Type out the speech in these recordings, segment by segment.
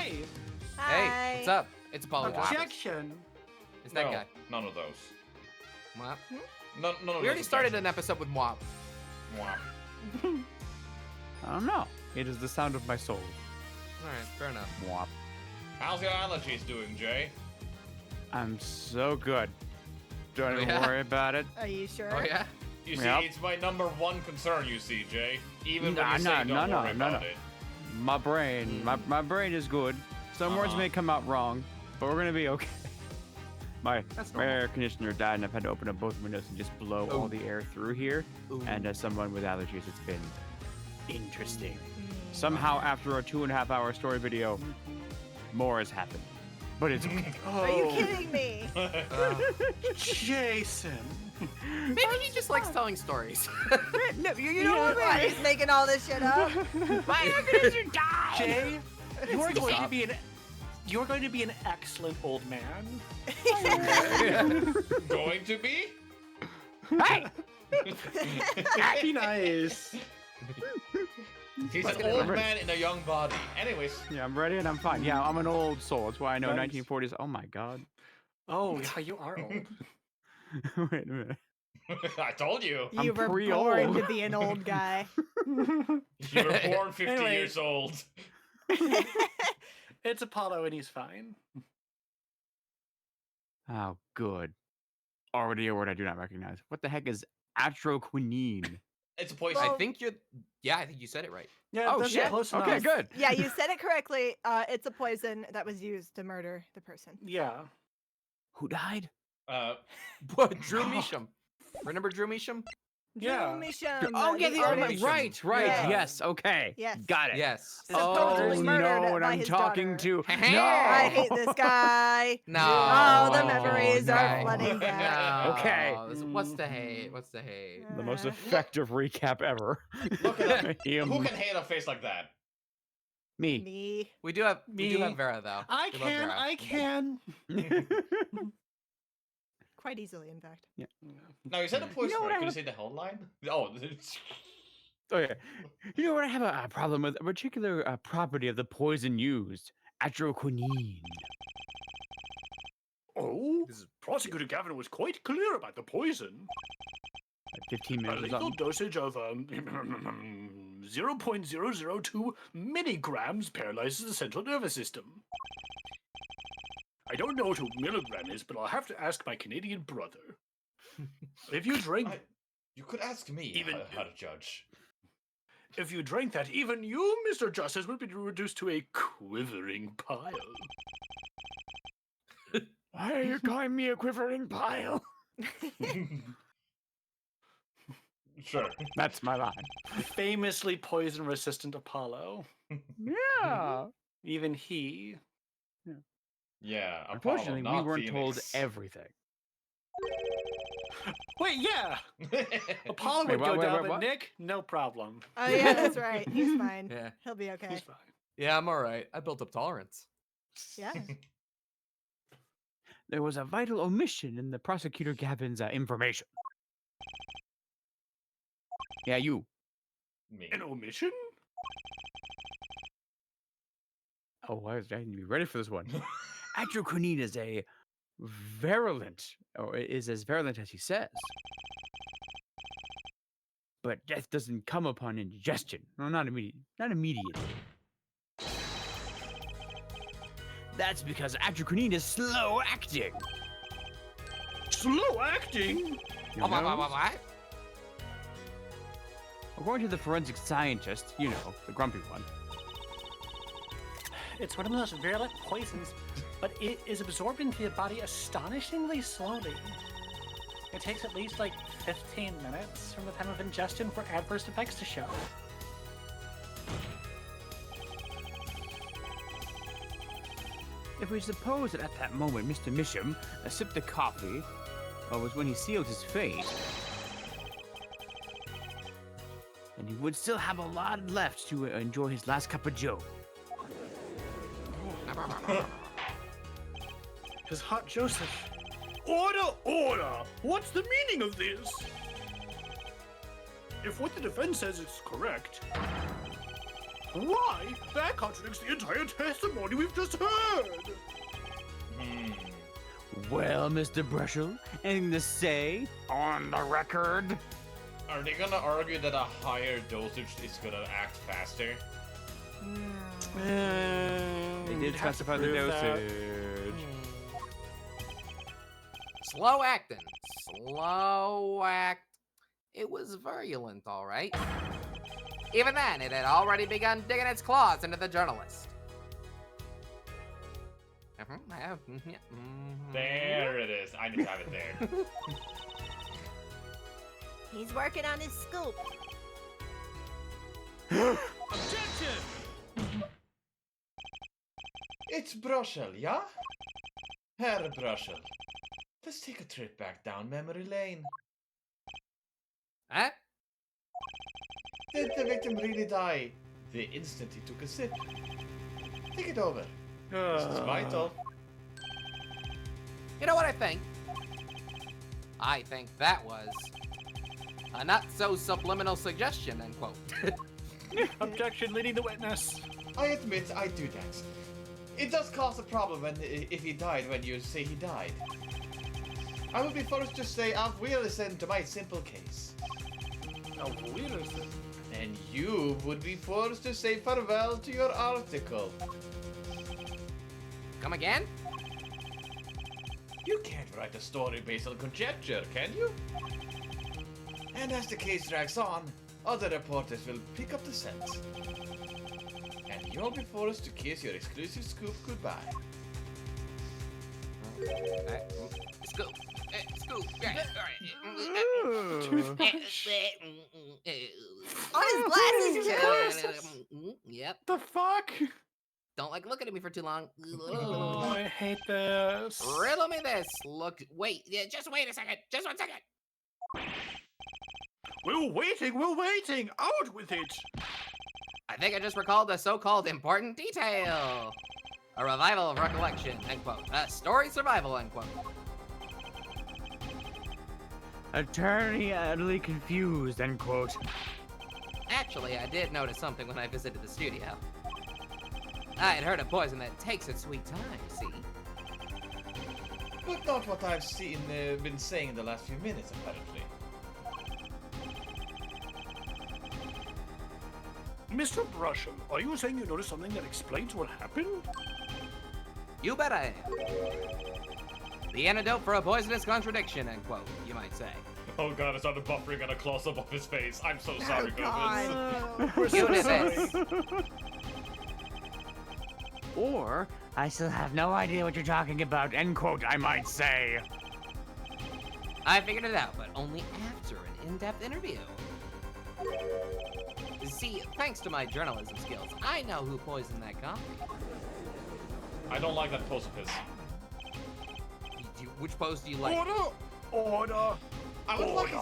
Hey! Hey, what's up? It's Apollo. Objection! It's that guy. None of those. Mwap. None of those We already started objections. an episode with Mwap. Mwah. I don't know. It is the sound of my soul. Alright, fair enough. Mwap. How's your allergies doing, Jay? I'm so good. Don't Oh, even yeah? worry about it. Are you sure? Oh, yeah? You see, Yep. it's my #1 concern, you see, Jay. Even when Nah, you say nah, don't no, worry no, about no. it. My brain, my brain is good. Some words may come out wrong, but we're gonna be okay. My air conditioner died, and I've had to open up both windows and just blow all the air through here. Ooh. And as someone with allergies, it's been interesting. Somehow, after a 2.5-hour story video, more has happened. But it's okay. Are you kidding me? Jason! Maybe he just likes telling stories. No, you know what? Why, he's making all this shit up? My air conditioner died. Jay, you're going to be an excellent old man. Going to be? Hey! Be nice. He's an old man in a young body. Anyways. Yeah, I'm ready and I'm fine. Yeah, I'm an old soul. That's why I know Thanks. 1940s. Oh my god. Oh, yeah, you are old. Wait a minute. I told you. You were pre-old. born to be an old guy. You were born 50 Anyway. years old. It's Apollo and he's fine. Oh, good. Already a word I do not recognize. What the heck is atroquinine? It's a poison. I think you're... Yeah, I think you said it right. Yeah, Oh that's shit. close Okay, enough. good. Yeah, you said it correctly. It's a poison that was used to murder the person. Yeah. Who died? What? Drew Measham. Remember Drew Measham? Yeah. Drew Measham, Oh, yeah, the artist. right. Yeah. Yes, okay. Yes. Got it. Yes. Supposedly Oh, murdered no, and by I'm his talking daughter. to... Hey, No! I hate this guy. No. Oh, the memories are guy. flooding back. No. Okay. What's the hate? What's the hate? The most effective recap ever. Look at that. Him. Who can hate a face like that? Me. Me. We do have Me. Vera though. I We love Vera. can. Quite easily, in fact. Now, you said a poison, know what right? I Could you have- say the whole line? Oh, Oh, yeah. You know what? I have a problem with a particular property of the poison used. Atroquinine. Oh, Prosecutor Gavin was quite clear about the poison. Like 15 A minutes or lethal something. dosage of 0.002 milligrams paralyzes the central nervous system. I don't know what a milligram is, but I'll have to ask my Canadian brother. If you drink, you could ask me Even- how to judge. if you drank that, even you, Mr. Justice, would be reduced to a quivering pile. Why are you calling me a quivering pile? Sure. That's my line. Famously poison-resistant Apollo. Yeah. Even he. Yeah, Apollo, Unfortunately, we not weren't told Phoenix. everything. Wait, yeah! Apollo Wait, would go what, down, what? but Nick, no problem. Oh, yeah, that's right. He's fine. Yeah. He'll be okay. He's fine. Yeah, I'm all right. I built up tolerance. Yeah. There was a vital omission in the prosecutor Gavin's information. Yeah, you. Me. An omission? Oh, I need to be ready for this one. Atroquinine is a virulent, or is as virulent as he says. But death doesn't come upon ingestion. No, not immediate. Not immediately. That's because atroquinine is slow acting. Slow acting? You What? know? According to the forensic scientist, you know, the grumpy one. It's one of the most virulent poisons, but it is absorbed into the body astonishingly slowly. It takes at least like 15 minutes from the time of ingestion for adverse effects to show. If we suppose that at that moment Mr. Misham sipped the coffee, was when he sealed his fate, and he would still have a lot left to enjoy his last cup of joe. His hot Joseph. Order! Order! What's the meaning of this? If what the defense says is correct, Why? That contradicts the entire testimony we've just heard. Well, Mr. Brushel, anything to say on the record? Are they gonna argue that a higher dosage is gonna act faster? They did specify the dosage. Slow acting. Slow act. It was virulent, all right. Even then, it had already begun digging its claws into the journalist. There it is. I need to have it there. He's working on his scoop. Objection! It's Brushel, yeah? Herr Brushel. Let's take a trip back down memory lane. Huh? Did the victim really die the instant he took a sip? Think it over. This is vital. You know what I think? I think that was a not-so-subliminal suggestion, end quote. Objection, leading the witness. I admit I do that. It does cause a problem if he died when you say he died. I will be forced to say auf Wiedersehen to my simple case. Auf Wiedersehen. And you would be forced to say farewell to your article. Come again? You can't write a story based on conjecture, can you? And as the case drags on, other reporters will pick up the scent. And you'll be forced to kiss your exclusive scoop goodbye. Scoop. Scoop. Toothbrush. On his glasses, too. Yep. The fuck? Don't like looking at me for too long. Oh, I hate this. Riddle me this. Look. Wait. Yeah, just wait a second. Just 1 second. We're waiting. Out with it. I think I just recalled a so-called important detail. A revival of recollection, end quote. A story survival, end quote. Attorney utterly confused, end quote. Actually, I did notice something when I visited the studio. I had heard of poison that takes its sweet time, see? But not what I've been saying in the last few minutes, apparently. Mr. Brushel, are you saying you noticed something that explains what happened? You bet I am. The antidote for a poisonous contradiction, end quote, you might say. Oh god, I started buffering and a close-up of his face. I'm so sorry, God. Gomez. You did this. Or, I still have no idea what you're talking about, end quote, I might say. I figured it out, but only after an in-depth interview. See, thanks to my journalism skills, I know who poisoned that coffee. I don't like that pose of his. Which pose do you like? Order. I would like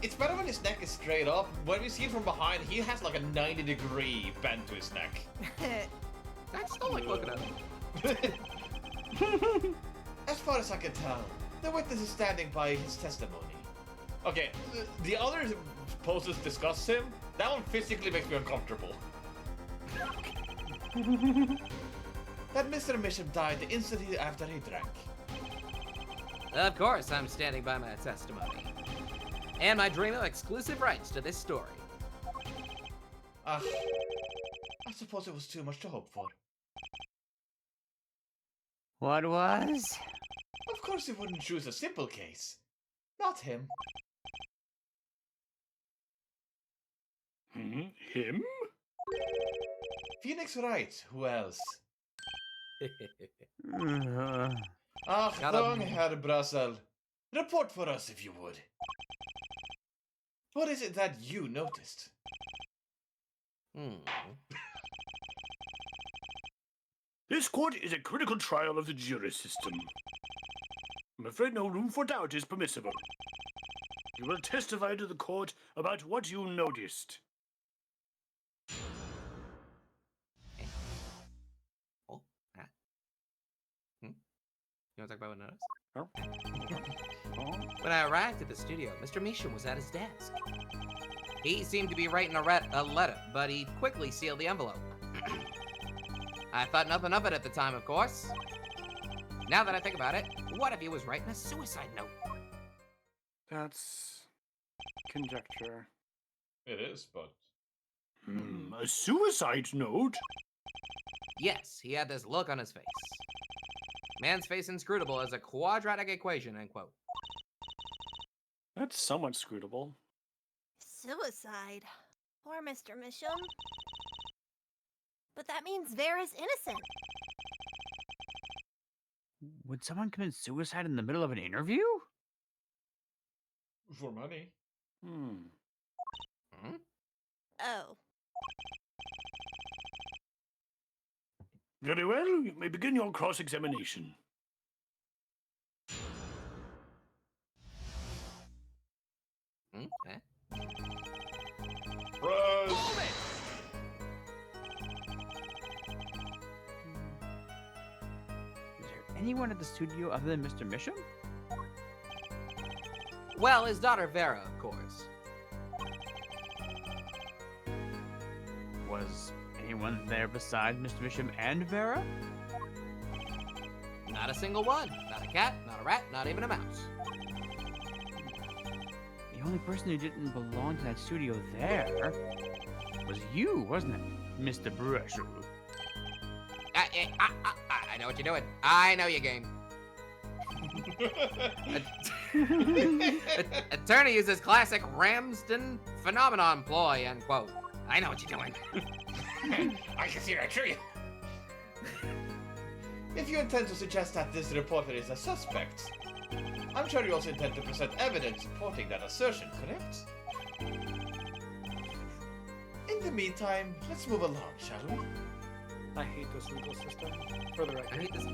it's better when his neck is straight up. When we see him from behind, he has like a 90-degree bend to his neck. I just don't like looking at him. As far as I can tell, the witness is standing by his testimony. Okay, the other poses discuss him. That one physically makes me uncomfortable. That Mr. Misham died the instant after he drank. Of course, I'm standing by my testimony. And my dream of exclusive rights to this story. I suppose it was too much to hope for. What was? Of course he wouldn't choose a simple case. Not him. Him? Phoenix Wright, who else? Uh, Achtung, Herr Brussel. Report for us if you would. What is it that you noticed? This court is a critical trial of the jury system. I'm afraid no room for doubt is permissible. You will testify to the court about what you noticed. You want to talk about what I noticed? When I arrived at the studio, Mr. Measham was at his desk. He seemed to be writing a letter, but he quickly sealed the envelope. I thought nothing of it at the time, of course. Now that I think about it, what if he was writing a suicide note? That's conjecture. It is, but A suicide note? Yes, he had this look on his face. Man's face inscrutable as a quadratic equation, end quote. That's somewhat scrutable. Suicide. Poor Mr. Misham. But that means Vera's innocent. Would someone commit suicide in the middle of an interview? for money. Hmm. Oh. Very well, you may begin your cross-examination. Eh? Press! Is there anyone at the studio other than Mr. Misham? Well, his daughter Vera, of course. Was anyone there besides Mr. Misham and Vera? Not a single one. Not a cat, not a rat, not even a mouse. The only person who didn't belong to that studio there was you, wasn't it, Mr. Brusher? I know what you're doing. I know your game. Attorney uses classic Ramsden phenomenon ploy, end quote. I know what you're doing. I can see right through you. If you intend to suggest that this reporter is a suspect, I'm sure you also intend to present evidence supporting that assertion, correct? In the meantime, let's move along, shall we? I hate this legal system. For the I record. hate this.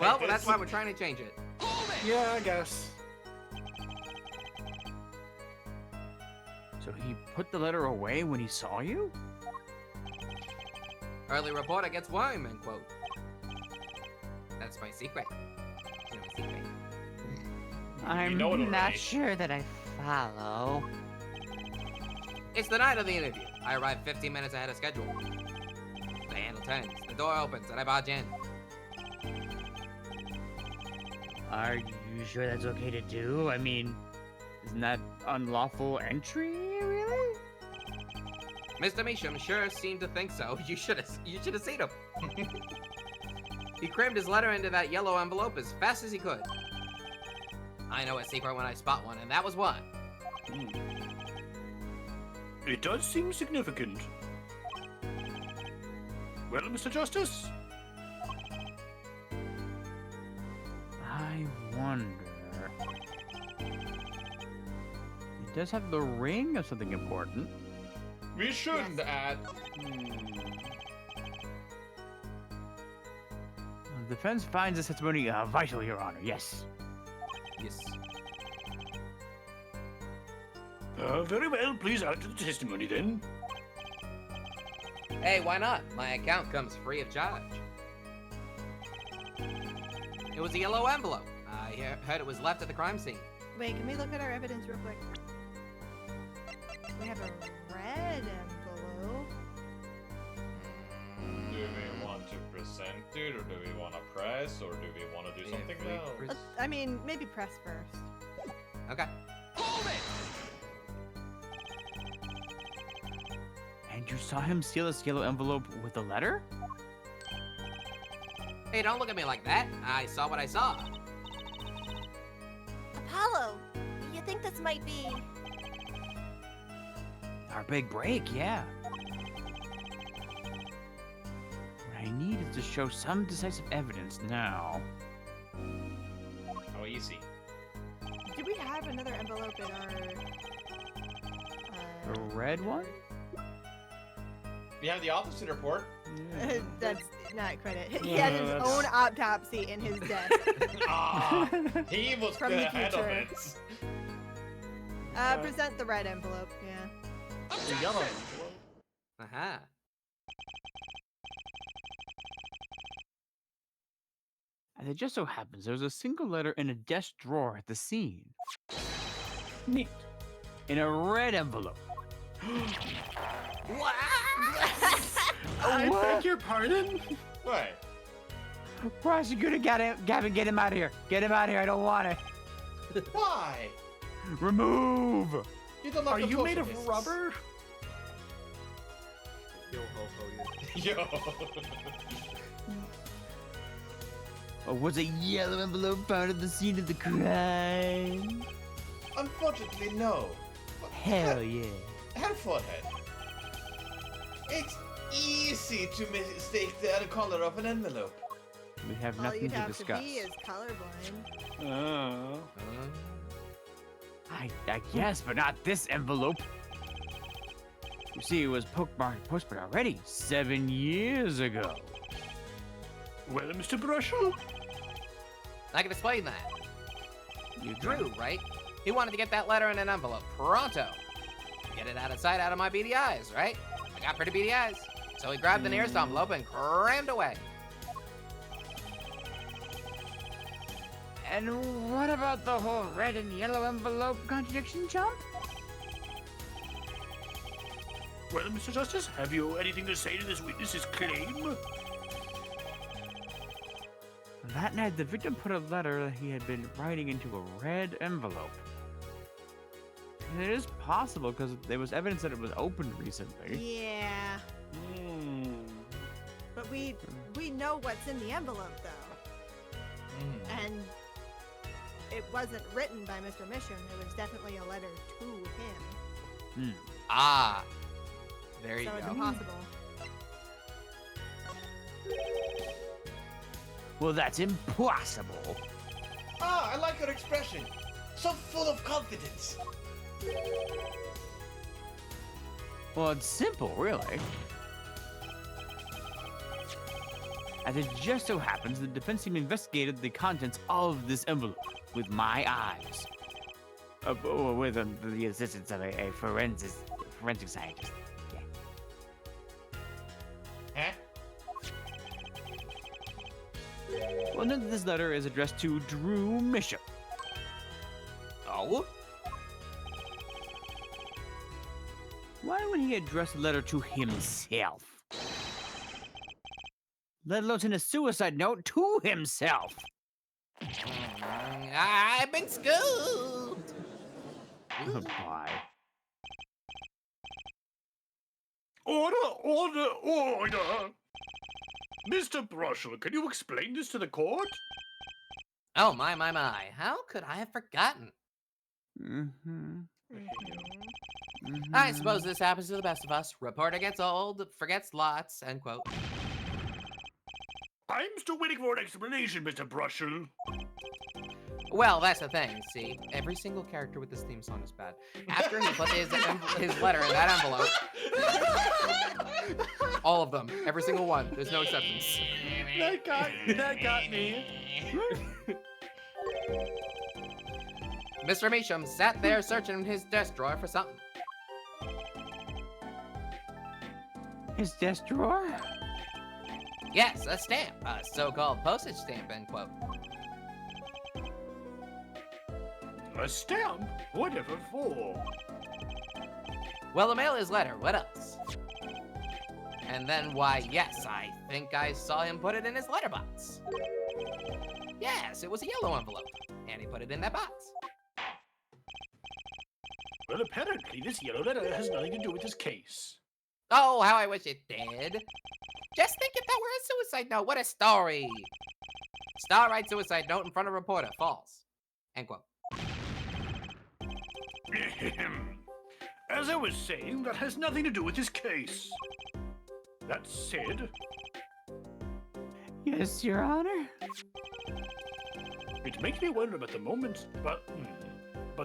Well, that's why we're trying to change it. Yeah, I guess. So he put the letter away when he saw you? Early reporter gets worm, end quote. That's my secret. You know my secret. I'm know it not already. sure that I follow. It's the night of the interview. I arrive 15 minutes ahead of schedule. The handle turns, the door opens, and I barge in. Are you sure that's okay to do? I mean, isn't that unlawful entry, really? Mr. Measham sure seemed to think so. You should have seen him. He crammed his letter into that yellow envelope as fast as he could. I know a secret when I spot one, and that was one. It does seem significant. Well, Mr. Justice? I wonder. It does have the ring of something important. We shouldn't add. The defense finds this testimony vital, Your Honor. Yes. Yes. Very well. Please add it to the testimony then. Hey, why not? My account comes free of charge. It was a yellow envelope. I heard it was left at the crime scene. Wait, can we look at our evidence real quick? We have a red envelope. Do we want to present it, or do we want to press, or do we want to do something If we else? pres- I mean, maybe press first. Okay. And you saw him seal this yellow envelope with a letter? Hey, don't look at me like that. I saw what I saw. Apollo, you think this might be... Our big break, yeah. What I need is to show some decisive evidence now. How easy. Do we have another envelope in our... The red one? We have the opposite report. That's not credit. He Yeah, had his that's- own autopsy in his desk. Ah, he was From the ahead of future. it. Present the red envelope, yeah. The yellow envelope. Aha. And it just so happens there was a single letter in a desk drawer at the scene. Neat. in a red envelope. What? I What? beg your pardon? Why? Prosecutor, Gavin, get him out of here. Get him out of here. I don't want it. Why? Remove. You don't Are like you made of socialists. rubber? Yo ho ho Yo. Was a yellow envelope found at the scene of the crime? Unfortunately, no. But Hell yeah. Have forehead. It's easy to mistake the color of an envelope. We have All nothing you'd to have discuss. to be is colorblind. Oh. I guess, but not this envelope. You see, it was postmarked already 7 years ago. Well, Mr. Brushel? I can explain that. You Drew, right? He wanted to get that letter in an envelope pronto. Get it out of sight, out of my beady eyes, right? I got pretty beady eyes. So he grabbed the nearest envelope and crammed away. And what about the whole red and yellow envelope contradiction, chump? Well, Mr. Justice, have you anything to say to this witness's claim? That night, the victim put a letter that he had been writing into a red envelope. And it is possible because there was evidence that it was opened recently. Yeah, but we know what's in the envelope though, and it wasn't written by Mr. Mission. It was definitely a letter to him. Ah. There you So it's go. impossible. Well, that's impossible. Ah, I like your expression. So full of confidence. Well, it's simple, really. As it just so happens, the defense team investigated the contents of this envelope with my eyes. With the assistance of a forensic scientist. Huh? Well, then this letter is addressed to Drew Misha. Oh? Why would he address the letter to himself? Let alone send a suicide note to himself. I've been schooled. Goodbye. Order, order, order! Mr. Brushel, can you explain this to the court? Oh, my. How could I have forgotten? I suppose this happens to the best of us. Reporter gets old, forgets lots, end quote. I'm still waiting for an explanation, Mr. Brushel. Well, that's the thing, see? Every single character with this theme song is bad. After he put his letter in that envelope, all of them, every single one, there's no exceptions. That got me. Mr. Measham sat there searching in his desk drawer for something. His desk drawer? Yes, a stamp, a so-called postage stamp, end quote. A stamp? Whatever for? Well, to mail his letter, what else? And then, why, yes, I think I saw him put it in his letterbox. Yes, it was a yellow envelope, and he put it in that box. Well, apparently this yellow letter has nothing to do with this case. Oh, how I wish it did. Just think if that were a suicide note, what a story. Star writes suicide note in front of reporter, false. End quote. As I was saying, that has nothing to do with this case. That said, Yes, Your Honor. it makes me wonder about the moments, but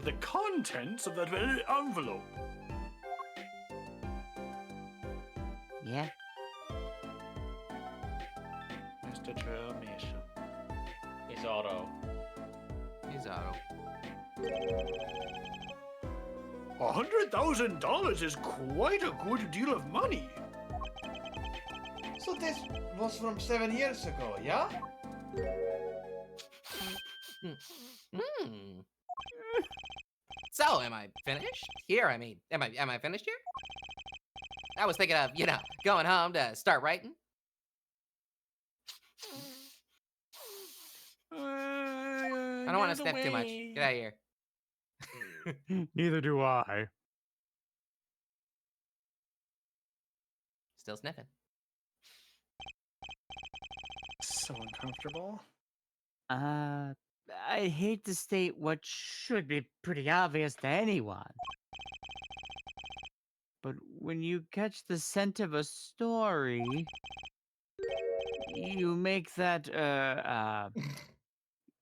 the contents of that very envelope. Yeah. Mr. Tremation. It's Otto. He's Otto. $100,000 is quite a good deal of money. So this was from 7 years ago, yeah? So, am I finished? Here, I mean, am I finished here? I was thinking of, going home to start writing. I don't want to sniff too much. Get out of here. Neither do I. Still sniffing. So uncomfortable. I hate to state what should be pretty obvious to anyone. But when you catch the scent of a story, you make that,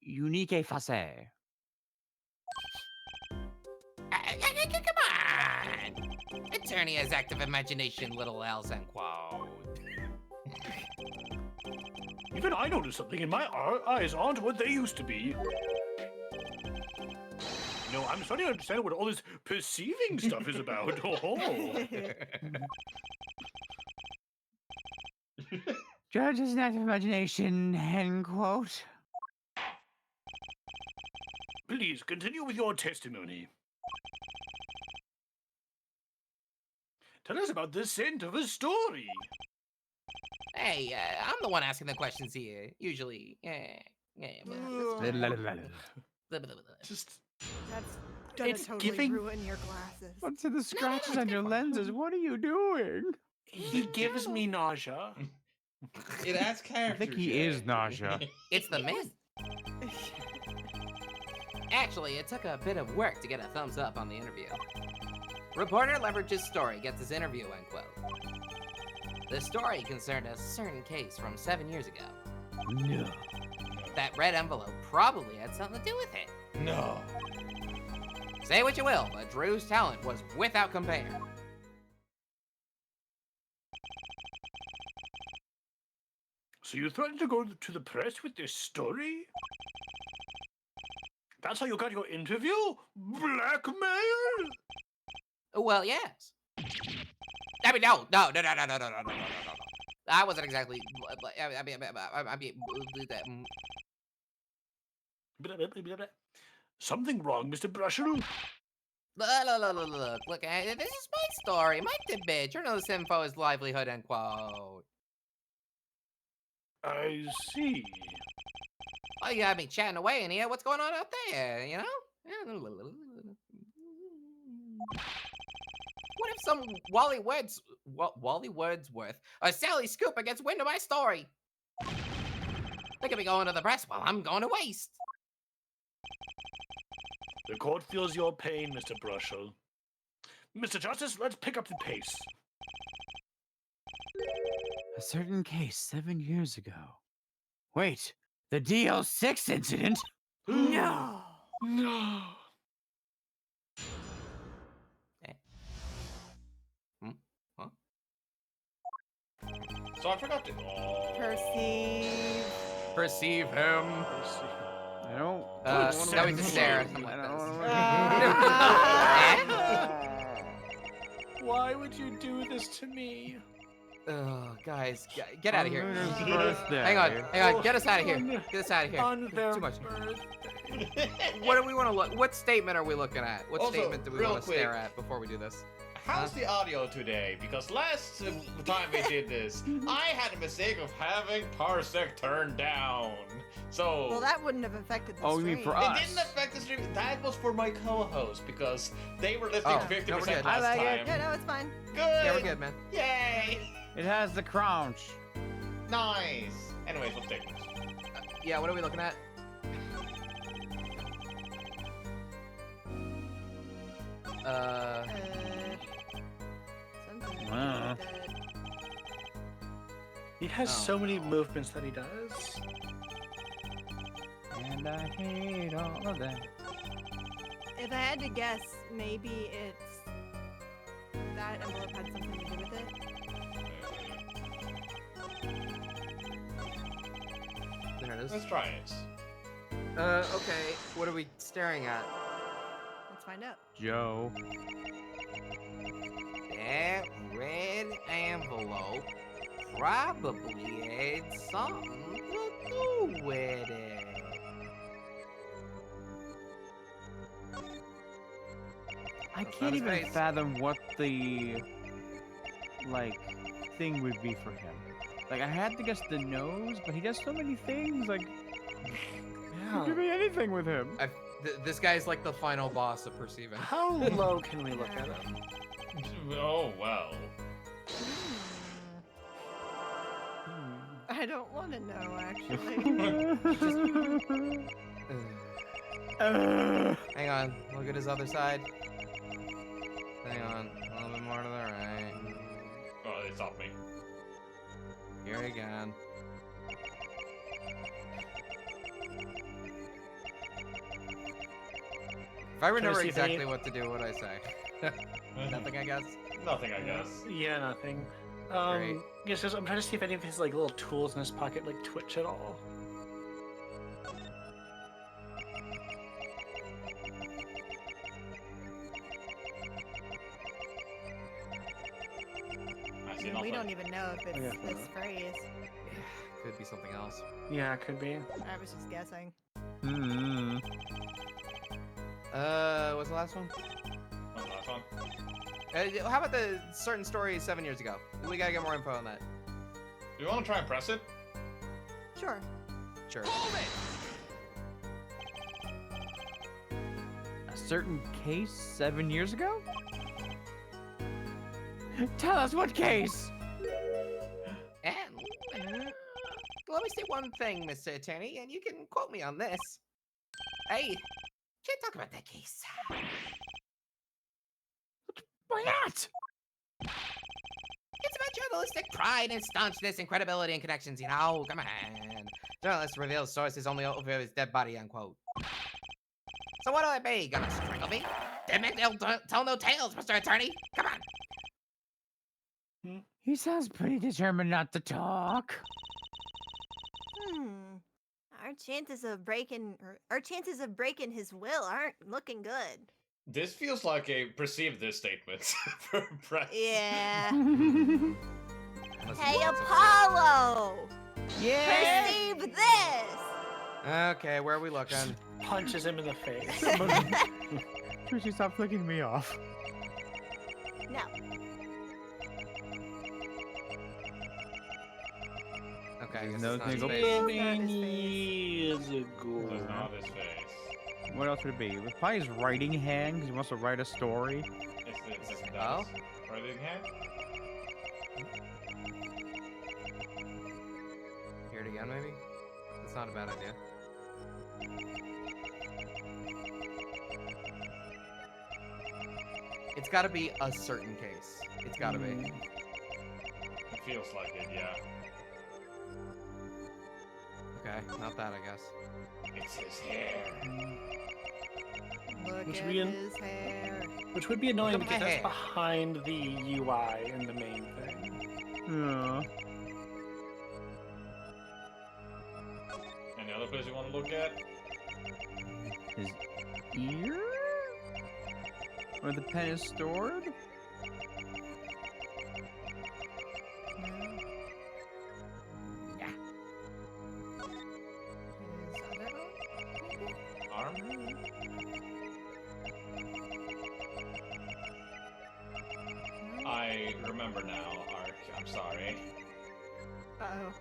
unique effacé. Come on! Attorney has active imagination, little else, and quote. Even I noticed something, and my eyes aren't what they used to be. No, I'm starting to understand what all this perceiving stuff is about. Oh. Judge has an active imagination, end quote. Please continue with your testimony. Tell us about the scent of a story. Hey, I'm the one asking the questions here. Usually, Just That's gonna It's totally giving- ruin your glasses. What's in the scratches on your lenses? What are you doing? he gives me nausea. It adds I character. think he is nausea. it's the mint. Actually, it took a bit of work to get a thumbs up on the interview. Reporter leverages story, gets his interview, end quote. The story concerned a certain case from 7 years ago. No. That red envelope probably had something to do with it. No. Say what you will, but Drew's talent was without compare. So you threatened to go to the press with this story? That's how you got your interview? Blackmail? Well, yes. I mean, no. I wasn't exactly. Something wrong, Mr. Brusher? Look, this is my story, my tidbit. Journalist info is livelihood, end quote. I see. Oh, you got me chatting away in here. What's going on out there, you know? What if some Wally Wordsworth or Sally Scooper gets wind of my story? They could be going to the press while I'm going to waste. The court feels your pain, Mr. Brushel. Mr. Justice, let's pick up the pace. A certain case 7 years ago. Wait, the DL6 incident? No. No. Huh? So I forgot to. Oh. Perceive him. I don't. Now we just stare at him like this. Why would you do this to me? Oh, guys, get out of here. Birthday. Hang on, get us out of here. Get us out of here. On their Too much. birthday. What do we want to look? What statement are we looking at? What Also, statement do we real want to stare quick. at before we do this? How's the audio today? Because last time we did this, I had a mistake of having Parsec turned down. So Well, that wouldn't have affected the Oh, you stream. mean for it us? didn't affect the stream. That was for my co-host because they were listening Oh, 50% no, we're good. last I like time. it. Yeah, no, it's fine. Good. Yeah, we're good, man. Yay. It has the crunch. Nice. Anyways, let's take this. Yeah, what are we looking at? Something Wow. like that. He has Oh. so many movements that he does. And I hate all of that. If I had to guess, maybe it's that envelope had something to do with it. There it Let's is. try it. Okay. What are we staring at? Let's find out. Joe. That red envelope probably had something to do with it. I That's can't not his even face. fathom what the like thing would be for him. Like I had to guess the nose, but he does so many things. Like Yeah. could be anything with him. This guy's like the final boss of Perceiven. How low can we look at him? Oh, well. I don't want to know, actually. Hang on, look at his other side. Hang on, a little bit more to the right. Oh, they stopped me. Here again. If I remember see if any- exactly what to do, what I say? Nothing, I guess. Nothing, I guess. Yeah, nothing. Great. Yes, I'm trying to see if any of his like little tools in his pocket like twitch at all. I see We nothing. don't even know if it's Yeah. this phrase. Could be something else. Yeah, it could be. I was just guessing. Hmm. What's the last one? What's the last one? How about the certain story 7 years ago? We gotta get more info on that. Do you want to try and press it? Sure. Sure. A certain case 7 years ago? Tell us what case! And let me say one thing, Mr. Attorney, and you can quote me on this. I can't talk about that case. Why not? It's about journalistic pride and staunchness and credibility and connections, you know? Come on. Journalist reveals sources only over his dead body, unquote. So what'll it be? Gonna strangle me? Dead men don't tell no tales, Mr. Attorney. Come on. He sounds pretty determined not to talk. Our chances of breaking his will aren't looking good. This feels like a perceive this statement for press. Yeah. Unless Hey, he wants it. Apollo! Yeah! Perceive this! Okay, where are we looking? Punches him in the face. Trushy, stop flicking me off. No. Okay, I His guess nose it's not his niggle. face. Years That's ago. not his face. What else would it be? It was probably his writing hand, because he wants to write a story. It's his Oh? writing hand? Hear it again, maybe? That's not a bad idea. It's gotta be a certain case. It's gotta be. It feels like it, yeah. Okay, not that, I guess. It's his hair. Look Which at we in- his hair. Which would be annoying Look at because my that's hair. behind the UI in the main thing. Yeah. Any other place you want to look at? His ear? Where the pen is stored? Yeah. His other Arm? I remember now, Ark. I'm sorry. Uh-oh.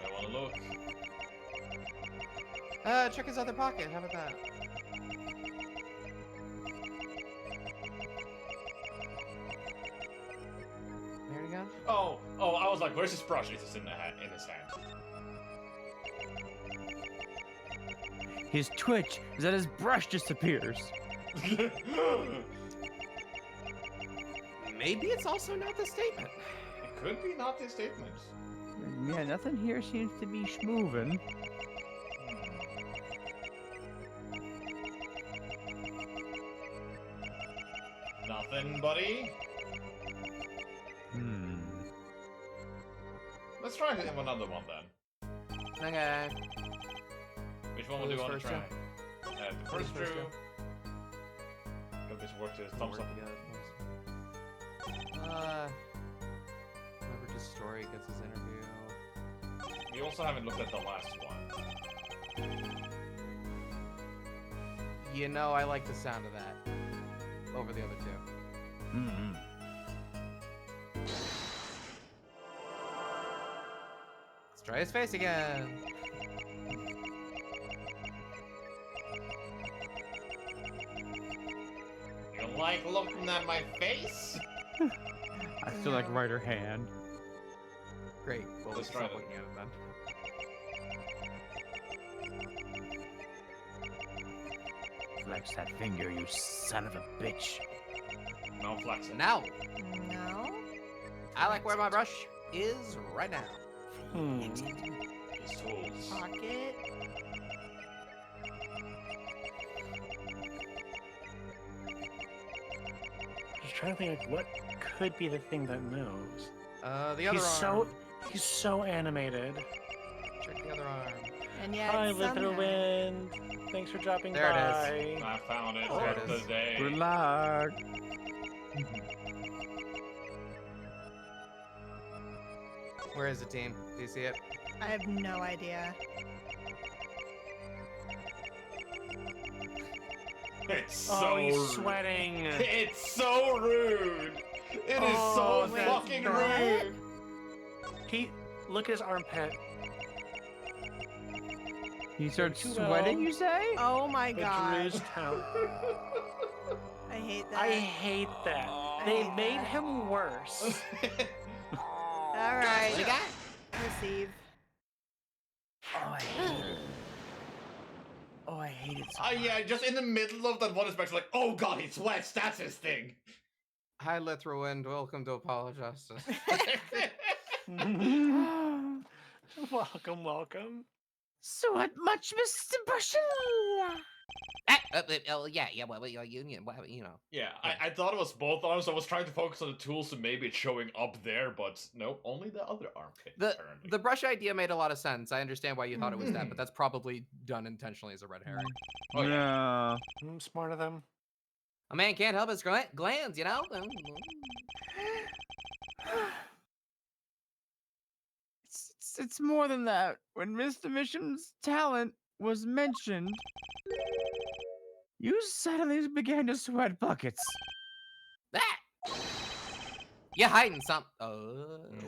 I want to look. Check his other pocket. How about that? There you go. Oh, I was like, where's his brush? It's just in his hand. His twitch is that his brush disappears. Maybe it's also not the statement. It could be not his statement. Yeah, nothing here seems to be schmoving. Nothing, buddy. Hmm. Let's try another one then. Okay. Which one What do you was want to first, try? The What first was first, two. Got this work to thumbs up. Whoever just story gets his interview. We also haven't looked at the last one. You know I like the sound of that over the other two. Mm-hmm. Let's try his face again. You like looking at my face? I still like No. right her hand. Great. Well, Let's let's try stop that. looking at it then. Flex that finger, you son of a bitch. No flexing. Now, No. I like where my brush is right now. His tools. Pocket. Just trying to think like what could be the thing that knows. The other arm. He's so animated. Check the other arm. And yet Hi, somehow... Litherwind. Thanks for dropping There it by. I found it. Oh, there it What is. the day. Good luck. Where is it, team? Do you see it? I have no idea. It's so Oh, he's rude. sweating. It's so rude. It is Oh, so wait, fucking what? rude. He look at his armpit. He starts too sweating, well. you say? Oh my The god. Drew's town. I hate that. I hate that. I They hate made that. him worse. Alright. What do you got? Receive. Oh, I hate it. Oh, I hate it. Yeah, just in the middle of that one inspection, like, oh god, he sweats, that's his thing. Hi, Litherwind. Welcome to Apologize. Welcome, welcome. So what much, Mr. Bushel? Yeah, well, your union, well, you know. Yeah, I thought it was both arms. I was trying to focus on the tools, so maybe it's showing up there, but nope, only the other armpit. apparently. The brush idea made a lot of sense. I understand why you thought it was that, but that's probably done intentionally as a red herring. Oh, yeah. I'm smart of them. A man can't help his glands, you know? It's more than that. When Mr. Mission's talent was mentioned, you suddenly began to sweat buckets. That! You're hiding some.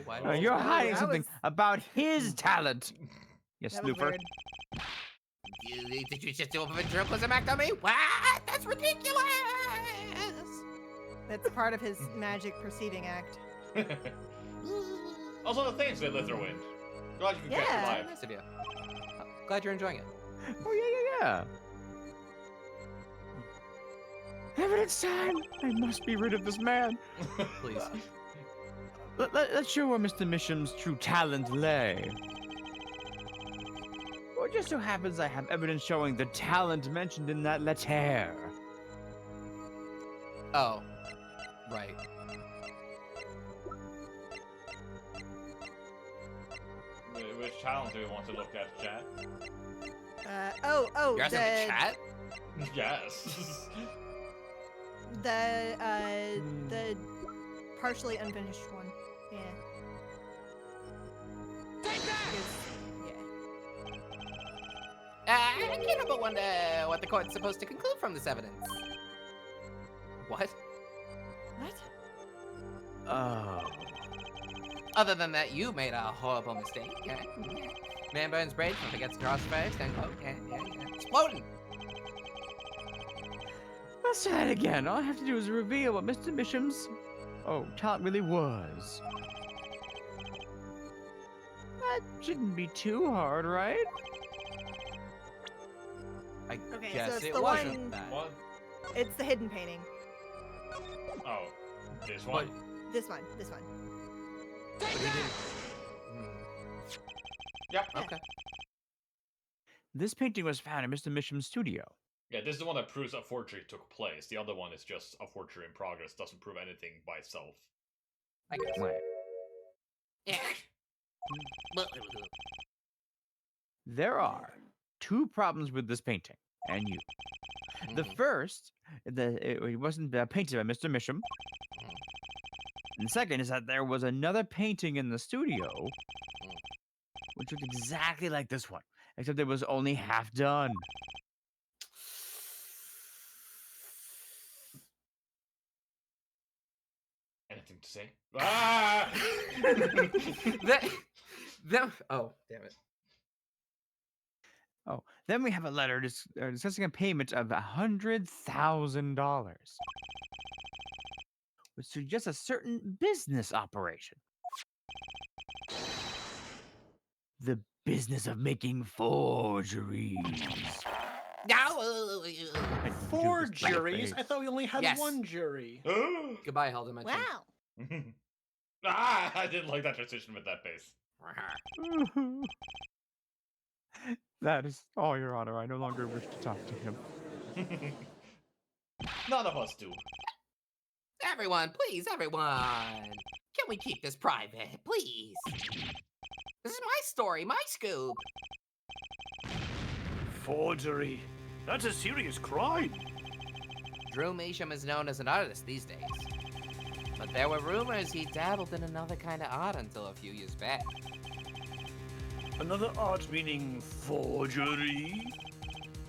Why? No, you're hiding that something was- about his talent. You That was snooper. weird. Did you just do a ventriloquism act on me? What? That's ridiculous! That's part of his magic perceiving act. Also, thanks, Litherwind. Glad you could catch Yeah. it live. Nice of you. Glad you're enjoying it. Oh, yeah. Evidence time! I must be rid of this man. Please. Let's show where Mr. Misham's true talent lay. Well, it just so happens I have evidence showing the talent mentioned in that letter. Oh. Right. Which talent do we want to look at, chat? You're asking the chat? Yes. the partially unfinished one. Yeah. Take that! Yeah. I can't help but wonder what the court's supposed to conclude from this evidence. What? What? Oh. Other than that, you made a horrible mistake. Yeah. Man burns bridge, nothing gets across first, end quote. Yeah. Exploding! Let's try it again. All I have to do is reveal what Mr. Misham's talent really was. That shouldn't be too hard, right? I Okay, so guess it's it the wasn't one- that. What? It's the hidden painting. Oh, this one? This one. This one. But he didn't. Yep. Okay. This painting was found in Mr. Misham's studio. Yeah, this is the one that proves a forgery took place. The other one is just a forgery in progress, doesn't prove anything by itself. I guess. Wait. Yeah. There are two problems with this painting, and you. The Mhm. first, it wasn't painted by Mr. Misham. And the second is that there was another painting in the studio, which looked exactly like this one, except it was only half done. something to say. Ah! Oh, damn it. Oh, then we have a letter discussing a payment of $100,000, which suggests a certain business operation. The business of making forgeries. No. I didn't do Four this to your juries? I face. thought we only had Yes. one jury. Goodbye, Hell Dimension. Wow. I didn't like that transition with that face. That is all, Your Honor. I no longer wish to talk to him. None of us do. Everyone, please, everyone. Can we keep this private, please? This is my story, my scoop. Forgery. That's a serious crime. Drew Measham is known as an artist these days. But there were rumors he dabbled in another kind of art until a few years back. Another art meaning forgery?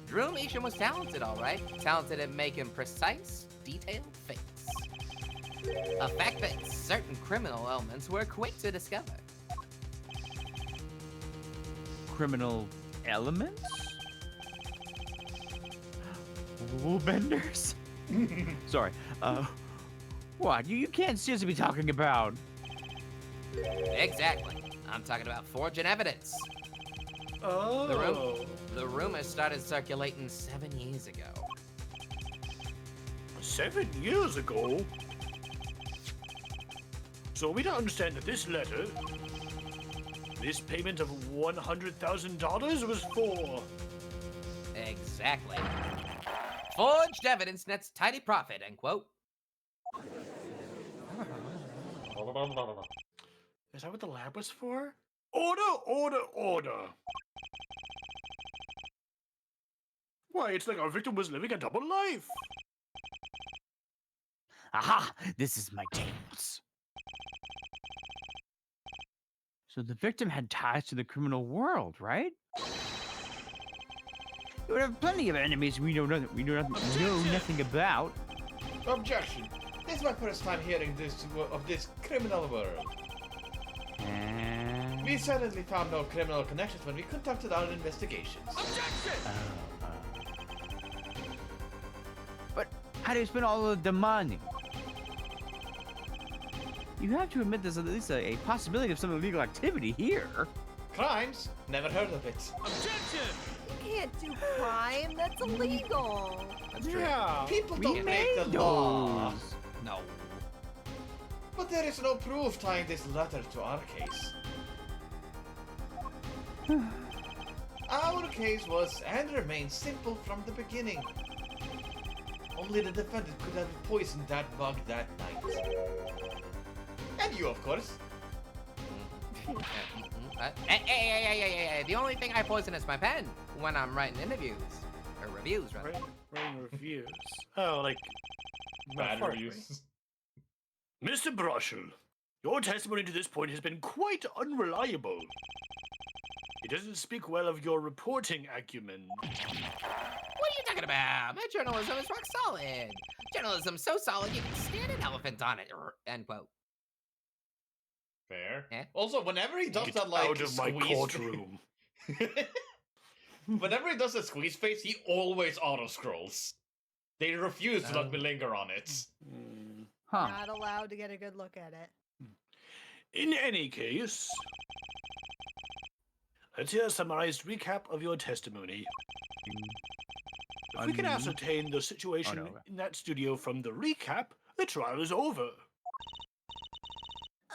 Drew Measham was talented, all right. Talented at making precise, detailed fakes. A fact that certain criminal elements were quick to discover. Criminal elements? Rule benders? Sorry. What? You can't seriously be talking about... Exactly. I'm talking about forging evidence. Oh. The rumors started circulating 7 years ago. 7 years ago? So we don't understand that this letter, this payment of $100,000 was for... Exactly. Forged evidence nets tidy profit, end quote. Is that what the lab was for? Order, order, order! Why, it's like our victim was living a double life! Aha! This is my chance. So the victim had ties to the criminal world, right? You would have plenty of enemies we know nothing about. Objection. This is my first time hearing of this criminal world. And... We certainly found no criminal connections when we conducted our investigations. But how do you spend all of the money? You have to admit there's at least a possibility of some illegal activity here. Crimes? Never heard of it. Objection! You can't do crime. That's illegal. That's true. Yeah. People We don't made make the law. those. No. But there is no proof tying this letter to our case. Our case was and remains simple from the beginning. Only the defendant could have poisoned that bug that night. And you, of course. Hey. The only thing I poison is my pen when I'm writing interviews. Or reviews, rather. Writing reviews. Oh, like... Bad metaphorically. reviews. Mr. Brushel, your testimony to this point has been quite unreliable. It doesn't speak well of your reporting acumen. What are you talking about? My journalism is rock solid. Journalism so solid you can stand an elephant on it. End quote. Fair. Eh? Also, whenever he does Get that, like, out of my squeeze courtroom. Whenever he does a squeeze face, he always auto-scrolls. They refuse to let me linger on it. Huh. Not allowed to get a good look at it. In any case, let's hear a summarized recap of your testimony. If we can ascertain the situation in that studio from the recap, the trial is over.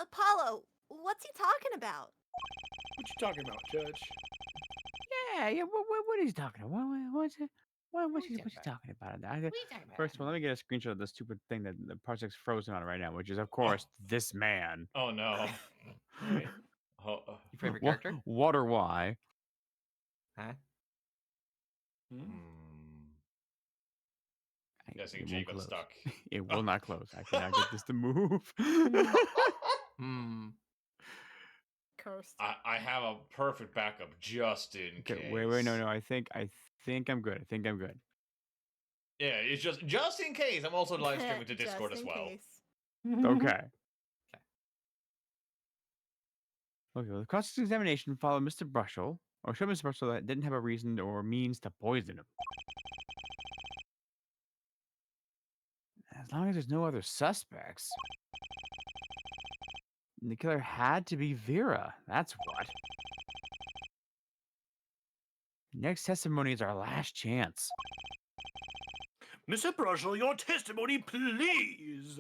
Apollo, what's he talking about? What you talking about, Judge? Yeah. What is he talking about? What's he talking about? What are you talking about? First of all, let me get a screenshot of the stupid thing that the project's frozen on right now, which is, of course, this man. Oh no. Wait. Your favorite character? Water Y. Huh? Guessing It Jay won't got close. stuck. It will not close. I cannot get this to move. Cursed. I have a perfect backup just in case. Okay, wait, no. I think I'm good. Yeah, it's just in case. I'm also live streaming to Discord Just as in well. case. Okay. Okay, well, the cross-examination followed Mr. Brushel, or showed Mr. Brushel that didn't have a reason or means to poison him. As long as there's no other suspects. The killer had to be Vera. That's what. Next testimony is our last chance. Mr. Brushel, your testimony, please.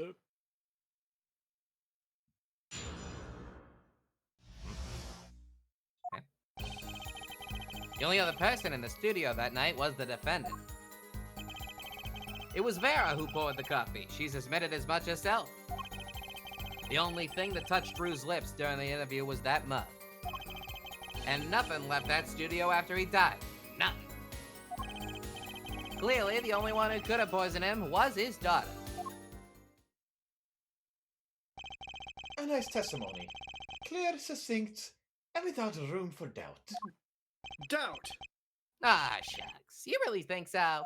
The only other person in the studio that night was the defendant. It was Vera who poured the coffee. She's admitted as much herself. The only thing that touched Drew's lips during the interview was that mug. And nothing left that studio after he died. Nothing. Clearly, the only one who could have poisoned him was his daughter. A nice testimony. Clear, succinct, and without room for doubt. Doubt. Ah, shucks. You really think so?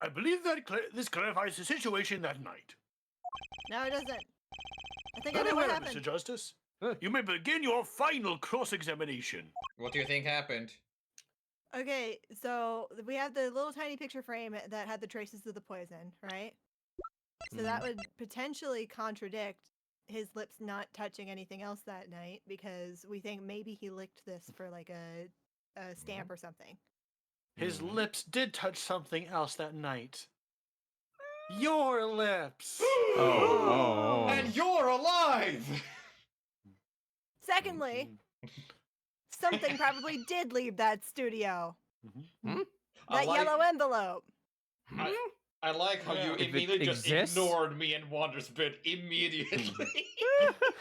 I believe that this clarifies the situation that night. No, it doesn't. I think I Very know what well, Mr. happened. Justice. You may begin your final cross-examination. What do you think happened? Okay, so we have the little tiny picture frame that had the traces of the poison, right? So that would potentially contradict his lips not touching anything else that night, because we think maybe he licked this for like a stamp or something. His lips did touch something else that night. Your lips. Oh. And you're alive! Secondly, something probably did leave that studio. I That like- yellow envelope. I like how you If it immediately just exists? ignored me and Wander's bit immediately.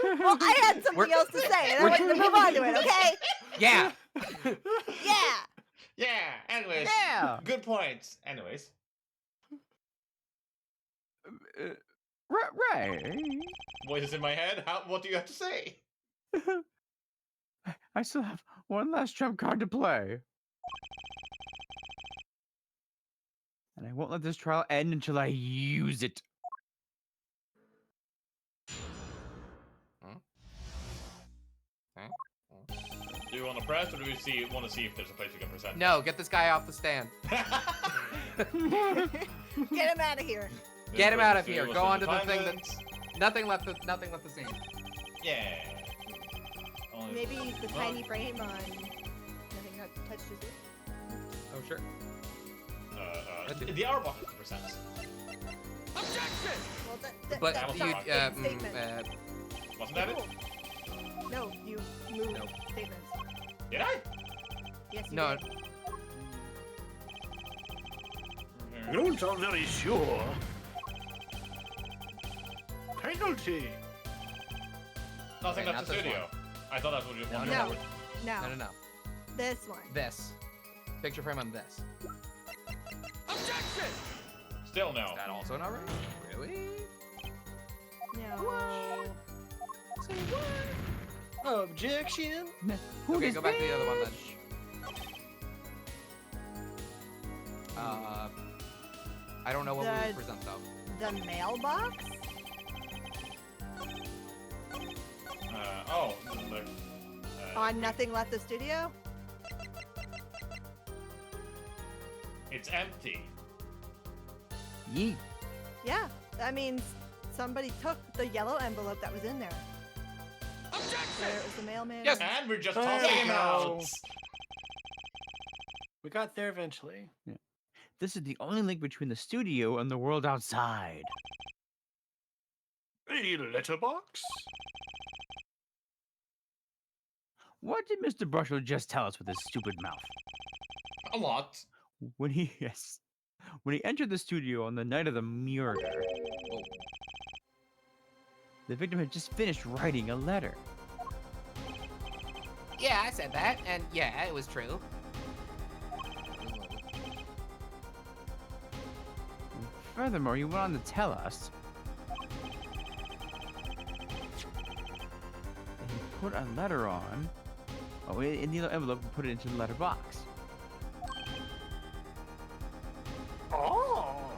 Well, I had something else to say, and I wanted to move on to it, okay? Yeah. Yeah. Yeah, anyways. Yeah. Good points. Anyways. Right. Voices in my head, what do you have to say? I still have one last trump card to play. And I won't let this trial end until I use it. Do you want to press, or do we want to see if there's a place we can present? No, get this guy off the stand. Get him out of here. Get him out of here. What's Go in on to the thing assignments? Nothing left the scene. Yeah. Only- Maybe the Well, tiny frame on nothing got touched his lips. Oh, sure. The hour box presents. Well, But That was you, wrong. statement. Wasn't that it? Cool. No, you moved Nope. statements. Did I? Yes, you No. did. You don't sound very sure. Penalty. Nothing Okay, left not the this studio. I thought that's what you wanted. No. to do. No, No, no, no. this one. This. Picture frame on this. Still no. Is that also not right? Really? No. Objection. Who Okay, does go back to the other one then. bitch? I don't know what we The- would present though. The mailbox? Look. On Nothing Left the Studio? It's empty. Yeet. Yeah, that means somebody took the yellow envelope that was in there. Whether it was the mailman. Yes. And we're just Oh, tossing him no. out. We got there eventually. This is the only link between the studio and the world outside. A letterbox? What did Mr. Brushel just tell us with his stupid mouth? A lot. When he entered the studio on the night of the murder, the victim had just finished writing a letter. Yeah, I said that, and yeah, it was true. Furthermore, he went on to tell us that he put a letter on, in the envelope and put it into the letter box. Oh.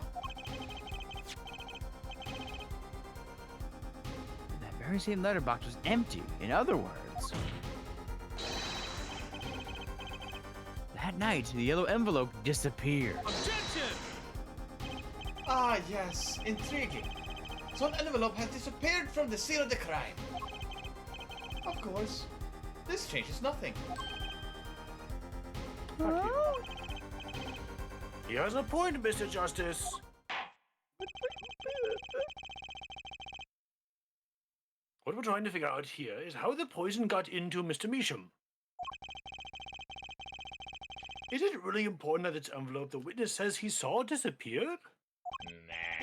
That very same letterbox was empty. In other words, that night, the yellow envelope disappeared. Objection! Ah, yes, intriguing. So an envelope has disappeared from the scene of the crime. Of course, this changes nothing. He has a point, Mr. Justice. What we're trying to figure out here is how the poison got into Mr. Measham. Is it really important that its envelope the witness says he saw disappeared?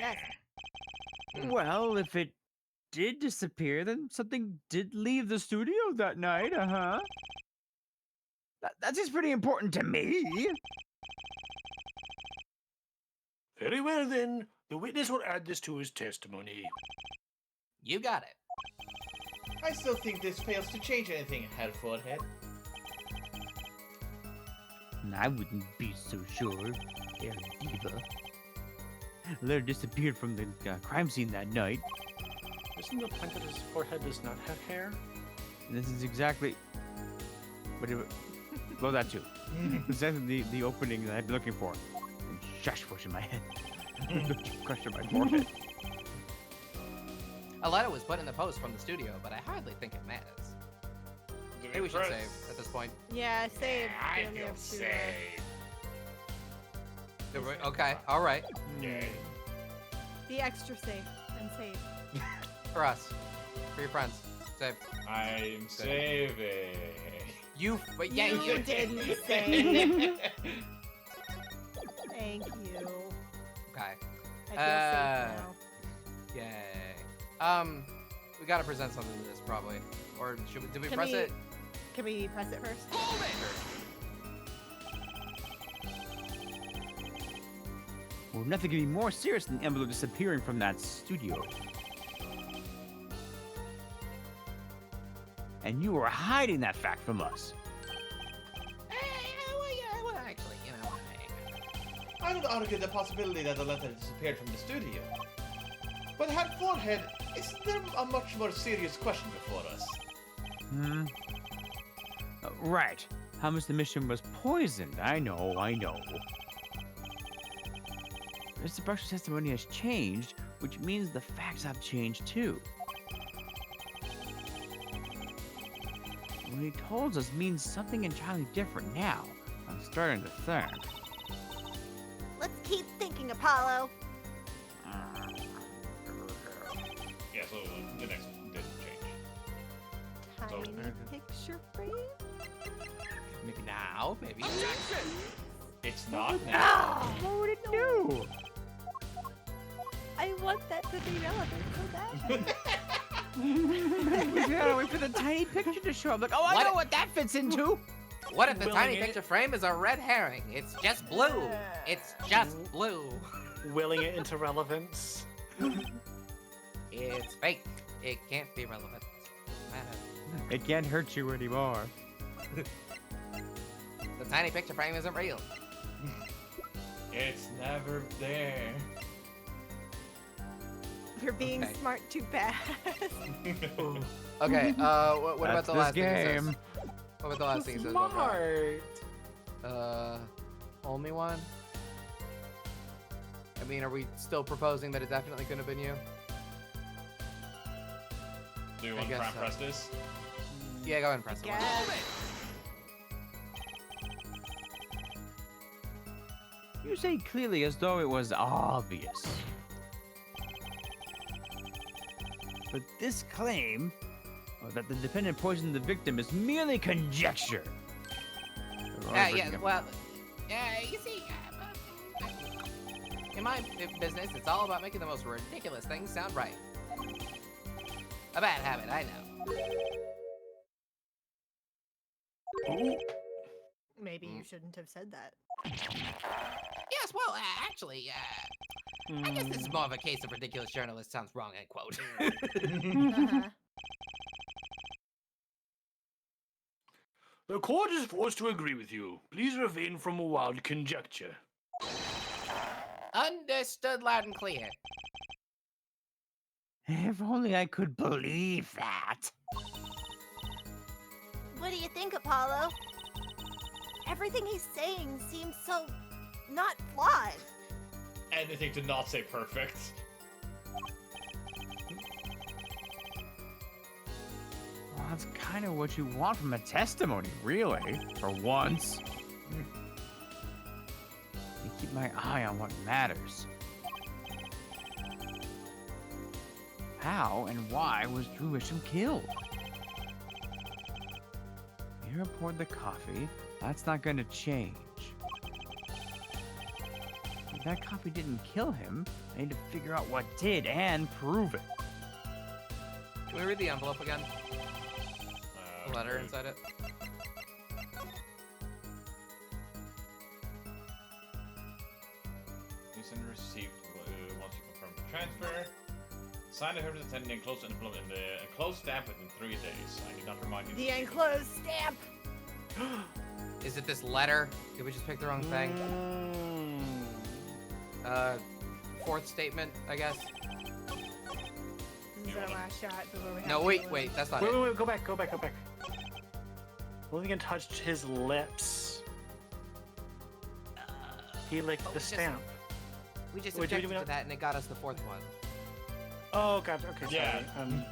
Yes. Well, if it did disappear, then something did leave the studio that night, That seems pretty important to me. Very well then, the witness will add this to his testimony. You got it. I still think this fails to change anything, Herr Forehead. I wouldn't be so sure, Air Diva. Letter disappeared from the crime scene that night. Isn't the point that his forehead does not have hair? And this is exactly... Well, that too. Exactly the opening that I've been looking for. And shush pushing my head. Crushing my forehead. A letter was put in the post from the studio, but I hardly think it matters. Maybe we should save at this point. Yeah, save. I We only feel have two safe. Okay, all right. Yay. Be extra safe and save. For us. For your friends. Save. I'm saving. But yeah, You didn't save. Thank you. Okay. I feel safe now. Yay. We gotta present something to this probably. Or did we press it? Can we press it first? Well, nothing could be more serious than the envelope disappearing from that studio. And you were hiding that fact from us. Well, actually, you know. I don't argue the possibility that the letter disappeared from the studio. But Herr Forehead, isn't there a much more serious question before us? Right. How Mr. Mission was poisoned. I know. Mr. Brush's testimony has changed, which means the facts have changed too. What he told us means something entirely different now. I'm starting to think. Let's keep thinking, Apollo. Yeah, so the next one didn't change. Tiny picture frame. Maybe now, maybe. It's not now. Ah! What would it do? I want that to be relevant so bad. We gotta wait for the tiny picture to show up. Like, oh, I know what that fits into. What if the Willing tiny it. picture frame is a red herring? It's just blue. It's just blue. Willing it into relevance. It's fake. It can't be relevant. It can't hurt you anymore. The tiny picture frame isn't real. It's never there. You're being Okay. smart too fast. Okay, what about That's the this last thing it game. says? What about the last thing it says? about Brian? Only one? I mean, are we still proposing that it definitely couldn't have been you? Do you I want to guess try and so. press this? Yeah, go ahead and press it. Yes. You say clearly as though it was obvious. But this claim that the defendant poisoned the victim is merely conjecture. Well, you see, in my business, it's all about making the most ridiculous things sound right. A bad habit, I know. Ooh. Maybe you shouldn't have said that. Yes, well, actually, I guess this is more of a case of ridiculous journalist sounds wrong, end quote. Uh-huh. The court is forced to agree with you. Please refrain from wild conjecture. Understood loud and clear. If only I could believe that. What do you think, Apollo? Everything he's saying seems so not flawed. Anything to not say perfect. Well, that's kind of what you want from a testimony, really, for once. I keep my eye on what matters. How and why was Drew Isham killed? Mira poured the coffee. That's not going to change. If that coffee didn't kill him, I need to figure out what did and prove it. Can we read the envelope again? The letter inside it. Recent received once you confirm the transfer. Sign the herbalist attending enclosed envelope in the enclosed stamp within 3 days. I need not remind you. The enclosed stamp. Is it this letter? Did we just pick the wrong thing? Fourth statement, I guess. This is our last shot before we have No, to wait, go wait, that's not Wait, it. wait, wait, go back. Willigan touched his lips. He licked But the we just- stamp. We just Wait, do we objected to not- that and it got us the fourth one. Oh, God. Okay, Yeah. sorry.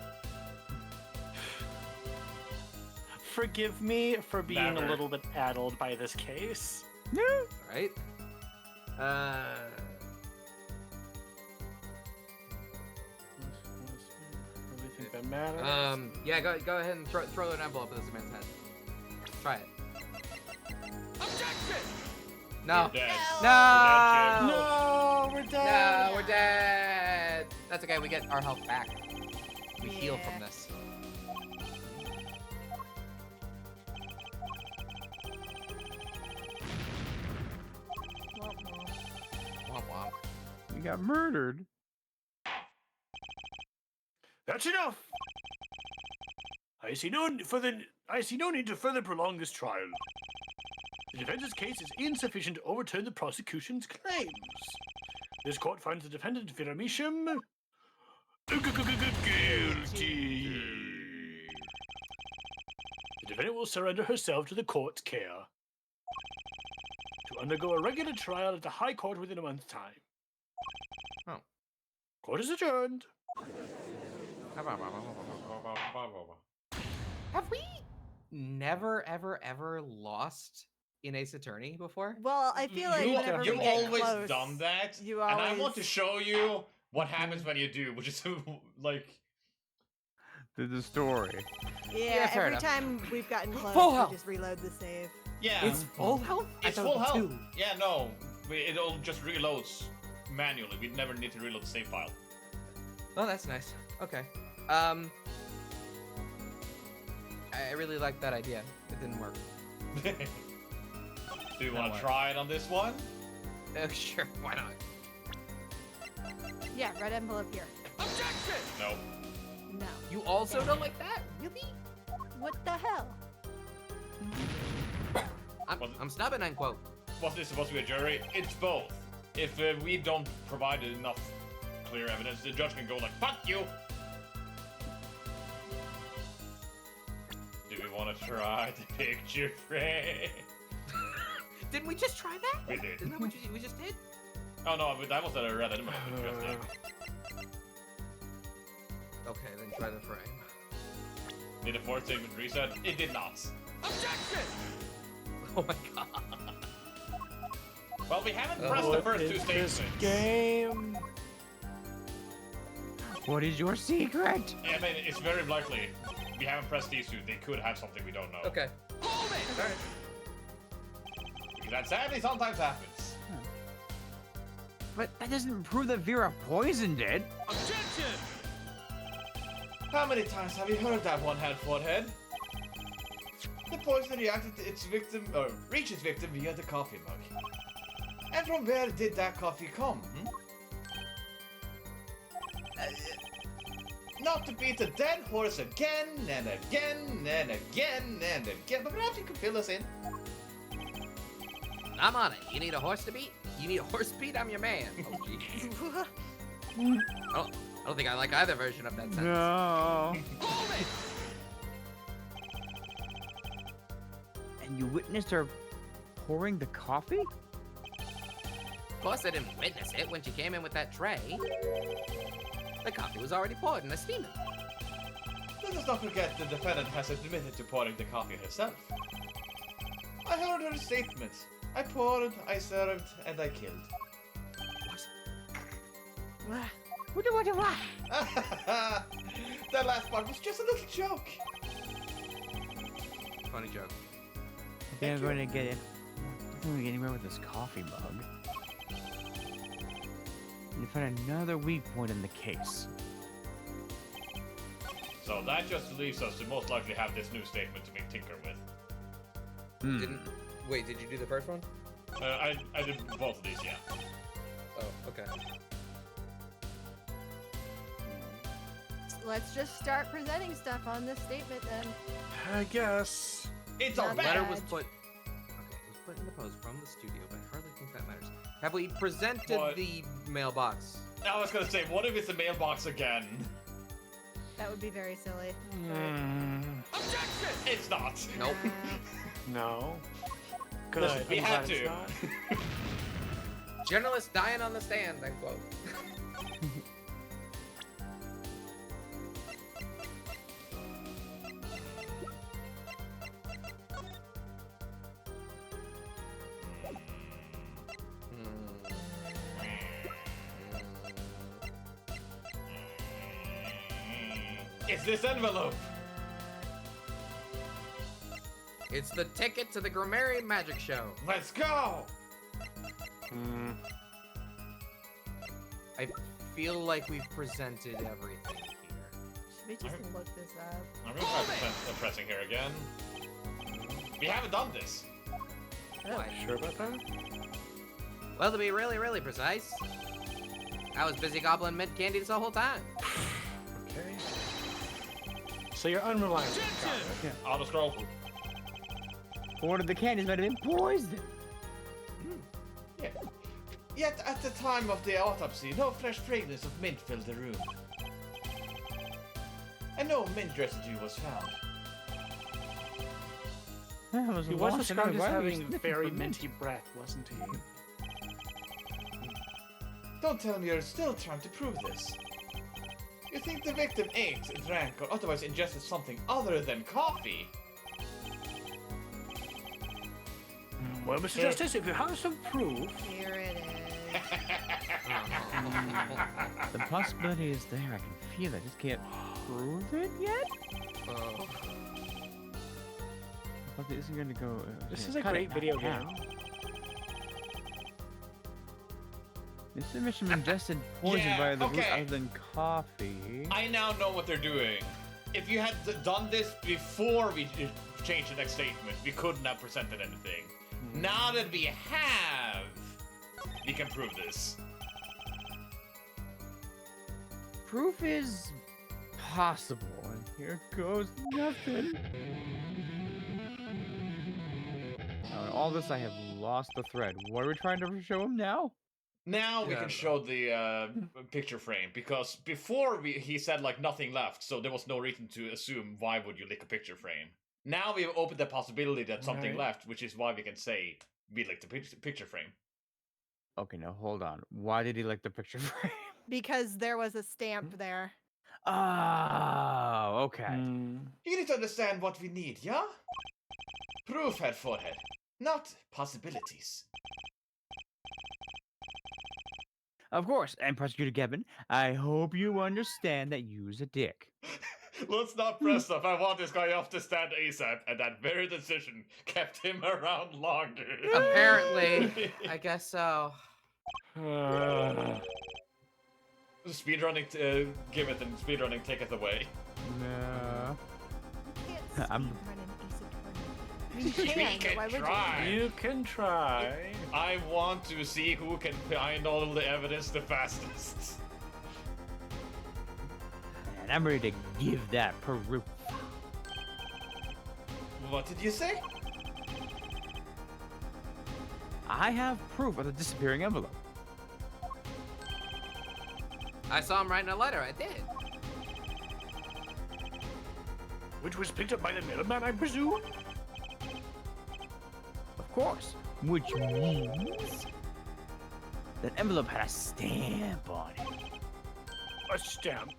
Forgive me for being Never. a little bit addled by this case. Alright? Really think that matters? Yeah, go ahead and throw an envelope at this man's head. Try it. Objection! No. Dead. No! No, we're No, dead. we're dead. That's okay. We get our health back. We heal Yeah. from this. Womp womp. Womp womp. You got murdered. That's enough. I see no need to further prolong this trial. The defense's case is insufficient to overturn the prosecution's claims. This court finds the defendant Vera Misham guilty. The defendant will surrender herself to the court's care to undergo a regular trial at the High Court within a month's time. Oh. Court is adjourned. Have we never, ever, ever lost in Ace Attorney before? Well, I feel like whenever You've we get always close, done that, you and I want always- to show you what happens when you do, which is like. The story. Yeah, fair every enough. time we've gotten close, Full we health. just reload the save. Yeah, It's full health? I it's thought it full was health. two. Yeah, no, it'll just reloads manually. We never need to reload the save file. Oh, that's nice. Okay. I really like that idea. It didn't work. Do you Now want to what? try it on this one? Oh, sure. Why not? Yeah, red envelope here. Objection! No. No. You also don't like that? Really? What the hell? I'm stubborn, unquote. Was this supposed to be a jury? It's both. If we don't provide enough clear evidence, the judge can go like, fuck you! Do we want to try the picture frame? Didn't we just try that? We did. Isn't that what we just did? Oh no, but that was a red envelope. Okay, then try the frame. Did the fourth statement reset? It did not. Objection! Oh my god. Well, we haven't pressed the first two statements. Game. What is your secret? I mean, it's very likely we haven't pressed these two. They could have something we don't know. Okay. Hold it! Alright. Because that sadly sometimes happens. But that doesn't prove that Vera poisoned it. Objection! How many times have you heard that one-hand forehead? The poison reacted to its victim, or reached its victim via the coffee mug. And from where did that coffee come? Not to beat a dead horse again and again and again and again, but perhaps you could fill us in. I'm on it. You need a horse to beat? You need a horse to beat? I'm your man. Oh, jeez. Oh, I don't think I like either version of that sentence. No. And you witnessed her pouring the coffee? Of course I didn't witness it when she came in with that tray. The coffee was already poured and I steamed it. Let us not forget the defendant has admitted to pouring the coffee herself. I heard her statements. I poured, I served, and I killed. Wah. What? That last part was just a little joke. Funny joke. I think I'm going to get it. I'm going to get anywhere with this coffee mug. And you find another weak point in the case. So that just leaves us to most likely have this new statement to make tinker with. Wait, did you do the first one? I did both of these, yeah. Oh, okay. Let's just start presenting stuff on this statement then. I guess. It's Not our The letter bad. was put. Okay, it was put in the post from the studio, but I hardly think that matters. Have we presented What? the mailbox? I was gonna say, what if it's a mailbox again? That would be very silly. Objection! It's not. Nope. No. Good. Listen, we I'm have glad it's to. not. Journalist dying on the stand, end quote. It's this envelope. It's the ticket to the Grammary Magic Show. Let's go. I feel like we've presented everything here. Should we just look this up? I'm gonna try pressing here again. We haven't done this. What? Sure about that? Well, to be really, really precise, I was busy gobbling mint candy this whole time. Okay. So you're unreliable. Yeah. Auto scroll. One of the candies might have been poisoned. Yeah. Yet at the time of the autopsy, no fresh fragrance of mint filled the room. And no mint residue was found. He was described as having very minty breath, wasn't he? Don't tell me you're still trying to prove this. You think the victim ate, drank, or otherwise ingested something other than coffee? Well, Mr. Justice, if you have some proof... Here it is. The possibility is there. I can feel it. I just can't prove it yet. Oh. But this is going to go. This yeah, is a cut great it video out. game. This information ingested poison Yeah, by the root okay. other than coffee. I now know what they're doing. If you had done this before we changed the next statement, we couldn't have presented anything. Now that we have, we can prove this. Proof is possible, and here goes nothing. In all this, I have lost the thread. What are we trying to show him now? Now we Yeah. can show the picture frame, because before he said like nothing left, so there was no reason to assume why would you lick a picture frame. Now we've opened the possibility that something Right. left, which is why we can say we licked the picture frame. Okay, now hold on. Why did he like the picture frame? Because there was a stamp there. Oh, okay. You need to understand what we need, yeah? Proof, head forehead, not possibilities. Of course, and Prosecutor Gibbon, I hope you understand that you's a dick. Let's not press stuff. I want this guy off the stand ASAP, and that very decision kept him around longer. Apparently, I guess so. Speedrunning, give it, and speedrunning taketh away. No. You can't I'm- speedrun an Ace Attorney. We You can, but can why would try. You can try. I want to see who can find all the evidence the fastest. And I'm ready to give that proof. What did you say? I have proof of the disappearing envelope. I saw him writing a letter. I did. Which was picked up by the middleman, I presume? Of course. Which means that envelope had a stamp on it. A stamp.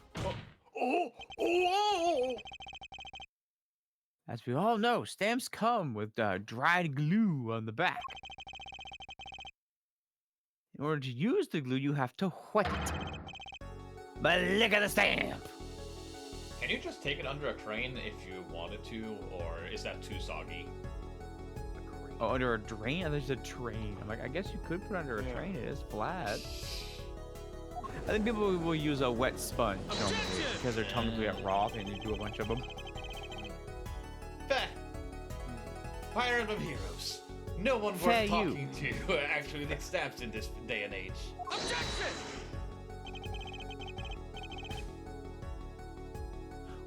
Oh! As we all know, stamps come with dried glue on the back. In order to use the glue, you have to wet it. But look at the stamp! Can you just take it under a crane if you wanted to, or is that too soggy? Oh, under a drain? Oh, there's a train. I'm like, I guess you could put it under a train. It is flat. I think people will use a wet sponge normally because their tongues get raw and you do a bunch of them. Fair. Fire Emblem Heroes. No one Fair worth talking to actually needs stamps in this day and age.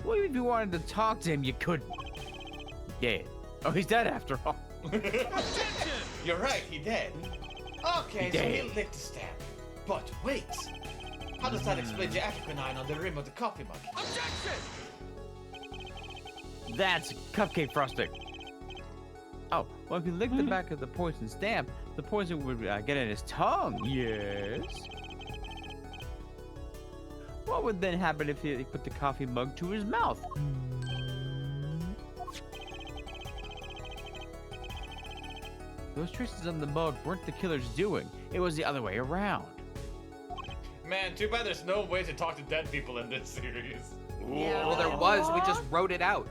Well, if you wanted to talk to him, you couldn't. Dead. Oh, he's dead after all. You're right, he dead. Okay, He so dead. he'll lick the stamp. But wait! How does that explain the aquiline on the rim of the coffee mug? That's cupcake frosting. Oh, well, if you lick the back of the poison stamp, the poison would get in his tongue. Yes. What would then happen if he put the coffee mug to his mouth? Those traces on the mug weren't the killer's doing. It was the other way around. Man, too bad there's no way to talk to dead people in this series. Yeah. Well, there was. We just wrote it out.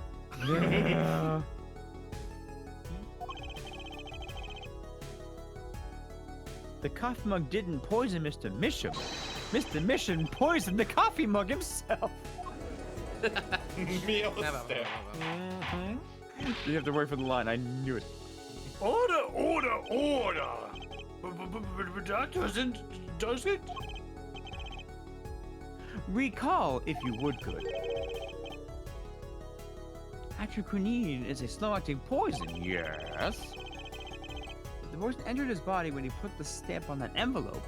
Yeah. The coffee mug didn't poison Mr. Misham. Mr. Misham poisoned the coffee mug himself. Meal stamp. You have to wait for the line. I knew it. Order! But that doesn't, does it? Recall, if you would could. Atroquinine is a slow-acting poison, yes. The poison entered his body when he put the stamp on that envelope.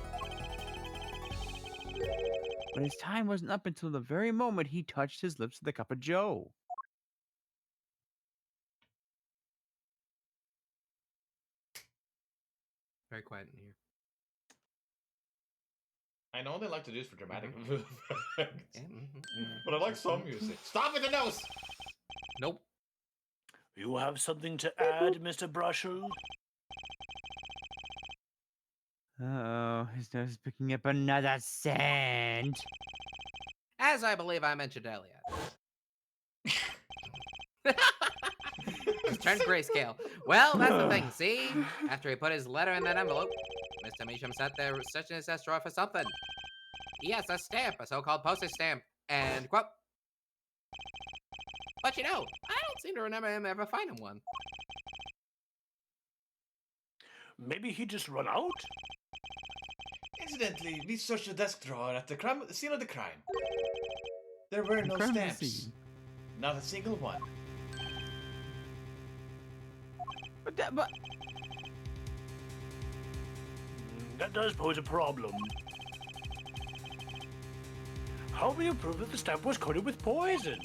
But his time wasn't up until the very moment he touched his lips to the cup of joe. Very quiet in here. I know they like to do this for dramatic Yeah, effects, but I like some music. Stop with the nose! Nope. You have something to add, Mr. Brusher? Uh-oh, his nose is picking up another scent. As I believe I mentioned earlier. Just turned grayscale. Well, that's the thing, see? After he put his letter in that envelope, Mr. Measham sat there searching his desk drawer for something. Yes, a stamp, a so-called postage stamp, and quote. But you know, I don't seem to remember him ever finding one. Maybe he just run out? Incidentally, we searched the desk drawer at the scene of the crime. There were no Crime stamps. scene. Not a single one. But That does pose a problem. How will you prove that the stamp was coated with poison?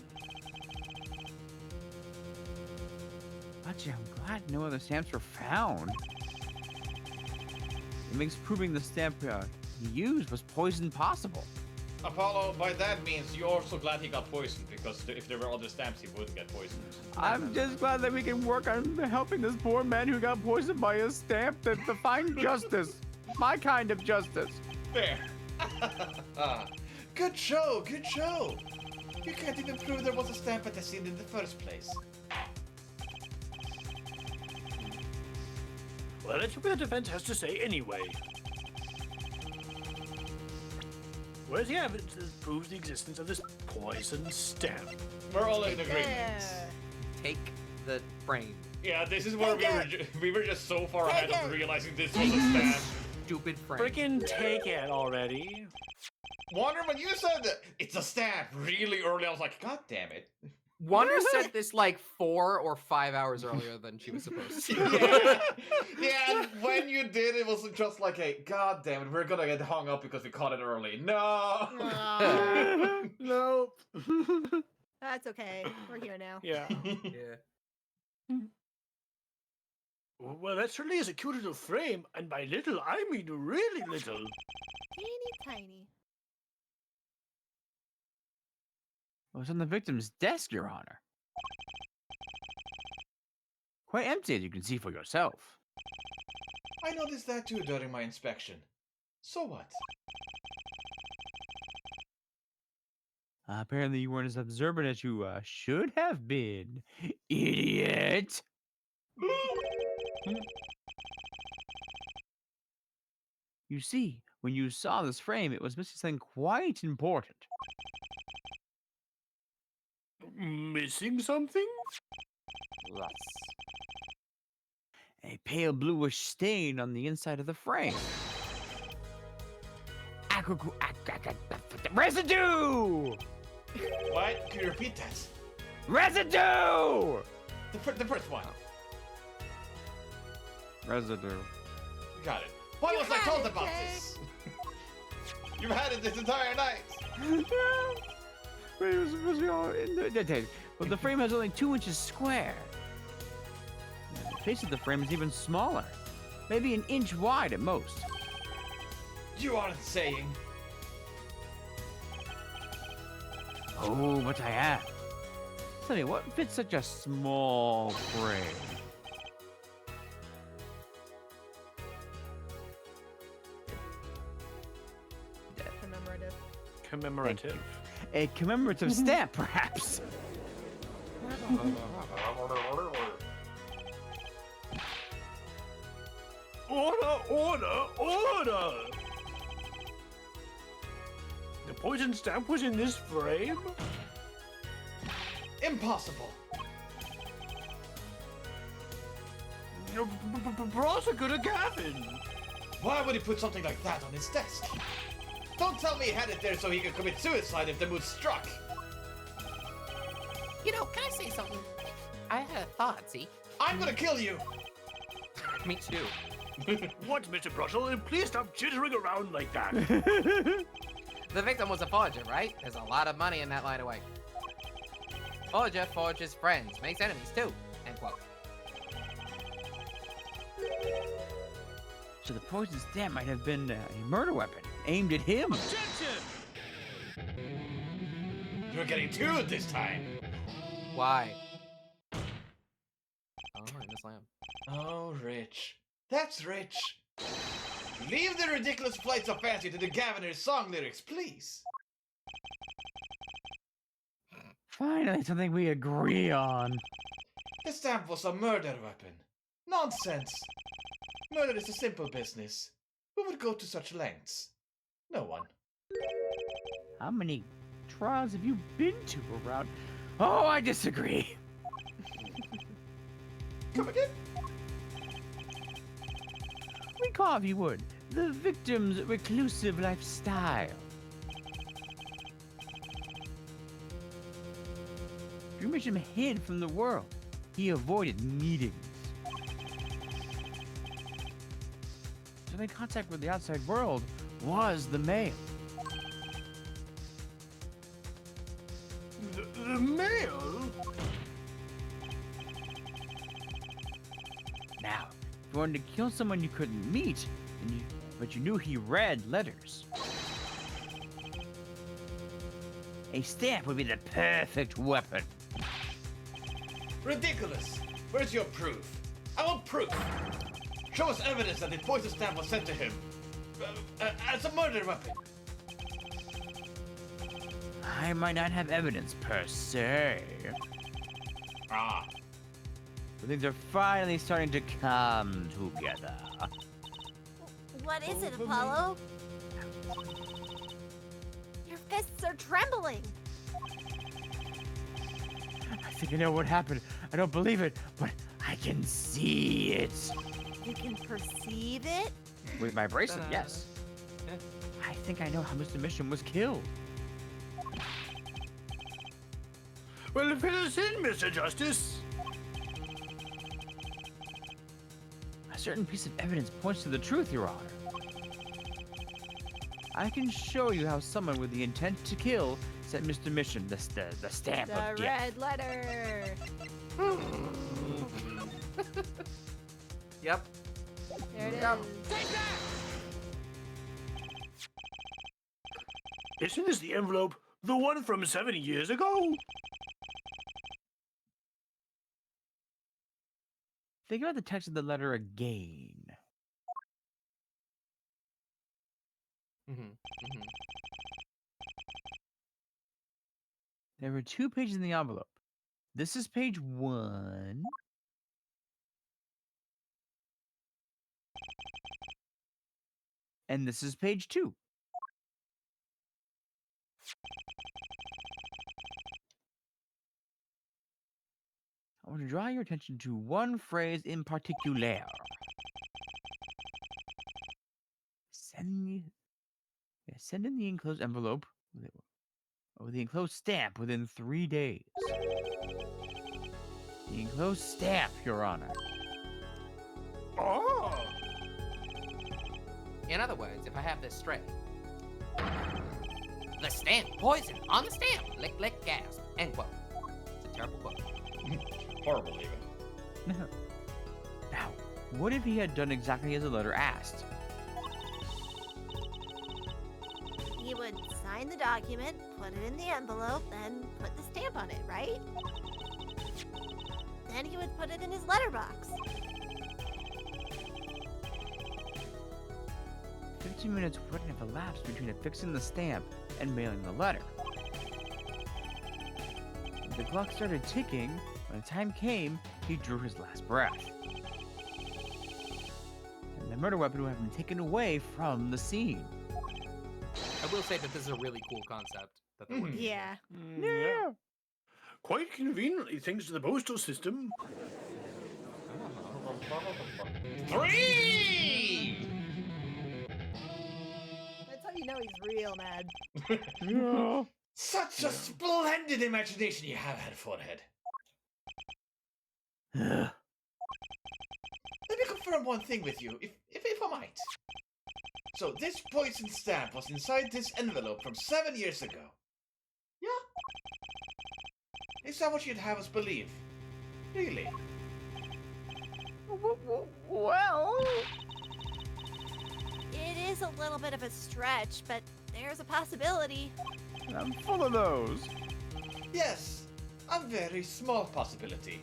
Gee, I'm glad no other stamps were found. It makes proving the stamp he used was poison possible. Apollo, by that means you're also glad he got poisoned, because if there were other stamps, he wouldn't get poisoned. I'm just glad that we can work on helping this poor man who got poisoned by a stamp to find justice. My kind of justice. Fair. Good show, good show. You can't even prove there was a stamp at the scene in the first place. Well, let's see what the defense has to say anyway. Where's the evidence that proves the existence of this poison stamp? We're all in agreement. Yeah. Take the frame. Yeah, this is where we were just so far Take ahead of it. realizing this was a stamp. Stupid frame. Frickin' take it already. Wonder when you said that it's a stamp really early, I was like, God damn it. Wonder said this like 4 or 5 hours earlier than she was supposed to. Yeah, and when you did, it wasn't just like a, God damn it, we're gonna get hung up because we caught it early. No! Aw, Nope. that's okay. We're here now. Yeah. Yeah. Well, that certainly is a cute little frame, and by little, I mean really little. Teeny tiny. It was on the victim's desk, Your Honor. Quite empty, as you can see for yourself. I noticed that too during my inspection. So what? Apparently, you weren't as observant as you should have been, idiot. You see, when you saw this frame, it was missing something quite important. Missing something? Yes. A pale bluish stain on the inside of the frame. Residue! What? Can you repeat that? Residue! The first one. Residue. Got it. Why You was I had told it, about Jay. this? You've had it this entire night. But it was supposed to be all in the, well, the frame has only 2 inches square. The face of the frame is even smaller, maybe an inch wide at most. You aren't saying. Oh, but I am. Tell me, what fits such a small frame? Commemorative. Commemorative. A commemorative stamp, perhaps. Order, order, order! The poison stamp was in this frame? Impossible. Prosecutor Gavin! Why would he put something like that on his desk? Don't tell me he had it there so he could commit suicide if the mood struck. You know, can I say something? I had a thought, see? I'm gonna kill you. Me too. What, Mr. Bruttle? Please stop jittering around like that. The victim was a forger, right? There's a lot of money in that line away. Forger forges friends, makes enemies too. End quote. So the poison stamp might have been a murder weapon aimed at him. You're getting two this time. Why? Oh, I mislammed. Oh, Rich. That's Rich. Leave the ridiculous flights of fancy to the Gaviner's song lyrics, please. Finally, something we agree on. The stamp was a murder weapon. Nonsense. Murder is a simple business. Who would go to such lengths? No one. How many trials have you been to around? Oh, I disagree. Come again? Recall, if you would, the victim's reclusive lifestyle. Pretty much him hid from the world. He avoided meetings. So in contact with the outside world was the mail. The mail? Now, if you wanted to kill someone you couldn't meet, but you knew he read letters, a stamp would be the perfect weapon. Ridiculous. Where's your proof? I want proof. Show us evidence that the poison stamp was sent to him. As a murder weapon. I might not have evidence per se, Ah. but things are finally starting to come together. What is it, Apollo? Your fists are trembling. I think I know what happened. I don't believe it, but I can see it. You can perceive it? With my bracelet, yes. I think I know how Mr. Mission was killed. Well, fill us in, Mr. Justice. A certain piece of evidence points to the truth, Your Honor. I can show you how someone with the intent to kill sent Mr. Mission the stamp The of death. red letter. Yep. There it is. Yep. Isn't this the envelope? The one from 7 years ago? Think about the text of the letter again. There were 2 pages in the envelope. This is page 1. And this is page 2. I want to draw your attention to one phrase in particular. Send in the enclosed envelope with the enclosed stamp within 3 days. The enclosed stamp, Your Honor. Oh! In other words, if I have this straight, the stamp, poison on the stamp, lick, lick, gasp, end quote. It's a terrible quote. Horrible, even. Now, what if he had done exactly as the letter asked? He would sign the document, put it in the envelope, and put the stamp on it, right? Then he would put it in his letterbox. 15 minutes wouldn't have elapsed between affixing the stamp and mailing the letter. When the clock started ticking, when the time came, he drew his last breath. And the murder weapon would have been taken away from the scene. I will say that this is a really cool concept that they're working with. Yeah. Yeah. Quite conveniently, thanks to the postal system. 3! That's how you know he's real mad. Such a splendid imagination you have, Head Forehead. Let me confirm one thing with you, if I might. So, this poison stamp was inside this envelope from 7 years ago. Yeah? Is that what you'd have us believe? Really? Well... It is a little bit of a stretch, but there's a possibility. I'm full of those. Yes, a very small possibility.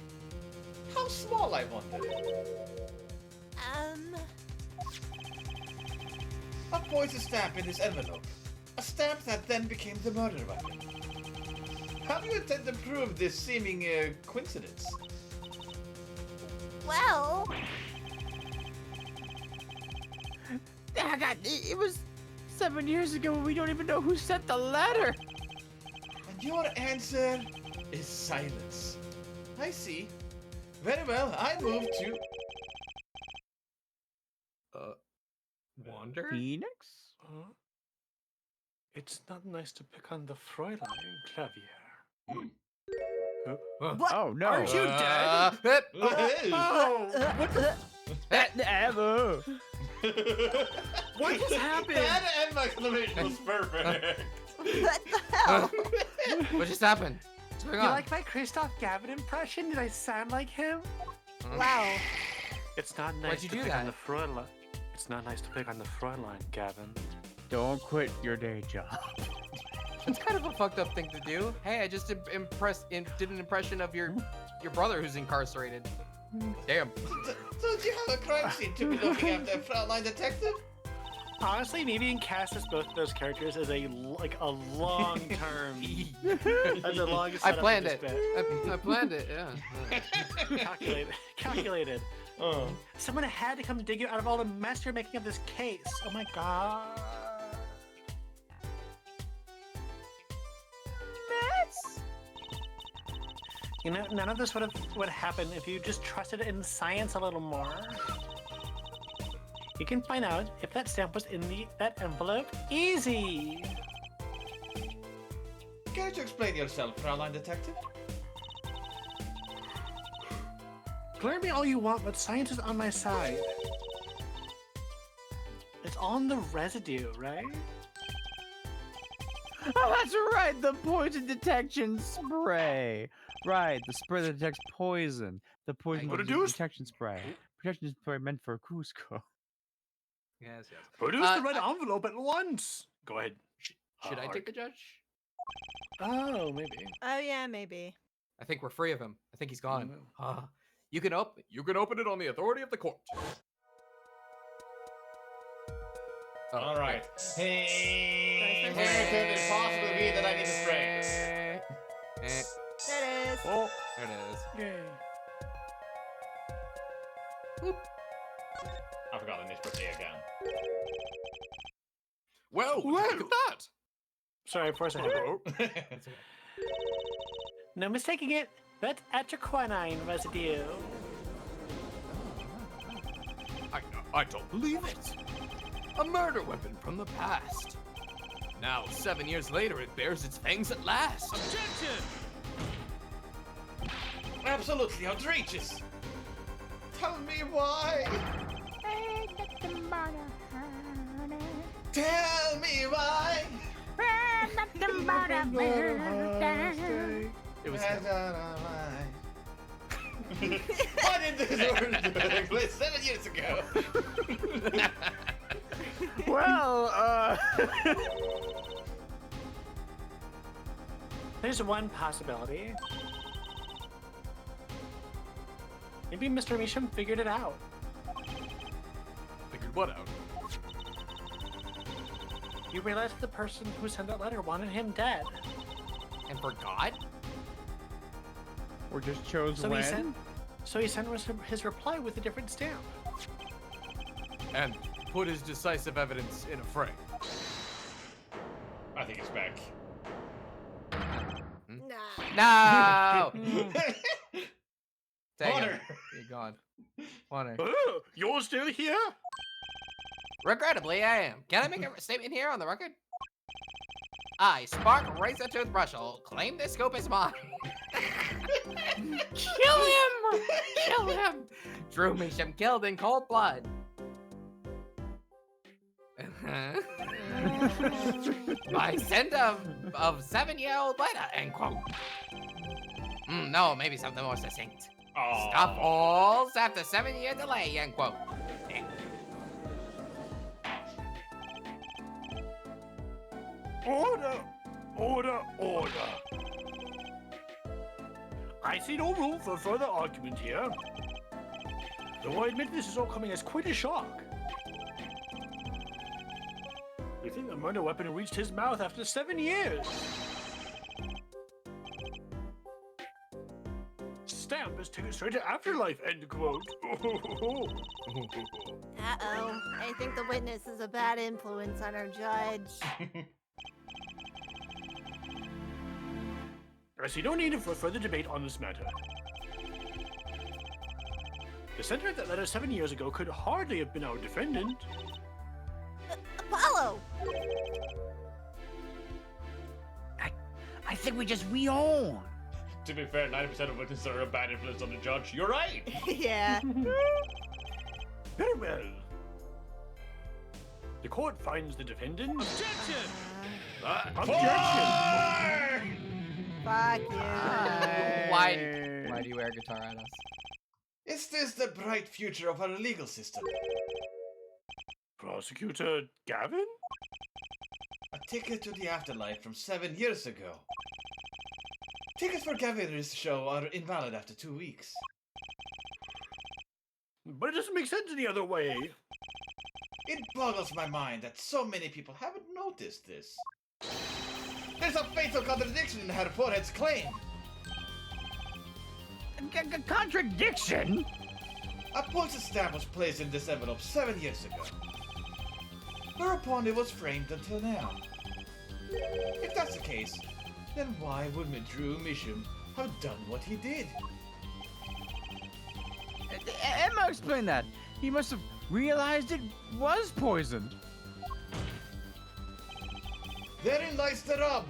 How small, I wonder? A poison stamp in this envelope. A stamp that then became the murder weapon. How do you intend to prove this seeming coincidence? Well, Ah, God, it was 7 years ago and we don't even know who sent the letter. And your answer is silence. I see. Very well, I move to... Wander? Phoenix? Huh? It's not nice to pick on the Fräulein, Clavier. what? Oh, no. Aren't you dead? Oh, Ever. what just happened? That end exclamation was perfect. What the hell? What just happened? What's going You on? like my Christoph Gavin impression? Did I sound like him? Wow. It's not nice Why'd you to do pick on that? the Fräulein. It's not nice to pick on the Fräulein, Gavin. Don't quit your day job. It's kind of a fucked up thing to do. Hey, I just did an impression of your brother who's incarcerated. Damn. Don't you have a crime scene to be looking after, Fräulein Detective? Honestly, maybe you can cast as both of those characters as a long term. As a long. I planned it. I planned it. Yeah. Calculated. Someone had to come dig you out of all the mess you're making of this case. Oh my god. You know, none of this would happen if you just trusted in science a little more. You can find out if that stamp was in that envelope. Easy. Care to explain yourself, Fräulein Detective? Glare at me all you want, but science is on my side. It's on the residue, right? Oh, that's right, the poison detection spray. Right, the spray that detects poison. The poison Produce- detection spray. Protection spray meant for Cusco. Yes. Produce the red envelope at once. Go ahead. Should I take the judge? Oh, maybe. Oh yeah, maybe. I think we're free of him. I think he's gone. Mm. You can open it on the authority of the court. All right. Hey, Spray, where could it possibly be that I need to spray? Eh, There it is. Oh, there it is. yay. I forgot the next birthday again. Well, look at that. Sorry, first I had It's okay. No mistaking it. That's atraquinine residue. I don't believe it. A murder weapon from the past. Now, 7 years later, it bears its fangs at last. Objection! Absolutely outrageous. Tell me why. Tell me why. It was Why did this take place 7 years ago? Well, There's one possibility. Maybe Mr. Measham figured it out. Figured what out? He realized the person who sent that letter wanted him dead. And forgot? or just chose So when. he sent his reply with a different stamp. And put his decisive evidence in a frame. I think it's back. Nah. No! Dang Honor. it. You're gone. Honor. You're still here? Regrettably, I am. Can I make a statement here on the record? I, Spark Razor Toothbrush'll claim this scoop is mine. Kill him! Kill him! Drew Measham killed in cold blood. By scent of 7-year-old letter, end quote. No, maybe something more succinct. Stuff falls after 7-year delay, end quote. Order! Order! Order! I see no room for further argument here. Though I admit this is all coming as quite a shock. We think the murder weapon reached his mouth after 7 years. Stamp is taken straight to afterlife, end quote. Uh-oh. I think the witness is a bad influence on our judge. I see no need for further debate on this matter. The sender of that letter 7 years ago could hardly have been our defendant. Apollo! I think we just on. To be fair, 90% of witnesses are a bad influence on the judge. You're right. Yeah. Very well. The court finds the defendant. Objection! Objection! Fuck you. Why do you air guitar at us? Is this the bright future of our legal system? Prosecutor Gavin? A ticket to the afterlife from 7 years ago. Tickets for Gavin's show are invalid after 2 weeks. But it doesn't make sense any other way. It boggles my mind that so many people haven't noticed this. There's a fatal contradiction in her forehead's claim. Contradiction? A poison stamp was placed in this envelope 7 years ago. Whereupon it was framed until now. If that's the case, then why would Drew Measham have done what he did? Emma explained that. He must have realized it was poisoned. Therein lies the rub.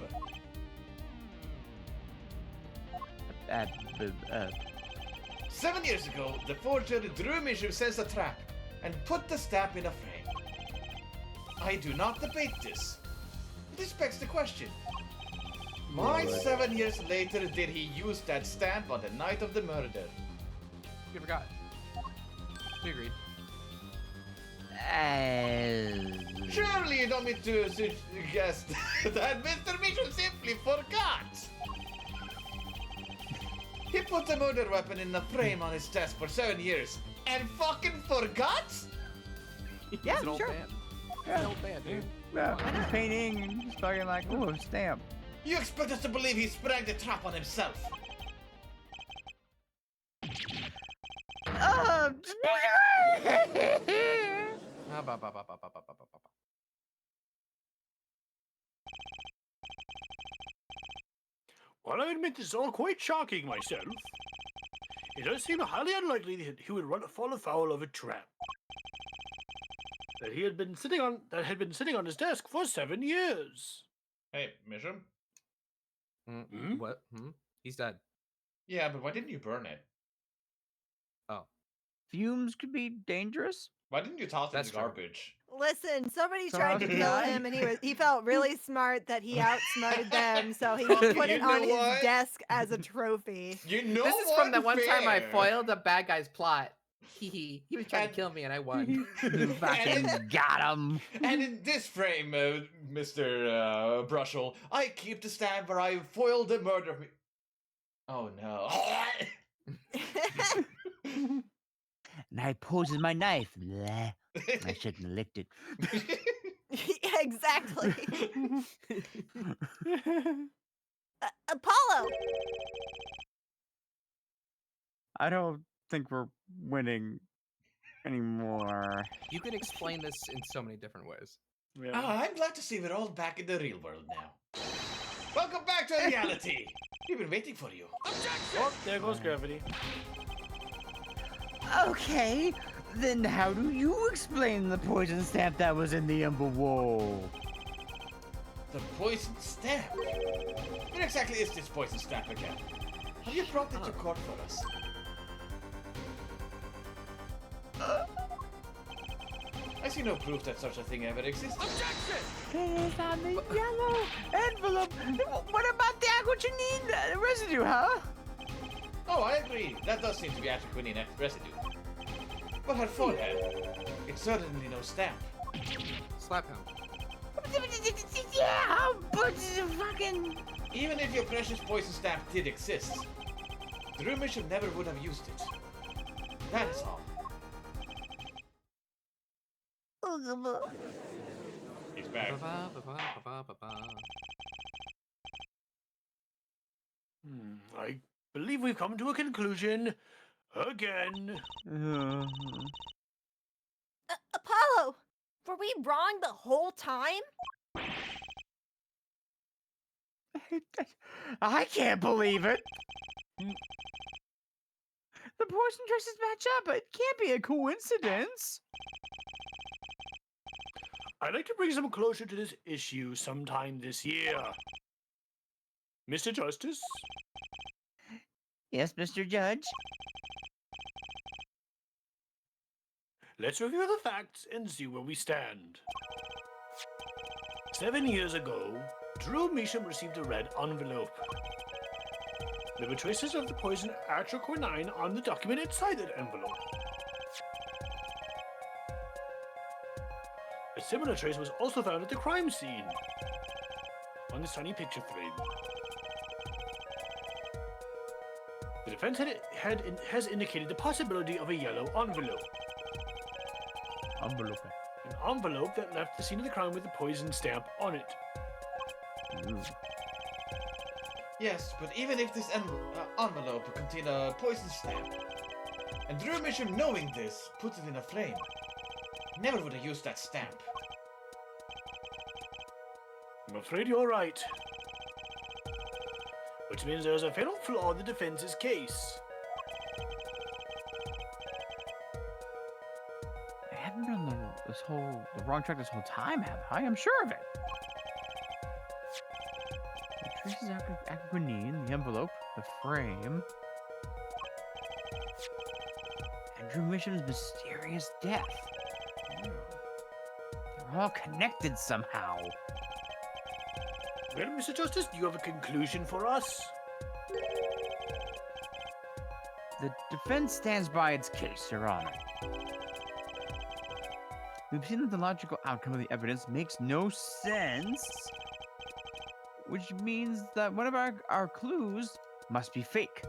7 years ago, the forger Drew Misham sensed a trap and put the stamp in a frame. I do not debate this. This begs the question. Why 7 years later did he use that stamp on the night of the murder? You forgot. We agreed. Surely you don't mean to suggest that Mr. Mitchell simply forgot. He put the murder weapon in the frame on his desk for 7 years and fucking forgot? Yeah, He's an old sure. man. He's Yeah. an old man, dude. Yeah, he's painting and just fucking like, ooh, stamp. You expect us to believe he sprang the trap on himself? While I admit this is all quite shocking myself, it does seem highly unlikely that he would fall afoul of a trap that had been sitting on his desk for 7 years. Hey, Misham? Hmm? What? He's dead. Yeah, but why didn't you burn it? Oh. Fumes could be dangerous. Why didn't you toss it in That's the true. garbage? Listen, somebody So tried to how's it kill going? him, and he felt really smart that he outsmarted them, so he put You it know on his what? desk as a trophy. You know This is what? from that one time I Fair. foiled a bad guy's plot. He was trying to And- kill me and I won. You fucking got him. And in this frame, Mr. Brushel, I keep the stand where I foiled the murder. Oh no. And I poisoned my knife. Bleh. I shouldn't have licked it. Yeah, exactly. Apollo! I don't think we're winning anymore. You can explain this in so many different ways. Yeah. I'm glad to see we're all back in the real world now. Welcome back to reality. We've been waiting for you. Oh, there goes gravity. Okay, then how do you explain the poison stamp that was in the envelope? The poison stamp. Where exactly is this poison stamp again? Have you brought it to court for us? I see no proof that such a thing ever existed. It is on the yellow envelope. What about the aquatinine residue, huh? Oh, I agree. That does seem to be adequate residue. But her forehead, it's certainly no stamp. Slap him. Yeah, but fucking... Even if your precious poison stamp did exist, Drew Mission never would have used it. That is all. He's back. I believe we've come to a conclusion again. Apollo! Were we wrong the whole time? I can't believe it. The poison traces match up. It can't be a coincidence. I'd like to bring some closure to this issue sometime this year. Mr. Justice? Yes, Mr. Judge. Let's review the facts and see where we stand. 7 years ago, Drew Measham received a red envelope. There were traces of the poison atroquinine on the document inside that envelope. A similar trace was also found at the crime scene on this tiny picture frame. The defense has indicated the possibility of a yellow envelope. Envelope. An envelope that left the scene of the crime with the poison stamp on it. Yes, but even if this envelope contained a poison stamp, and Drew Mission knowing this, put it in a flame, never would have used that stamp. I'm afraid you're right. Which means there's a fatal flaw in the defense's case. I haven't been on the wrong track this whole time, have I? I'm sure of it. The traces of aquaquinine, the envelope, the frame. Drew Mission's mysterious death. They're all connected somehow. Well, Mr. Justice, do you have a conclusion for us? The defense stands by its case, Your Honor. We've seen that the logical outcome of the evidence makes no sense, which means that one of our clues must be fake.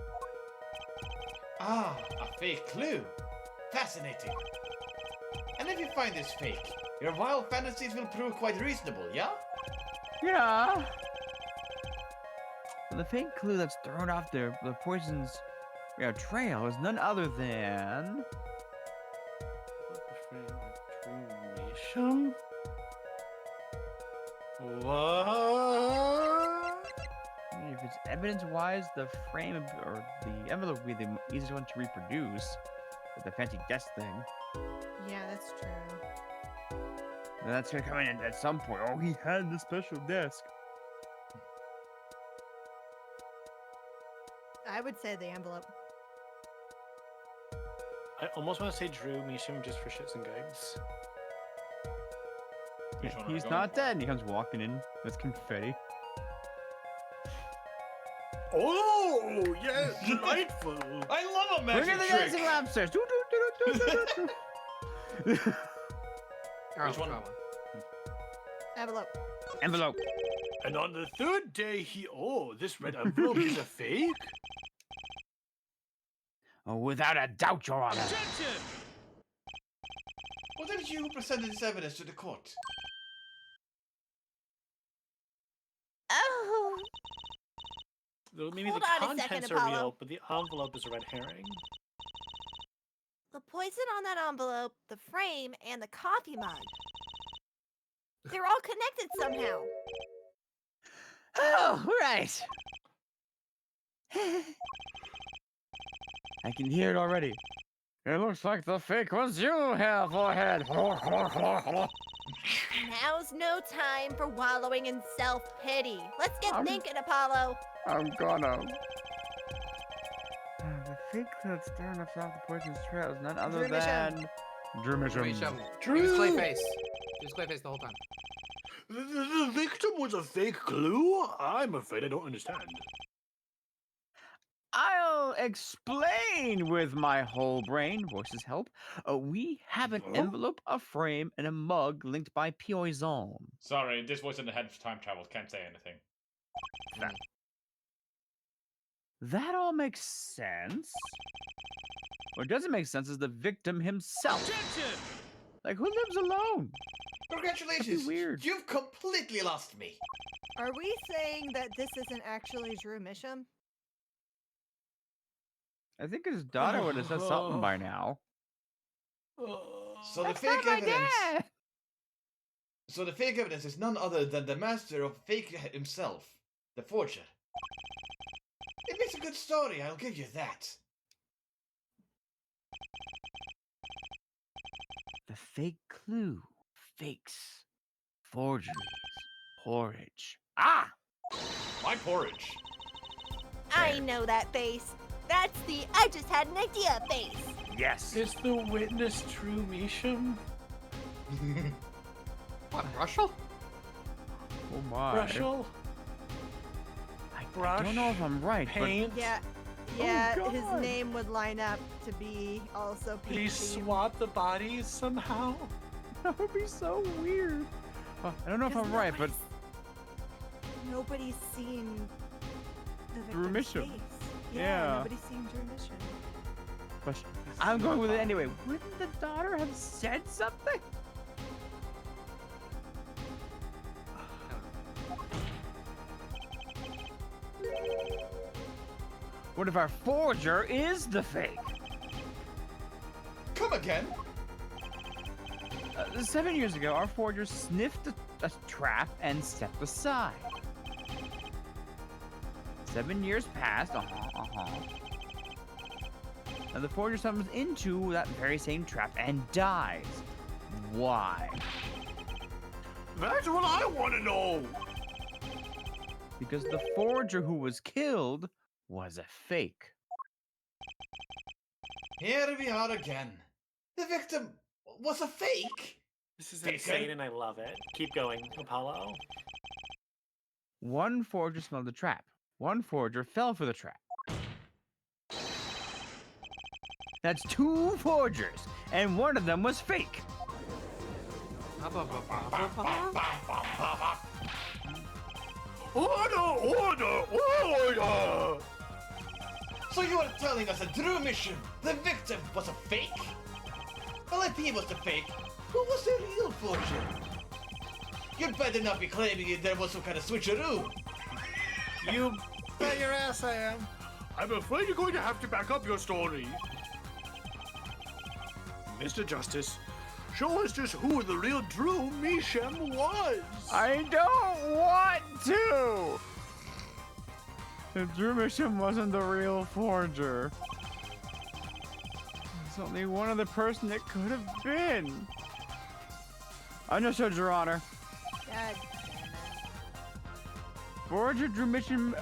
Ah, a fake clue. Fascinating. And if you find this fake, your wild fantasies will prove quite reasonable, yeah? Yeah. Well, the fake clue that's thrown off the poison's trail is none other than... What? If it's evidence-wise, the frame or the envelope would be the easiest one to reproduce with the fancy desk thing. Yeah, that's true. And that's gonna come in at some point. Oh, he had the special desk. I would say the envelope. I almost want to say Drew Misham just for shits and gigs. Which one are we He's going not for? dead. And he comes walking in with confetti. Oh, yes, delightful. I love a Bring in magic the trick! dancing lobsters. Do, do, do, do, do, do, do. Which one? Envelope. Envelope. And on the third day, this red envelope is a fake? Oh, without a doubt, Your Honor. Was it you who presented this evidence to the court? Oh. Though maybe Hold the on a second, contents are Apollo. real, but the envelope is a red herring. The poison on that envelope, the frame, and the coffee mug. They're all connected somehow. Oh, right. I can hear it already. It looks like the fake ones you have ahead. Now's no time for wallowing in self-pity. Let's get I'm- thinking, Apollo. I'm gonna. The fake that's staring us off the poisonous trail is none other Drew Misham. than Drew Misham. Misham. Drew! He was Clayface. He was Clayface the whole time. The victim was a fake clue? I'm afraid I don't understand. I'll explain with my whole brain. Voices help. We have an Huh? envelope, a frame, and a mug linked by poison. Sorry, this voice in the head of time travel. Can't say anything. That all makes sense. What doesn't make sense is the victim himself. Like, who lives alone? Congratulations! weird. You've completely lost me. Are we saying that this isn't actually Drew Misham? I think his daughter would have said something by now. So the That's fake not my evidence. dad! So the fake evidence is none other than the master of fake himself, the forger. It makes a good story, I'll give you that. The fake clue. Fakes. Forgeries. Porridge. Ah! My porridge. I know that face. That's the I just had an idea face. Yes. Is the witness Drew Misham? What, Russell? Oh my. Russell? I don't know if I'm right, Paint? Yeah, his God. name would line up to be also Please Pete. swap the bodies somehow? but that would be so weird. I don't know if I'm right, but Nobody's seen the Drew victim's Misham. face. Yeah. Nobody's seen Drew Misham. but I'm going with it anyway. Wouldn't the daughter have said something? What if our forger is the fake? Come again? 7 years ago, our forger sniffed a trap and stepped aside. 7 years passed. Now the forger stumbles into that very same trap and dies. Why? That's what I want to know! Because the forger who was killed was a fake. Here we are again. The victim was a fake. This is Faker. insane and I love it. Keep going, Apollo. One forger smelled the trap. One forger fell for the trap. That's 2 forgers, and one of them was fake. Order! So you are telling us that Drew Mission, the victim, was a fake? Well, if he was the fake, who was the real forger? You'd better not be claiming there was some kind of switcheroo. You bet your ass I am. I'm afraid you're going to have to back up your story. Mr. Justice, show us just who the real Drew Mishem was. I don't want to! The Drew Mission wasn't the real forger. There's only one other person it could have been. Understood, Your Honor. God damn it. Forger Drew Mission,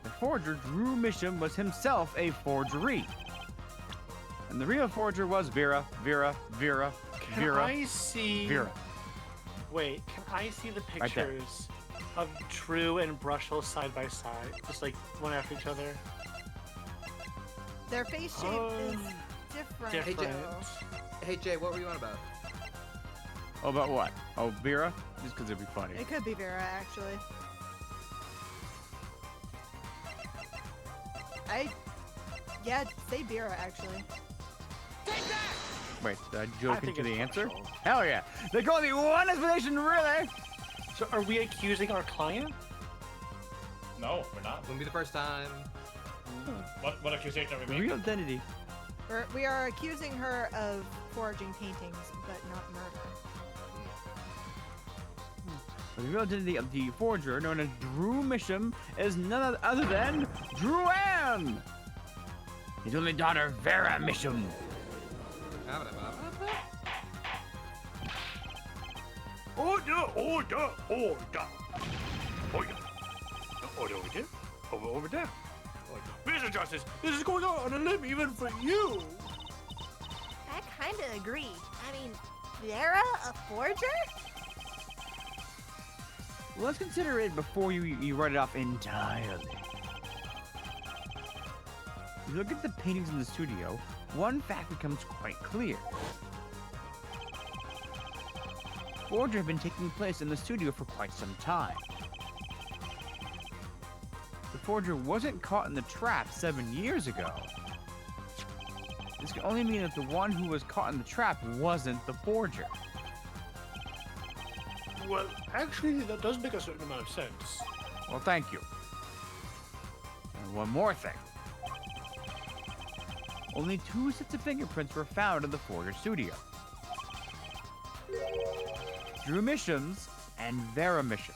the forger Drew Mission was himself a forgery. And the real forger was Vera. Can I see... Vera. Wait, can I see the Right there. pictures of Drew and Brushel side by side? Just like one after each other? Their face shape is different. different. though. Hey Jay, what were you on about? Oh, about what? Oh, Vera? Just because it'd be funny. It could be Vera, actually. Yeah, say Vera, actually. Wait, did I I joke think into the it's answer? Brushel. Hell yeah. They call me one explanation, really? So are we accusing our client? No, we're not. Wouldn't be the first time. What accusation are we The making? real identity. We are accusing her of forging paintings, but not murder. The real identity of the forger, known as Drew Misham, is none other than Drew-Ann! His only daughter, Vera Misham. Order! Over there. Over there. Mr. Justice, this is going on a limb even for you. I kind of agree. I mean, Vera, a forger? Well, let's consider it before you write it off entirely. If you look at the paintings in the studio, one fact becomes quite clear. Forgery had been taking place in the studio for quite some time. The forger wasn't caught in the trap 7 years ago. This can only mean that the one who was caught in the trap wasn't the forger. Well, actually, that does make a certain amount of sense. Well, thank you. And one more thing. Only 2 sets of fingerprints were found in the forger studio. Drew Misham's and Vera Misham's.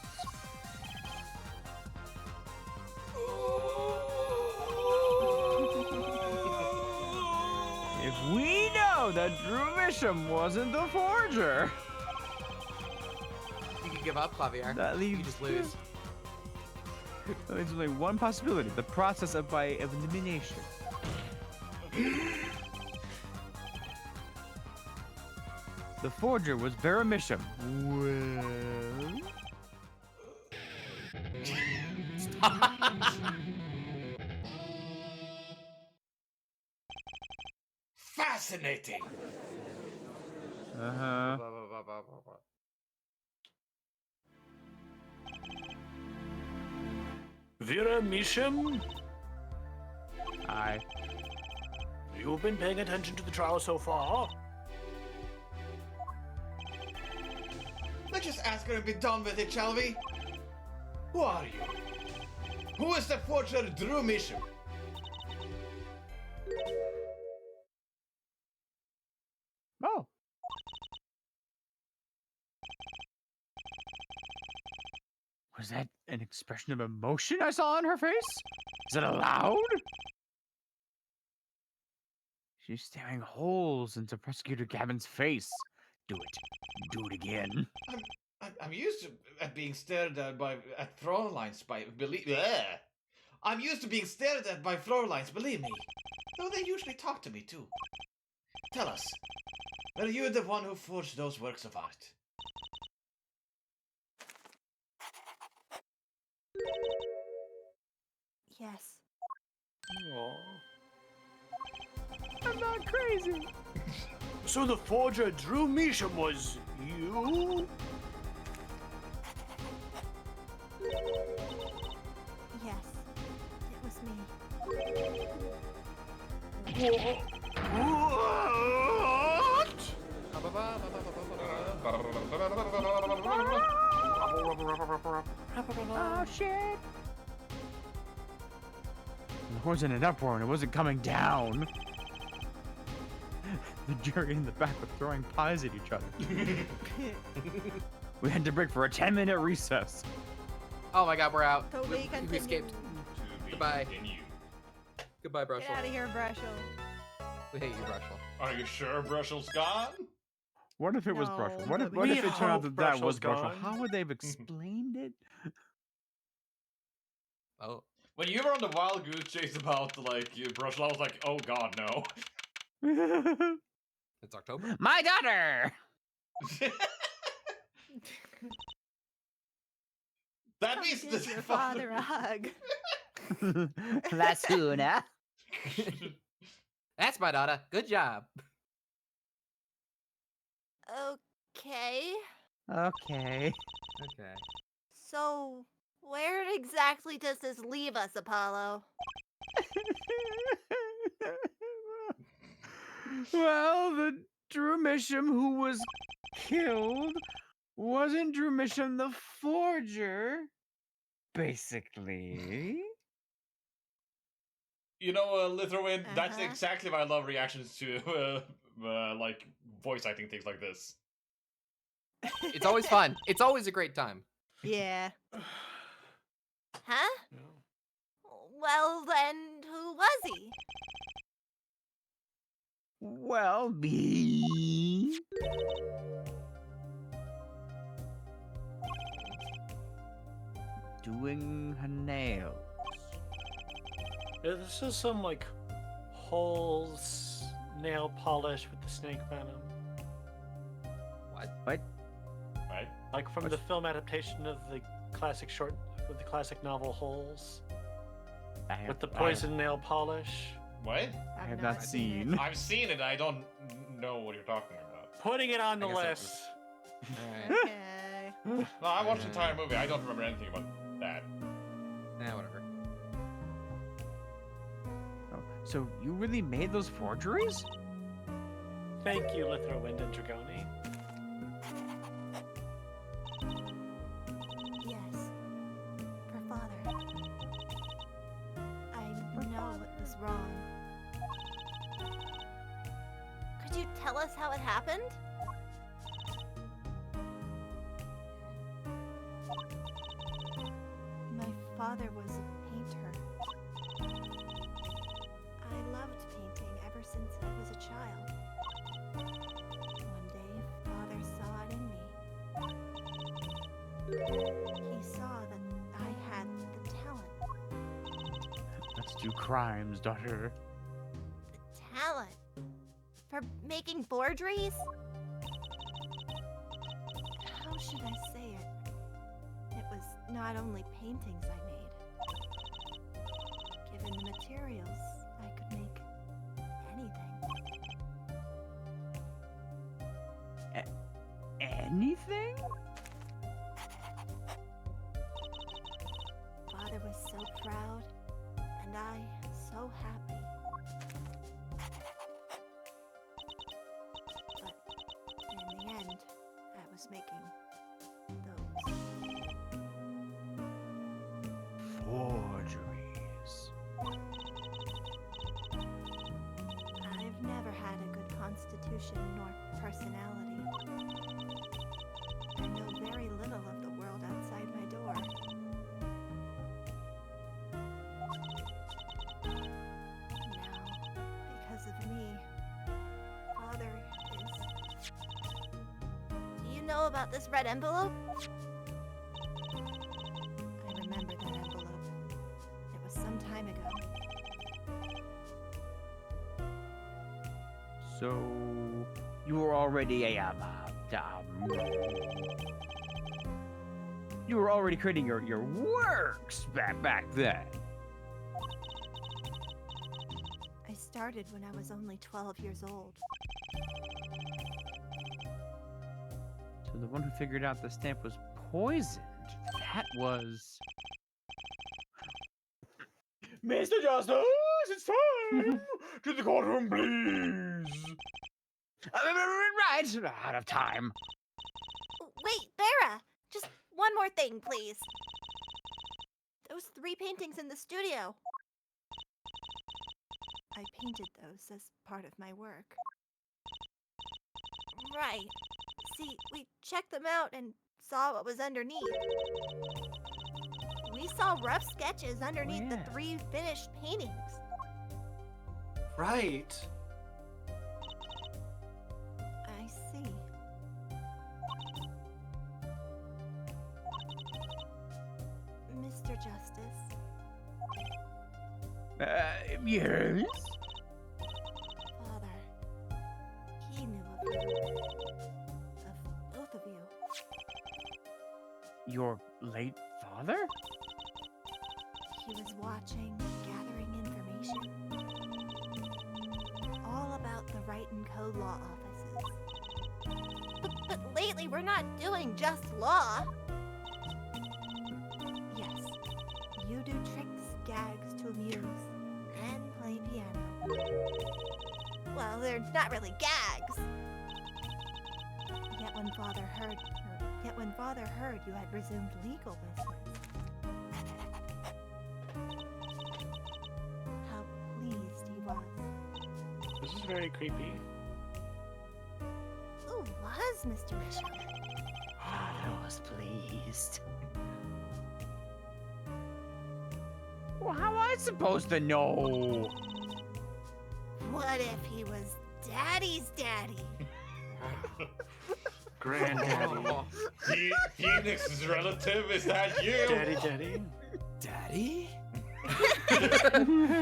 If we know that Drew Misham wasn't the forger, You can give up, Javier. that leaves You just lose. That leaves only one possibility: the process of by elimination. The forger was Vera Misham. Well, Fascinating. uh-huh. Vera Misham, Aye. you've been paying attention to the trial so far. Let's just ask her to be done with it, shall we? Who are you? Who is the forger Drew Mission? Oh. Was that an expression of emotion I saw on her face? Is it allowed? She's staring holes into Prosecutor Gavin's face. Do it. Do it again. I'm used to being stared at at Fräuleins by believe. I'm used to being stared at by Fräuleins, believe me. Though they usually talk to me too. Tell us, were you the one who forged those works of art? Yes. Aw. I'm not crazy. So the forger Drew Measham was you? Yes. It was me. What? Oh shit! The horse in an uproar and it wasn't coming down. The jury in the back were throwing pies at each other. We had to break for a 10-minute recess. Oh my god, we're out. So we continue. We escaped. Goodbye. Goodbye, Get Brushel. out of here, Brushel. We hate you, Brushel. Are you sure Brushel's gone? What if it was No, Brushel? but What we if it turned out hope that was Brushel's Brushel? gone. How would they have explained it? Oh. When you were on the wild goose chase about, like, Brushel, I was like, oh god, no. It's October. My daughter! That Come means give the your father a hug. That's Huna. That's my daughter. Good job. Okay. Okay. Okay. So, where exactly does this leave us, Apollo? Well, the Drew Misham who was killed wasn't Drew Misham the forger, basically. You know, Litherwind, that's Uh-huh. exactly why I love reactions to, like, voice acting things like this. It's always fun. It's always a great time. Yeah. Huh? No. Well, then, who was he? Well, me. Doing her nails. Yeah, this is some like holes nail polish with the snake venom. What? What? Right? Like from the film adaptation of the classic novel Holes with the poison nail polish. What? I have not seen. I've seen it, I don't know what you're talking about. Putting it on the I guess that list. Alright. Okay. No, I watched the entire movie, I don't remember anything about that. Whatever. Oh, so you really made those forgeries? Thank you, Litherwind and Dragoni. Yes. For father. I know it was wrong. Could you tell us how it happened? My father was a painter. I loved painting ever since I was a child. One day, father saw it in me. He saw that I had the talent. Let's do crimes, daughter. The talent? For making forgeries? How should I say it? It was not only paintings I made. Given the materials, I could make anything. Anything? Father was so proud, and I so happy. But in the end, I was making those. Forgeries. I've never had a good constitution nor personality. I know very little of the world outside my door. Now, because of me, Father is... Do you know about this red envelope? I remember that envelope. It was some time ago. So you were already you were already creating your works back then. I started when I was only 12 years old. So the one who figured out the stamp was poisoned. That was Mr. Justice. It's time to the courtroom, please. Right, out of time. Wait, Vera! Just one more thing, please. Those 3 paintings in the studio. I painted those as part of my work. Right. See, we checked them out and saw what was underneath. We saw rough sketches underneath the 3 finished paintings. Right. I see. Mr. Justice, Yes. Father, he knew of you. Of both of you. Your late father? He was watching, gathering information. All about the Write and Code law offices. But lately we're not doing just law. Yes, you do tricks, gags to amuse, and play piano. Well, they're not really gags. Yet when Father heard you had resumed legal business, how pleased he was. This is very creepy. Who was Mr. Bishop? Father was pleased. Well, how am I supposed to know? What if he was Daddy's daddy? Granddaddy. Phoenix's relative, is that you? Daddy. Daddy?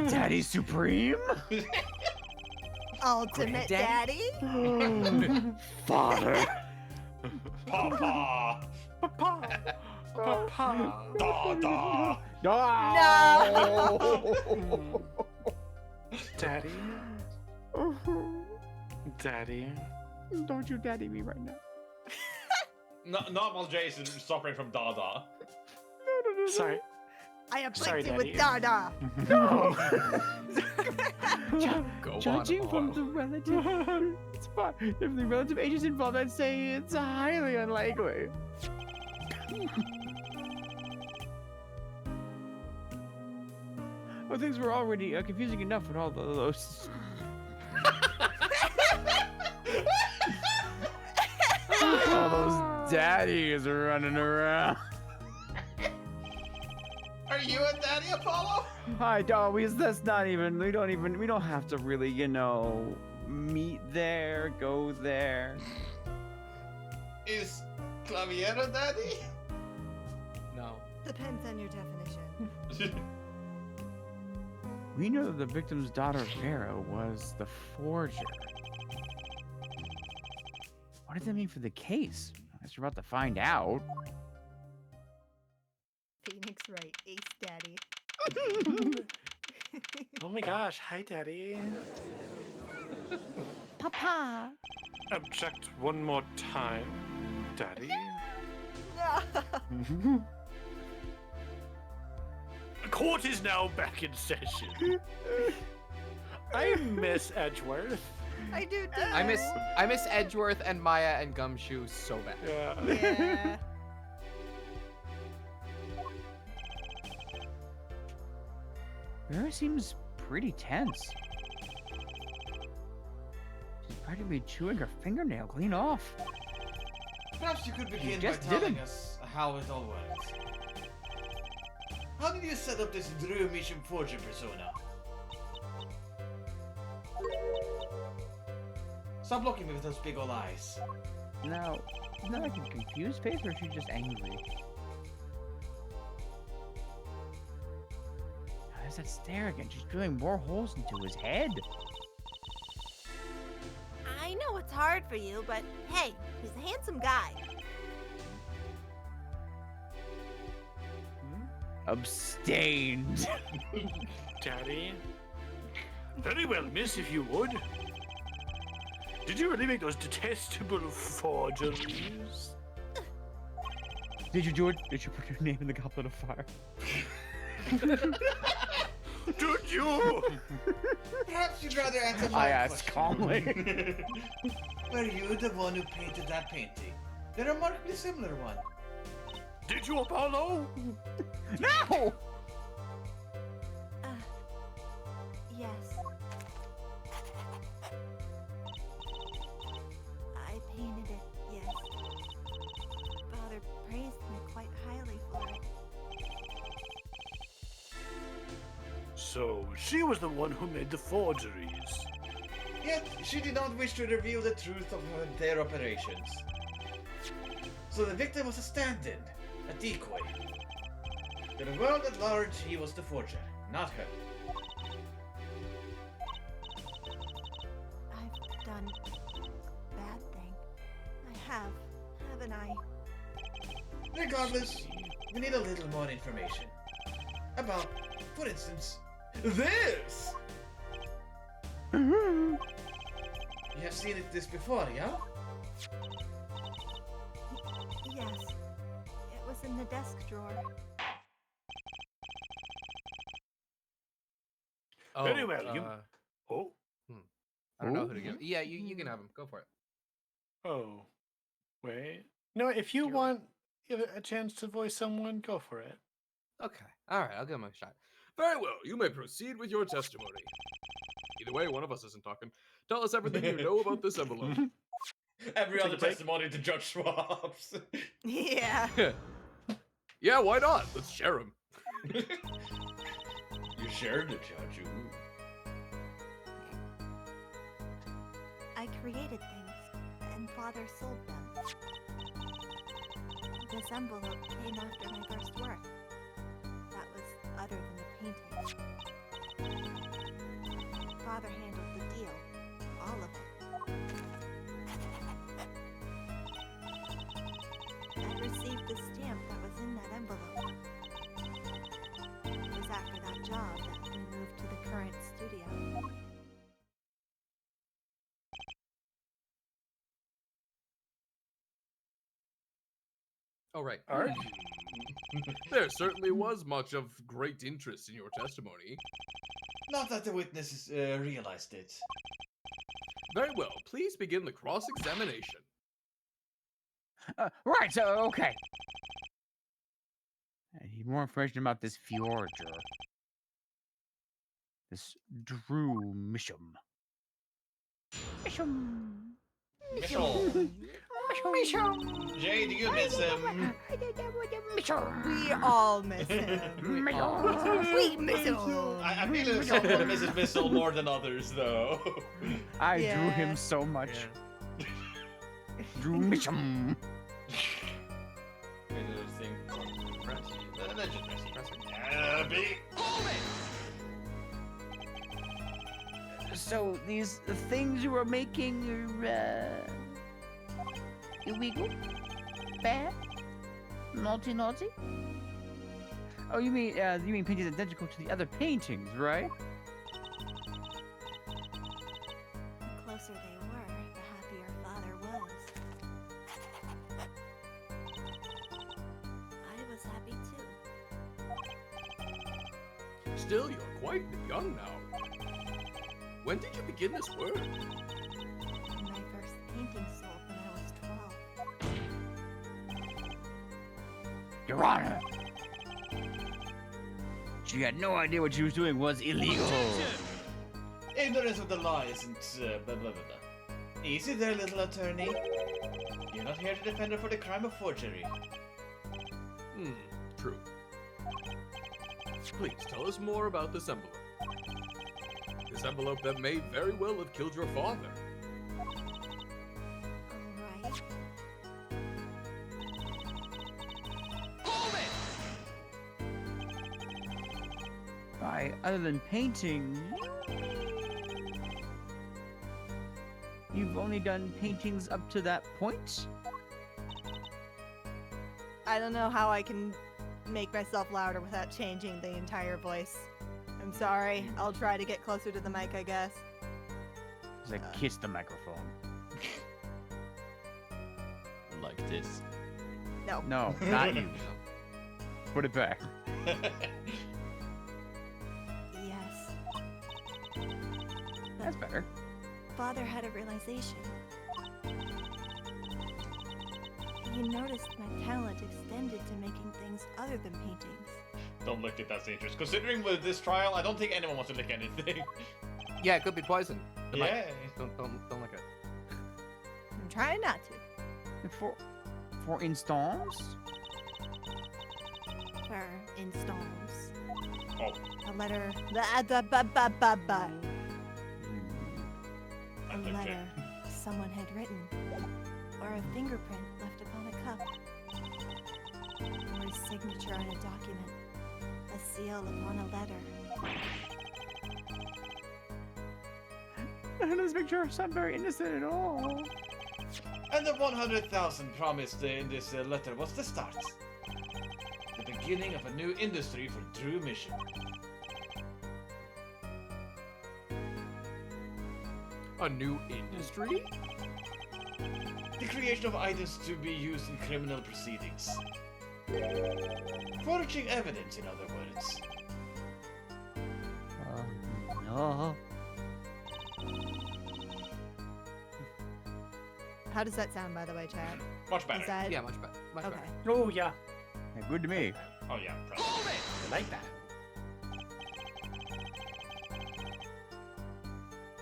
Daddy Supreme? Ultimate Granddaddy? daddy? Father. Papa. Papa. Papa. Dada. No! Daddy. Daddy. Don't you daddy me right now. Not while Jason is suffering from Dada. Sorry. I afflict Sorry, you with Daddy. Dada. No! Go on, Judging from Apollo. the relative, it's fine. If the relative age is involved, I'd say it's highly unlikely. Well, things were already confusing enough with all those. All those daddies running around. Are you a daddy, Apollo? Hi, dog. That's not even. We don't have to really, meet there, go there. Is Claviero daddy? No. Depends on your definition. We know that the victim's daughter, Vera, was the forger. What does that mean for the case? I guess we're about to find out. Phoenix Wright, ace daddy. Oh my gosh. Hi, Daddy. Papa. Object one more time, Daddy. No. The court is now back in session. I miss Edgeworth. I do too. I miss Edgeworth and Maya and Gumshoe so bad. Yeah. Yeah. Vera seems pretty tense. She's practically chewing her fingernail clean off. Perhaps you could begin by just telling didn't. us how it all works. How did you set up this Drew Mission Forger persona? Stop looking at me with those big old eyes. Now, isn't that like a confused face, or is she just angry? There's that stare again. She's drilling more holes into his head. know it's hard for you, but hey, he's a handsome guy. Abstained. Daddy? Very well, miss, if you would. Did you really make those detestable forgeries? Did you do it? Did you put your name in the goblet of fire? Did you? Perhaps you'd rather answer my I asked question. calmly. Were you the one who painted that painting? The remarkably similar one. Did you, Apollo? No! Yes. I painted it, yes. Father praised me quite highly for it. So, she was the one who made the forgeries. Yet, she did not wish to reveal the truth of their operations. So the victim was a stand-in, a decoy. To the world at large, he was the forger, not her. I've done bad thing. I have, haven't I? Regardless, we need a little more information. About, for instance, this! You have seen this before, yeah? Yes. It was in the desk drawer. Oh, Very well, you- Oh, I don't know who to Ooh. give. Yeah, you can have him. Go for it. oh. Wait. No, if you You're- want a chance to voice someone, go for it. Okay. All right, I'll give him a shot. Very well. You may proceed with your testimony. Either way, one of us isn't talking. Tell us everything you know about this envelope. Every Take other a take. testimony to Judge Schwab's. Yeah. Yeah, why not? Let's share him. You shared it, Judge. Ooh. I created things, and Father sold them. This envelope came after my first work. That was other than the painting. Father handled the deal, all of it. I received the stamp that was in that envelope. It was after that job that we moved to the current studio. Oh, right. Art? There certainly was much of great interest in your testimony. Not that the witnesses realized it. Very well. Please begin the cross-examination. Right, so, okay. I need more information about this Fjorger. This Drew Misham. Misham. Mitchell! Jay, do you miss him? Misham. We all miss him. We miss him. I feel like someone misses Missile more than others, though. I drew Yeah. him so much. Drew Misham. Maybe those things. Press. That's just messy. Press it. B. So these things you were making are illegal, bad, naughty. Oh, you mean paintings identical to the other paintings, right? The closer they were, the happier Father was. I was happy too. Still, you're quite young now. When did you begin this work? My first painting sold when I was 12. Your Honor. She had no idea what she was doing was illegal. Ignorance of the law isn't blah blah blah blah. Easy there, little attorney. You're not here to defend her for the crime of forgery. True. Please tell us more about this envelope. This envelope that may very well have killed your father. Alright. By other than painting. You've only done paintings up to that point? I don't know how I can make myself louder without changing the entire voice. I'm sorry. I'll try to get closer to the mic, I guess. It's like kiss the microphone. Like this. No. No, not you. Put it back. Yes. That's better. Father had a realization. He noticed my talent extended to making things other than paintings. Don't lick it, that's dangerous. Considering with this trial, I don't think anyone wants to lick anything. Yeah, it could be poison. It might- Yeah. Don't lick it. I'm trying not to. For instance? For instance, Oh, a letter. A that's okay. letter someone had written, or a fingerprint left upon a cup, or a signature on a document, a seal upon a letter. None of this picture sound very innocent at all. And the 100,000 promised in this letter was the start. The beginning of a new industry for Drew Mission. A new industry? The creation of items to be used in criminal proceedings. Forging evidence, in other words. No. How does that sound, by the way, Chad? Much better. Is that Yeah, much better. Much okay? better. Oh, yeah. Yeah, good to me. Oh yeah, probably. I like that.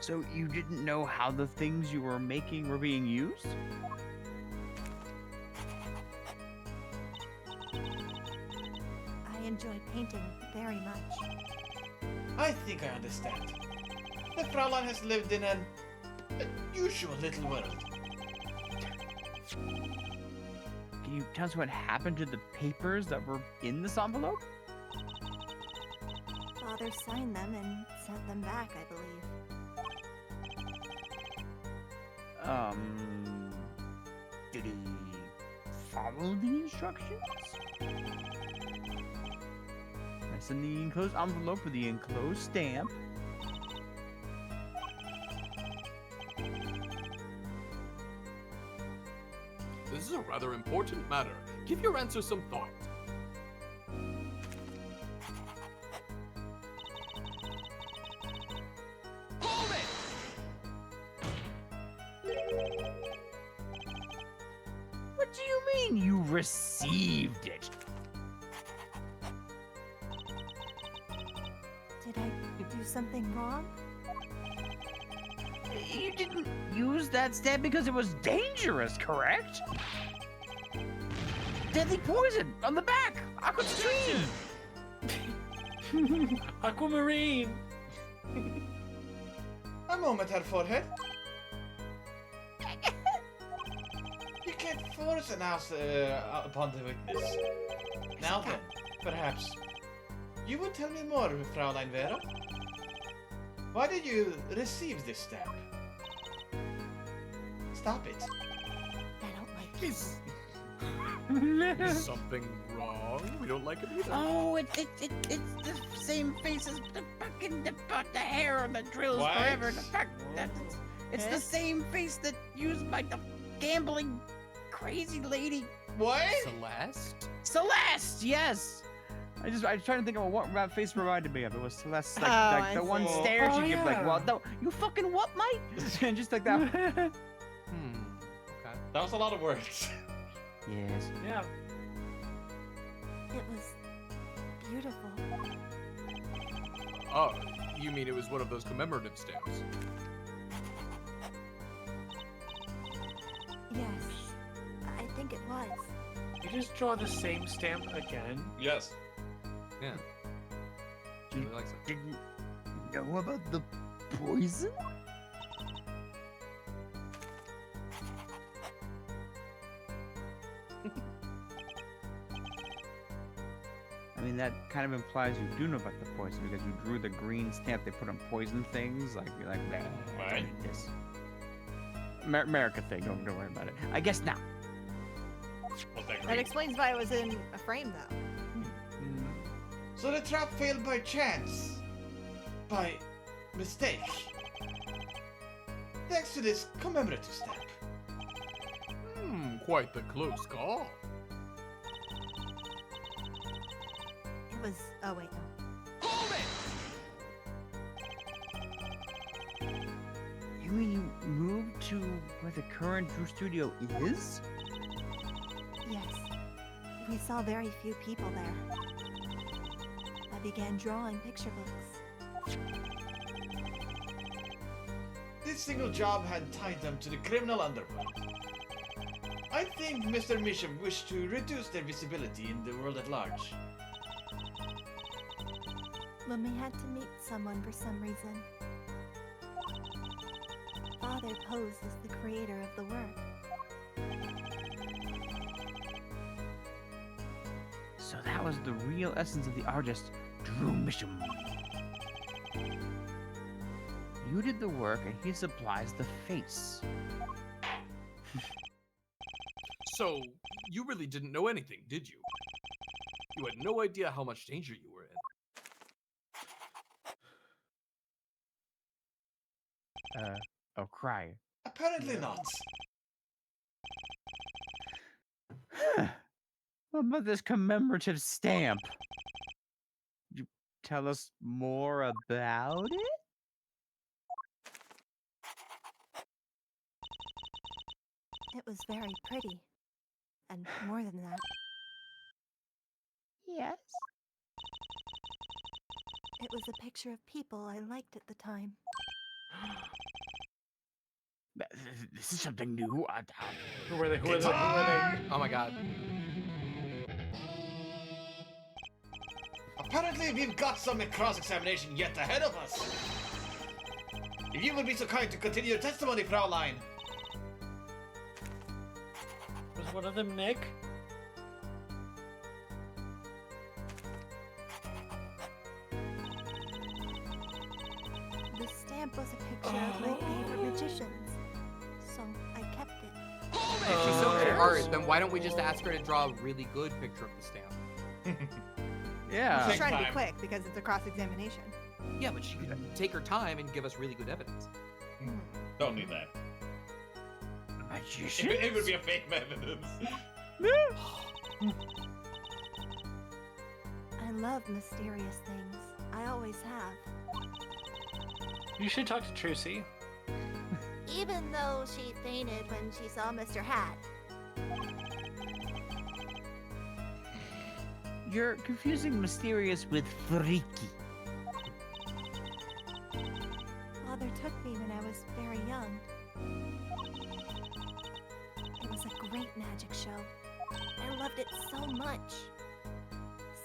So you didn't know how the things you were making were being used? I enjoyed painting very much. I think I understand. The Fraulein has lived in an unusual little world. Can you tell us what happened to the papers that were in this envelope? Father signed them and sent them back, I believe. Did he follow the instructions? I send the enclosed envelope with the enclosed stamp. This is a rather important matter. Give your answer some thought. What do you mean you received it? Did I do something wrong? You didn't use that stamp because it was dangerous, correct? Deadly poison on the back. Aqua Aquamarine. A moment, Herr Forehead. You can't force an answer upon the witness. Now then, perhaps you would tell me more, Fraulein Vera. Why did you receive this stamp? Stop it. I don't like it. Is something wrong? We don't like it either. Oh, it's the same face as the fucking the hair that drills What? forever. It's the same face that used by the gambling crazy lady What? Celeste? Celeste. Yes. I was trying to think of what that face reminded me of. It was Celeste, like, Oh, like the I one see. stare Oh, she gave, like, yeah. well, no, you fucking what, mate? And just like that. Okay. That was a lot of words. Yes. Yeah. It was beautiful. Oh, you mean it was one of those commemorative stamps? Yes, I think it was. You just draw the same stamp again. Yes. Yeah. She really likes it. Didn't know about the poison? I mean, that kind of implies you do know about the poison because you drew the green stamp they put on poison things. Like, you're like, "Bah, Right. don't eat this." America thing. Don't worry about it. I guess now. Was that That great? explains why it was in a frame, though. So the trap failed by chance. By mistake. Thanks to this commemorative step. Quite the close call. It was. Oh, wait, no. You mean you moved to where the current Drew Studio is? Yes. We saw very few people there. I began drawing picture books. This single job had tied them to the criminal underworld. I think Mr. Misham wished to reduce their visibility in the world at large. When we had to meet someone for some reason, Father posed as the creator of the work. So that was the real essence of the artist, Drew Misham. You did the work and he supplies the face. So, you really didn't know anything, did you? You had no idea how much danger you were in. Oh, cry. Apparently not. What about this commemorative stamp? Could you tell us more about it? It was very pretty. And more than that, Yes. it was a picture of people I liked at the time. This is something new. Who were they? Who were they? Who were they? Oh my god. Apparently we've got some cross-examination yet ahead of us. If you would be so kind to continue your testimony, Fraulein. Was one of them Nick? The stamp was a picture of my favorite magicians, so I kept it. If she's so into art, then why don't we just ask her to draw a really good picture of the stamp? Yeah. She's Take trying to be time. quick because it's a cross-examination. Yeah, but she could take her time and give us really good evidence. Don't need that. Magician? It would be a fake evidence. I love mysterious things. I always have. You should talk to Trucy. Even though she fainted when she saw Mr. Hat. You're confusing mysterious with freaky. Father took me when I was very young. It was a great magic show. I loved it so much.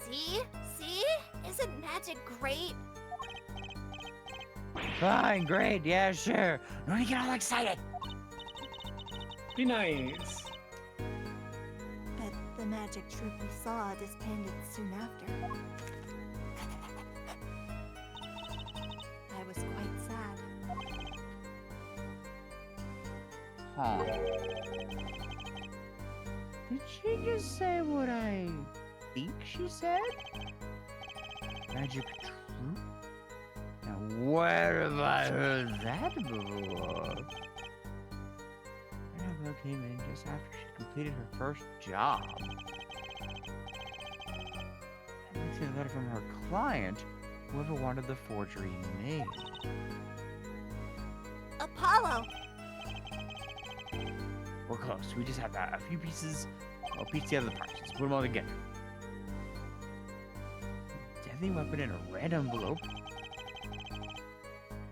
See? See? Isn't magic great? Fine, great, yeah, sure. Don't you get all excited. Be nice. But the magic troupe we saw disbanded soon after. I was quite sad. Huh. Did she just say what I think she said? Magic troop? Now, where have I heard that before? Annabelle came in just after she completed her first job. And it's a letter from her client, whoever wanted the forgery made. Apollo! We're close. We just have a few pieces. I'll piece together the parts. Let's put them all together. Deadly weapon in a red envelope.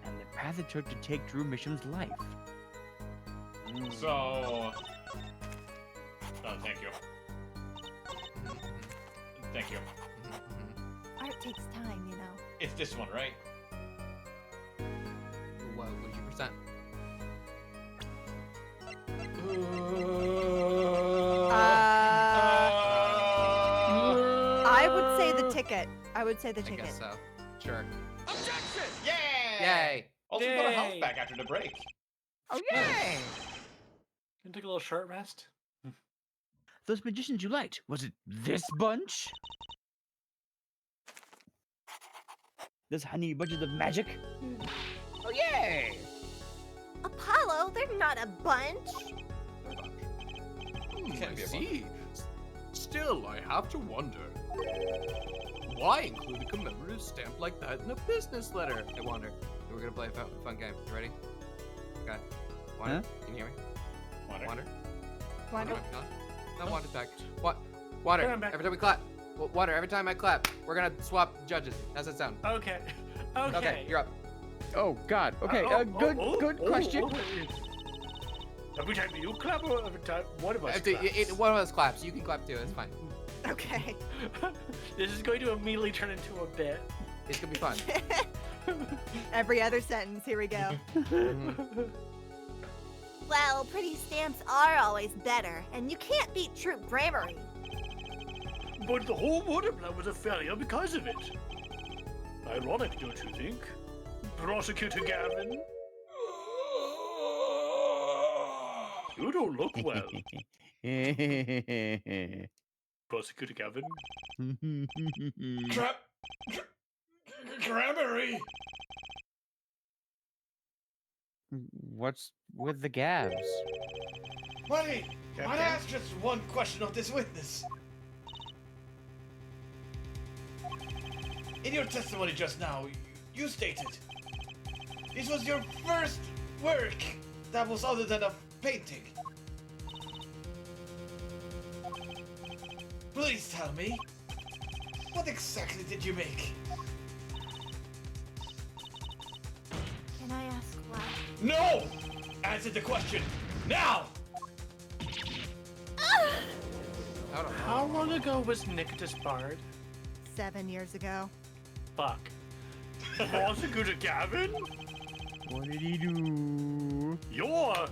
And the path it took to take Drew Misham's life. So... Oh, thank you. Thank you. Art takes time, you know. It's this one, right? What would you present? I would say the ticket. I would say the I ticket. guess so. Sure. Objection! Yeah! Yay! Also got a health Yay. back after the break. Oh, yay! Can take a little short rest. Those magicians you liked, was it this bunch? This honey bunches of magic? Oh, yay! Apollo, they're not a bunch. Can't I be a see. Still, I have to wonder. Why include a commemorative stamp like that in a business letter? I wonder. We're gonna play a fun game. You ready? Okay. Wander? Huh? Can you hear me? Wander. Wander? Wander. No, Wander's back. What? Wander. I'm back. Every time we clap. Wander. Every time I clap, we're gonna swap judges. How's that sound? Okay. Okay. Okay, you're up. Oh, God. Okay, good question. Every time you clap or every time one of us claps? One of us claps. You can clap too. It's fine. Okay. This is going to immediately turn into a bit. It's gonna be fun. Every other sentence. Here we go. Mhm. Well, pretty stamps are always better, and you can't beat true grammary. But the whole water plan was a failure because of it. Ironic, don't you think? Prosecutor Gavin? You don't look well, Prosecutor Gavin. Grammary. What's with the gabs? Wait, Captain? might I ask just one question of this witness? In your testimony just now, you stated this was your first work that was other than a painting. Please tell me, what exactly did you make? Can I ask why? No! Answer the question, now! I don't know. How long ago was Nick disbarred? 7 years ago. Fuck. Prosecutor Gavin? What did he do? You're...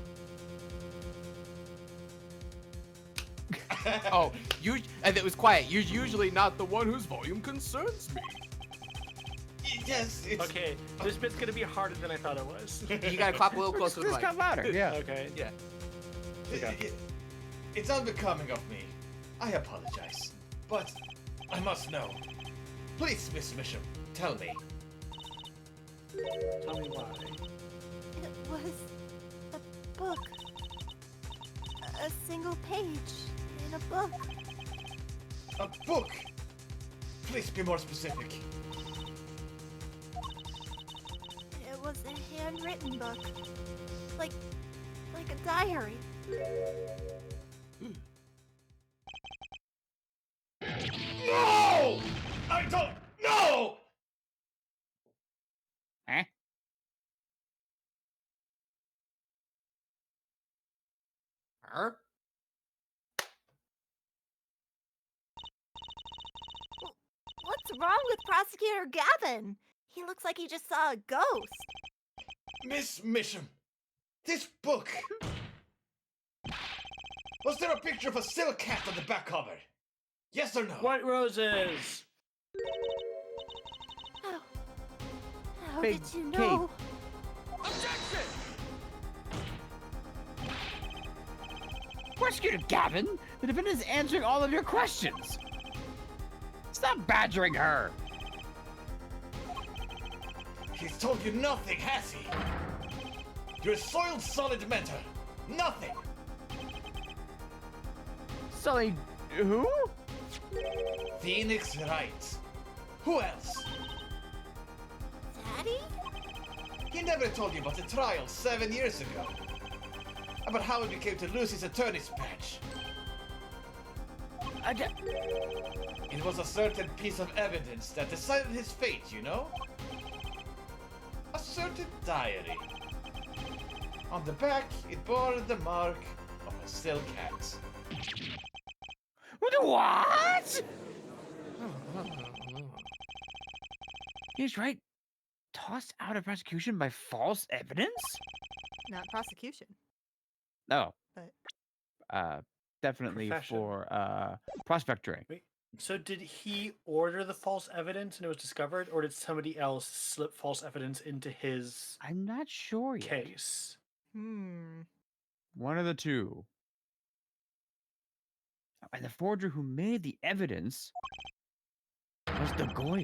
Oh, and it was quiet. You're usually not the one whose volume concerns me. Yes, it's... Okay, this bit's gonna be harder than I thought it was. You gotta clap a little closer to the Just mic. got louder. Yeah. Okay. Yeah. It's unbecoming of me. I apologize. But I must know. Please, Miss Bishop, tell me. Tell me why. It was a book. A single page in a book. A book! Please be more specific. It was a handwritten book. Like a diary. No! I don't know! Huh? Her? What's wrong with Prosecutor Gavin? He looks like he just saw a ghost. Miss Mission, this book. Was there a picture of a silk cat on the back cover? Yes or no? White roses! How Big did you know? Prosecutor Gavin, the defendant is answering all of your questions. Stop badgering her. He's told you nothing, has he? You're a soiled solid mentor. Nothing. Sully, who? Phoenix Wright. Who else? Daddy? He never told you about the trial 7 years ago. About how he became to lose his attorney's badge. It was a certain piece of evidence that decided his fate, you know? A certain diary. On the back, it bore the mark of a silk cat. What? He's right. Tossed out of prosecution by false evidence? Not prosecution. No. But Definitely Profession. for prospectoring. Wait, so did he order the false evidence and it was discovered, or did somebody else slip false evidence into his I'm not sure yet. case? One of the two. And the forger who made the evidence was the Goyle.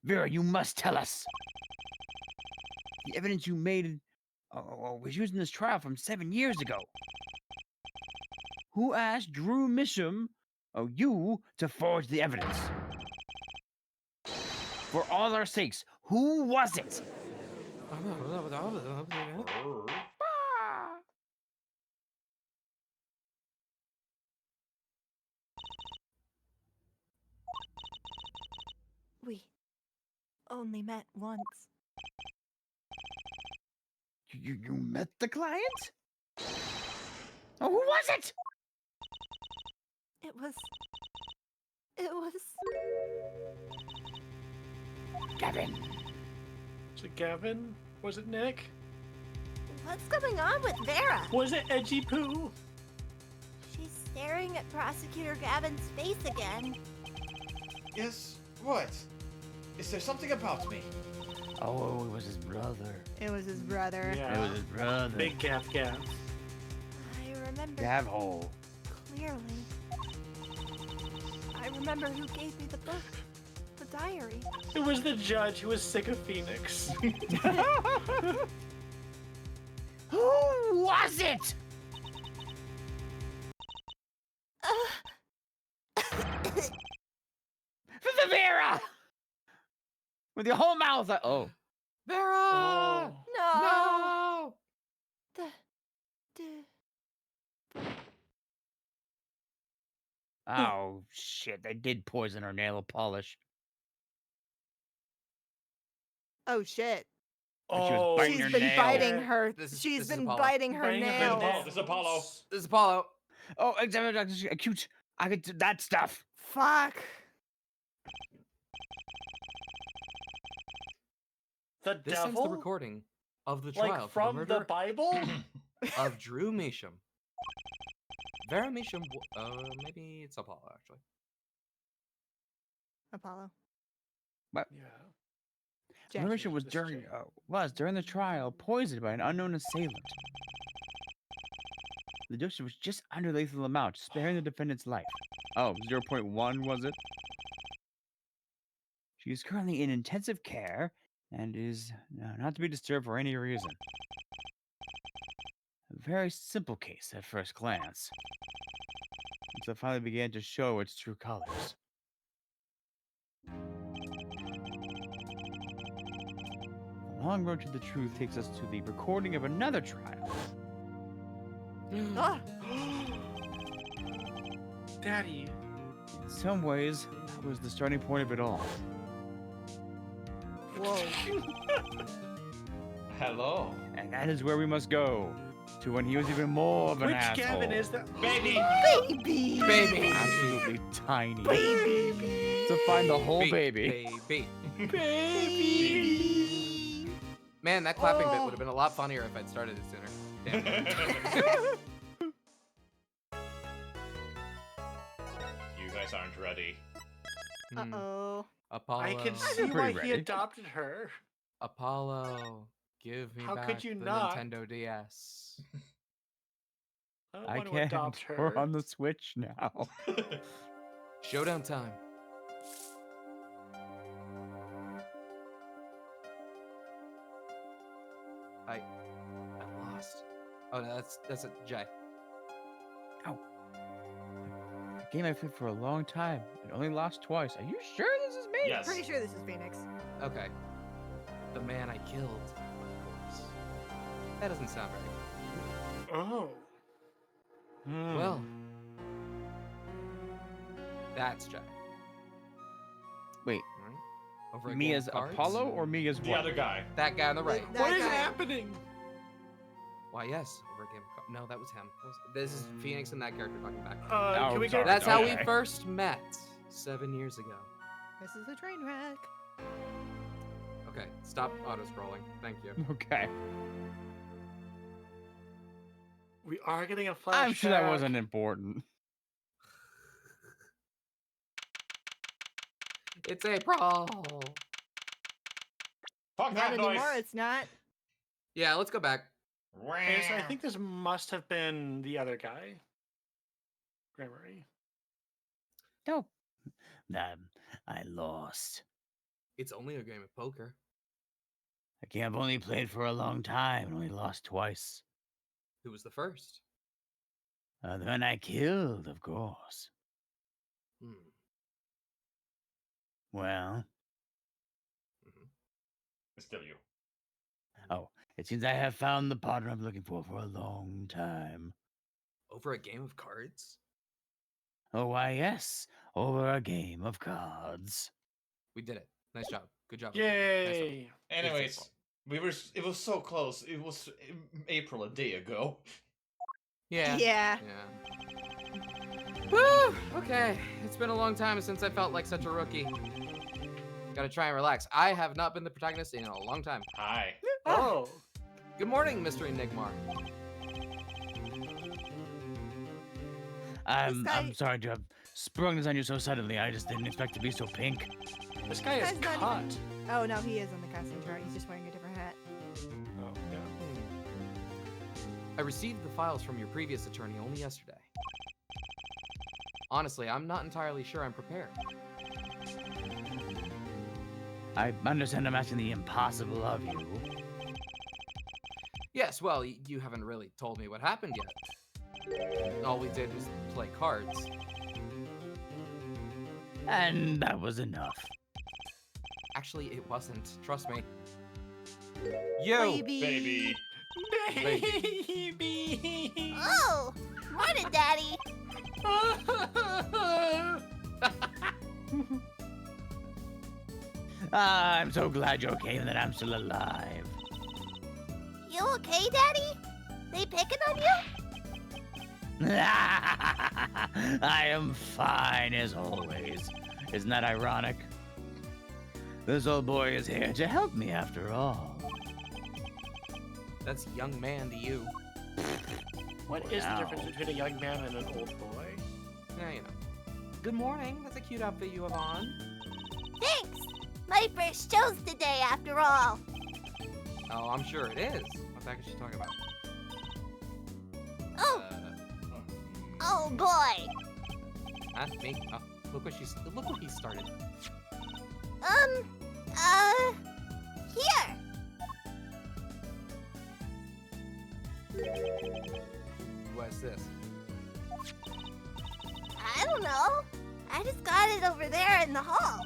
Vera, you must tell us. The evidence you made was used in this trial from 7 years ago. Who asked Drew Misham, you, to forge the evidence? For all our sakes, who was it? We only met once. You met the client? Oh, who was it? It was. It was. Gavin. Was it Gavin? Was it Nick? What's going on with Vera? Was it Edgy Poo? She's staring at Prosecutor Gavin's face again. Yes, what? Is there something about me? Oh, it was his brother. It was his brother. Yeah. It was his brother. Big gaff gaff. I remember Gav hole. clearly. I remember who gave me the book, the diary. It was the judge who was sick of Phoenix. Who was it? For the Vera! With your whole mouth. Oh. Vera! Oh. No. No! Oh, shit. They did poison her nail polish. Oh shit. And she was Oh, biting She's her been nail. biting her. This She's is been Apollo. biting her Biting her nails. nails. This is Apollo. This is Apollo. Oh, examine acute. I could do that stuff. Fuck. The This sends devil? the recording of the trial Like for the from murder the Bible? of Drew Measham. Vera Measham, maybe it's Apollo, actually. Apollo. Yeah. Jack. Marisha was during the trial poisoned by an unknown assailant. The dosage was just under lethal amount, sparing the defendant's life. Oh, 0.1 was it? She is currently in intensive care and is not to be disturbed for any reason. A very simple case at first glance, until it finally began to show its true colors. The long road to the truth takes us to the recording of another trial. Ah, Daddy. In some ways, that was the starting point of it all. whoa. Hello. And that is where we must go, to when he was even more of an Which asshole. Gavin is that? Baby! Baby. Baby! Absolutely tiny. Baby. To find the whole baby. Baby. Baby. Man, that clapping bit Oh. would have been a lot funnier if I'd started it sooner. Damn. You guys aren't ready. Uh-oh. Apollo. I can see pretty why he ready. adopted her. Apollo, give me How back could you the not? Nintendo DS. I don't I want to can't. adopt her. We're on the Switch now. Showdown time. I lost. Oh, no, that's a Jay. A game I played for a long time and only lost twice. Are you sure this is me? Yes. Pretty sure this is Phoenix. Okay. The man I killed, of course. That doesn't sound very good. Oh. Well, that's Jay. Wait, Right? Over a me game as of cards? Apollo or me as The what? other guy. That guy on the right. That What is guy. happening? Why, yes, over a game of cards. No, that was him. This is Phoenix and that character talking back. Oh, Can we get sorry. That's how we Okay. first met 7 years ago. This is a train wreck. Okay, stop auto-scrolling. Thank you. Okay. We are getting a flashback. I'm sure that wasn't important. It's April. Fuck Not that noise. anymore, it's not. Yeah, let's go back. Okay, so I think this must have been the other guy. Grammary. No. I lost. It's only a game of poker. I've only played for a long time and only lost twice. Who was the first? The man I killed, of course. Hmm. Well, It's still you. oh, it seems I have found the partner I'm looking for a long time. Over a game of cards? Oh, why, yes, over a game of cards. We did it. Nice job. Good job. everybody. Nice job. Yay! Anyways, it was so close. It was April a day ago. Yeah. Yeah. Woo! Okay. It's been a long time since I felt like such a rookie. Gotta try and relax. I have not been the protagonist in a long time. Hi. Oh, Good morning, Mr. Enigmar. I'm guy- sorry to have sprung this on you so suddenly. I just didn't expect to be so pink. this guy is This guy's not caught. even- Oh, no, he is on the casting chart. He's just wearing a different hat. Oh, yeah. I received the files from your previous attorney only yesterday. Honestly, I'm not entirely sure I'm prepared. I understand I'm asking the impossible of you. Yes, well, you haven't really told me what happened yet. All we did was play cards. And that was enough. Actually, it wasn't. Trust me. Baby. Baby. Oh, morning, Daddy. I'm so glad you're okay and that I'm still alive. You okay, Daddy? They picking on you? I am fine as always. Isn't that ironic? This old boy is here to help me after all. That's young man to you. What is the Wow. difference between a young man and an old boy? Yeah, you know. Good morning. That's a cute outfit you have on. Thanks. My first show's today, after all. Oh, I'm sure it is. What the heck is she talking about? Oh, oh boy. Huh? Me? Oh, look what he started. Here. What's this? I don't know. I just got it over there in the hall.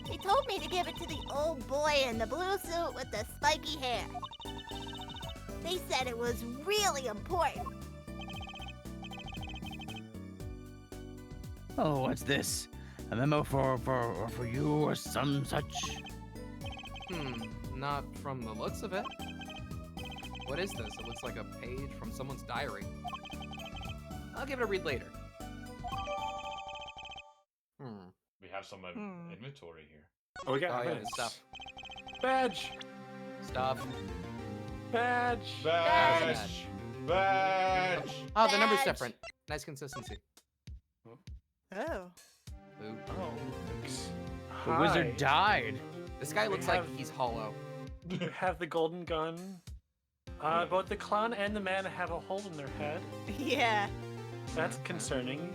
They told me to give it to the old boy in the blue suit with the spiky hair. They said it was really important. Oh, what's this? A memo for you or some such? Not from the looks of it. What is this? It looks like a page from someone's diary. I'll give it a read later. We have some inventory here. Oh, we got Oh yeah, evidence. stuff. Badge. Stuff. Badge. Badge. Badge. Oh, the number's Badge. different. Nice consistency. Oh. Ooh. Oh, thanks. The Hi. wizard died. This guy We looks like have- he's hollow. We have the golden gun. Both the clown and the man have a hole in their head. Yeah. That's concerning.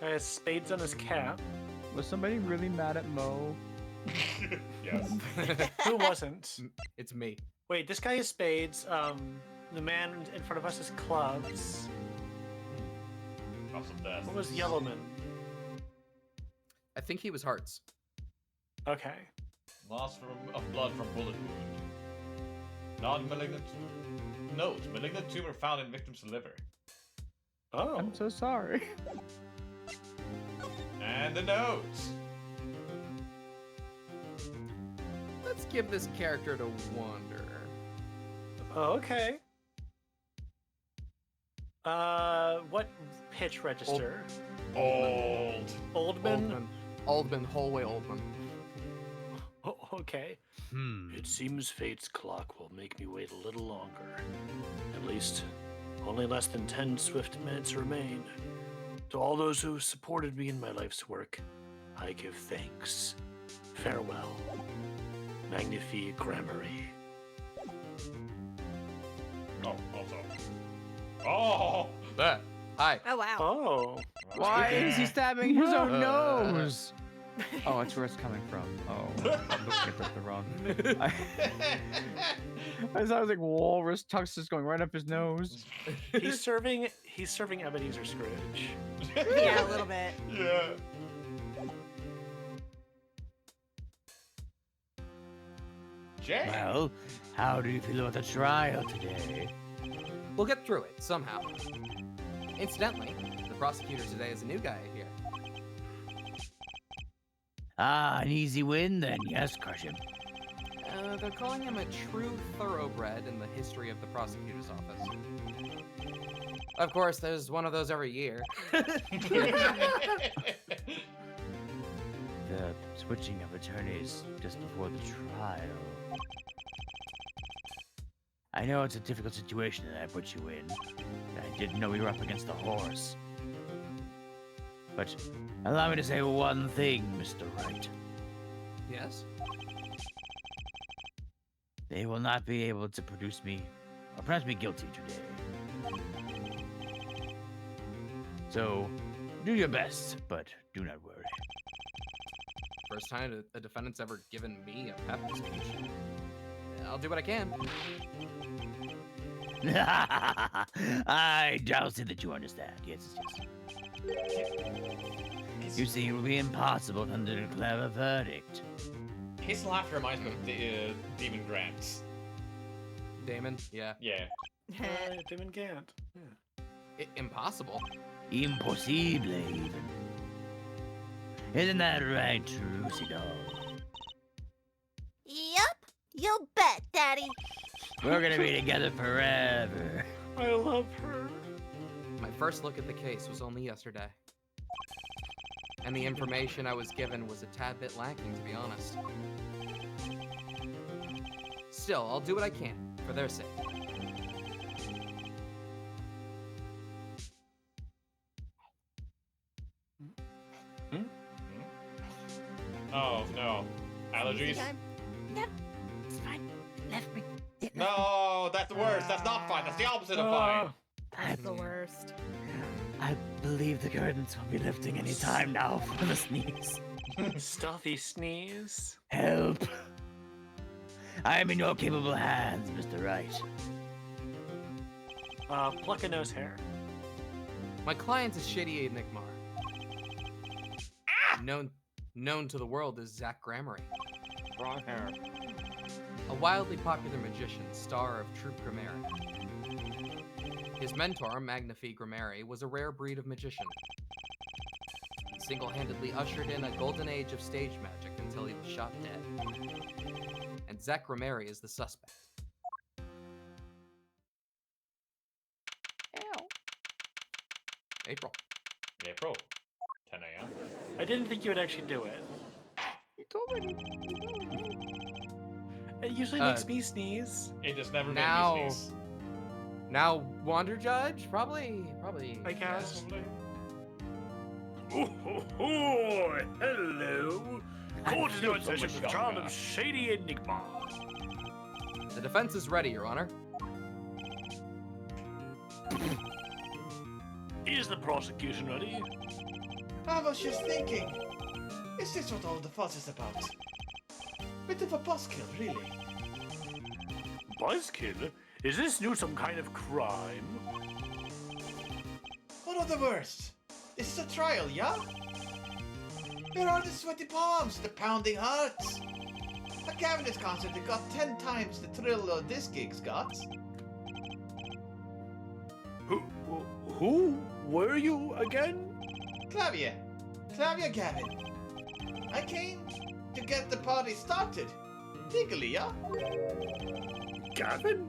Guy has spades on his cap. Was somebody really mad at Mo? Yes. Who wasn't? It's me. Wait, this guy has spades. The man in front of us is clubs. Lots of death. What was Yellowman? I think he was hearts. Okay. Loss of blood from bullet wound. Non-malignant. Note: malignant tumor found in victim's liver. Oh. I'm so sorry. And the note. Let's give this character to Wander. Oh, okay. What pitch register? Old. Oldman? Oldman, hallway Oldman. Oh, okay. Hmm. It seems fate's clock will make me wait a little longer. At least, only less than 10 swift minutes remain. To all those who supported me in my life's work, I give thanks. Farewell. Magnifique Grammary. Oh, also. Oh! There. Hi. Oh wow. Oh. Why is he stabbing his own Uh. nose? Oh, that's where it's coming from. Oh, I'm looking at the wrong. I was like, walrus tucks is going right up his nose. He's serving Ebenezer Scrooge. Yeah, a little bit. Yeah. Jay. Well, how do you feel about the trial today? We'll get through it, somehow. Incidentally, the prosecutor today is a new guy here. Ah, an easy win then. Yes, crush him. They're calling him a true thoroughbred in the history of the prosecutor's office. Of course, there's one of those every year. The switching of attorneys just before the trial. I know it's a difficult situation that I put you in. I didn't know we were up against a horse. But allow me to say one thing, Mr. Wright. Yes? They will not be able to pronounce me guilty today. So, do your best, but do not worry. First time a defendant's ever given me a pep speech. I'll do what I can. I doubt that you understand. Yes. You see, it will be impossible to declare a verdict. His laugh reminds me of Demon Grants. Damon, yeah. Yeah. Damon Gant. Yeah. Impossible. Impossible, even. Isn't that right, Trucy Dog? Yup, you bet, Daddy. We're gonna be together forever. I love her. My first look at the case was only yesterday. And the information I was given was a tad bit lacking, to be honest. Still, I'll do what I can, for their sake. Oh, no. Allergies? Yep, it's fine. Left me. No, that's the worst. That's not fine. That's the opposite of fine. That's the worst. I believe the curtains will be lifting any time now for the sneeze. Stuffy sneeze. Help! I am in your capable hands, Mr. Wright. Pluck a nose hair. My client is Shady Enigmar. Known to the world as Zach Grammary. Wrong hair. A wildly popular magician, star of Troupe Grammary. His mentor, Magnifique Grammary, was a rare breed of magician. He single-handedly ushered in a golden age of stage magic until he was shot dead. And Zach Grammary is the suspect. April. April. 10 a.m. I didn't think you would actually do it. It usually makes me sneeze. It just never Now- made me sneeze. Now, Wander Judge? Probably. I guess. Possibly. Oh, hello. Court is now in session for the trial younger. of Shady Enigma. The defense is ready, Your Honor. Is the prosecution ready? I was just thinking. Is this what all the fuss is about? Bit of a buzzkill, really. Buzzkill? Is this new some kind of crime? One of the worst. This is a trial, yeah? Where are the sweaty palms, the pounding hearts? A cabinet concert that got 10 times the thrill this gig's got. Who were you again? Clavia Gavin. I came to get the party started. Legally, yeah? Gavin?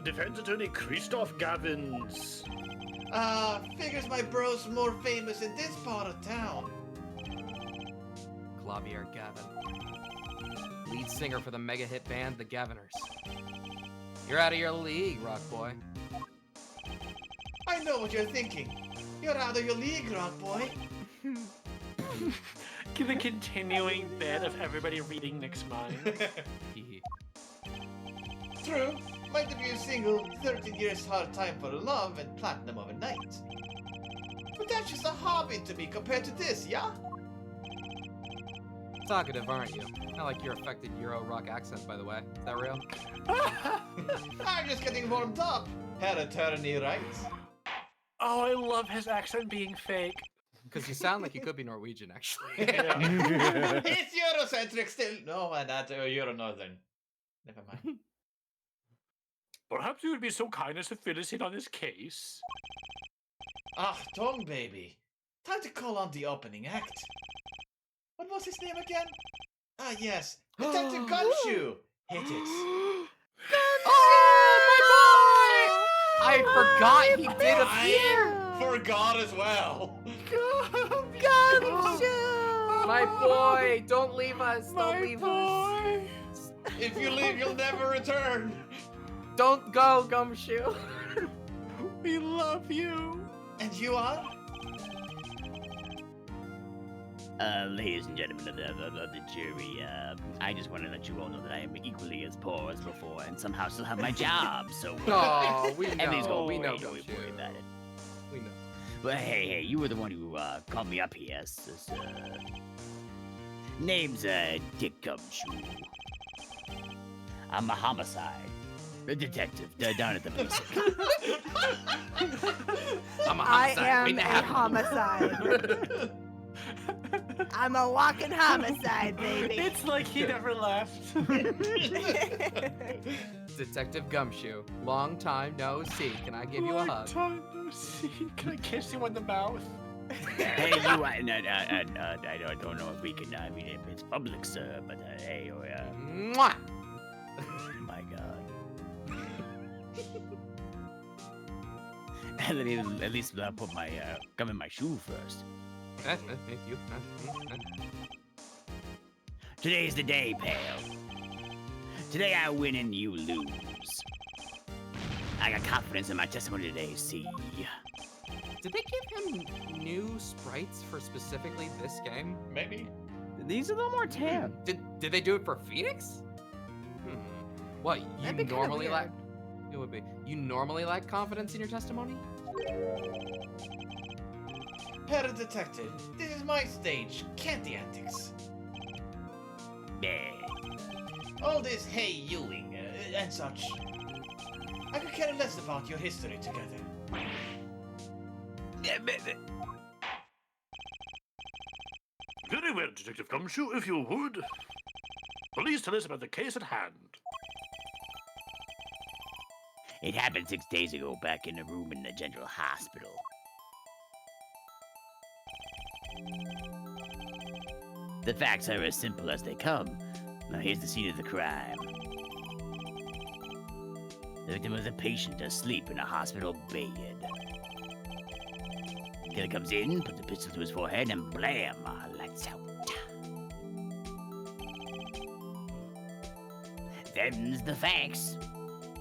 Defense attorney Christoph Gavins. Figures my bro's more famous in this part of town. Clavier Gavin. Lead singer for the mega hit band, The Gaviners. You're out of your league, rock boy. I know what you're thinking. You're out of your league, rock boy. The continuing bit of everybody reading Nick's mind. True, might be a single 13 years hard time for love and platinum overnight. But that's just a hobby to me compared to this, yeah? Talkative, aren't you? I like your affected Euro rock accent, by the way. Is that real? I'm just getting warmed up. Herr attorney, right? Oh, I love his accent being fake. Because you sound like you could be Norwegian, actually. It's Eurocentric still. No, not Euro Northern. Never mind. Perhaps you would be so kind as to fill us in on this case. Ah, Tom, baby. Time to call on the opening act. What was his name again? Ah, yes. Detective Gumshoe. Hit it. I forgot he did appear! I forgot as well. Gumshoe! My boy, don't leave us. Don't leave us. If you leave, you'll never return. Don't go, Gumshoe. We love you. And you are? Ladies and gentlemen of the jury, I just want to let you all know that I am equally as poor as before and somehow still have my job, so... Oh, we Everything's know. going We know, don't worry Gumshoe. about it. We know. But hey, you were the one who called me up here. Name's Dick Gumshoe. I'm a homicide. A detective down at the precinct. I'm a I homicide. am waiting to a happen. homicide. I'm a walking homicide, baby. It's like he never left. Detective Gumshoe. Long time no see. Can I give you a Long hug? time no see. Can I kiss you on the mouth? Hey, you, I don't know if we can, I mean, it's public, sir, but hey, Mwah! my God. Let me at least put my gum in my shoe first. You. Today's the day, pal. Today I win and you lose. I got confidence in my testimony today, see? Did they give him new sprites for specifically this game? Maybe. These are a little more tan. Did they do it for Phoenix? What, you That'd be kinda normally lack... weird. It would be. You normally lack confidence in your testimony? Herr Detective, this is my stage. Candy antics. Yeah. All this hey youing and such. I could care less about your history together. Very well, Detective Gumshoe, if you would. Please tell us about the case at hand. It happened 6 days ago back in a room in the General Hospital. The facts are as simple as they come. Now here's the scene of the crime. The victim was a patient asleep in a hospital bed. Killer comes in, puts a pistol to his forehead, and blam! Lights out. Them's the facts.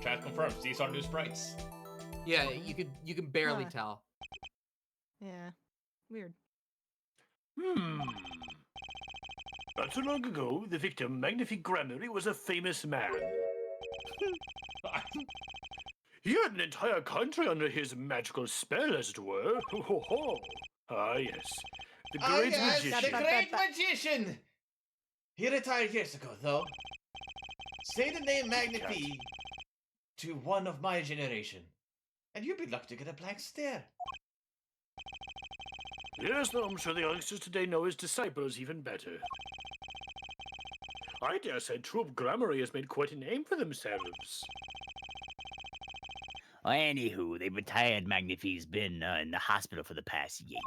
Chat confirms these are new sprites. Yeah, you can barely Huh. tell. Yeah. Weird. Not so long ago, the victim, Magnifique Gramarye, was a famous man. He had an entire country under his magical spell, as it were. Ho, ho, ho. Ah, yes. The great yes, magician. the great magician! He retired years ago, though. Say the name Magnifique to one of my generation, and you'll be lucky to get a blank stare. Yes, though I'm sure the youngsters today know his disciples even better. I dare say Troop Gramarye has made quite a name for themselves. Anywho, the retired Magnifique's been in the hospital for the past year.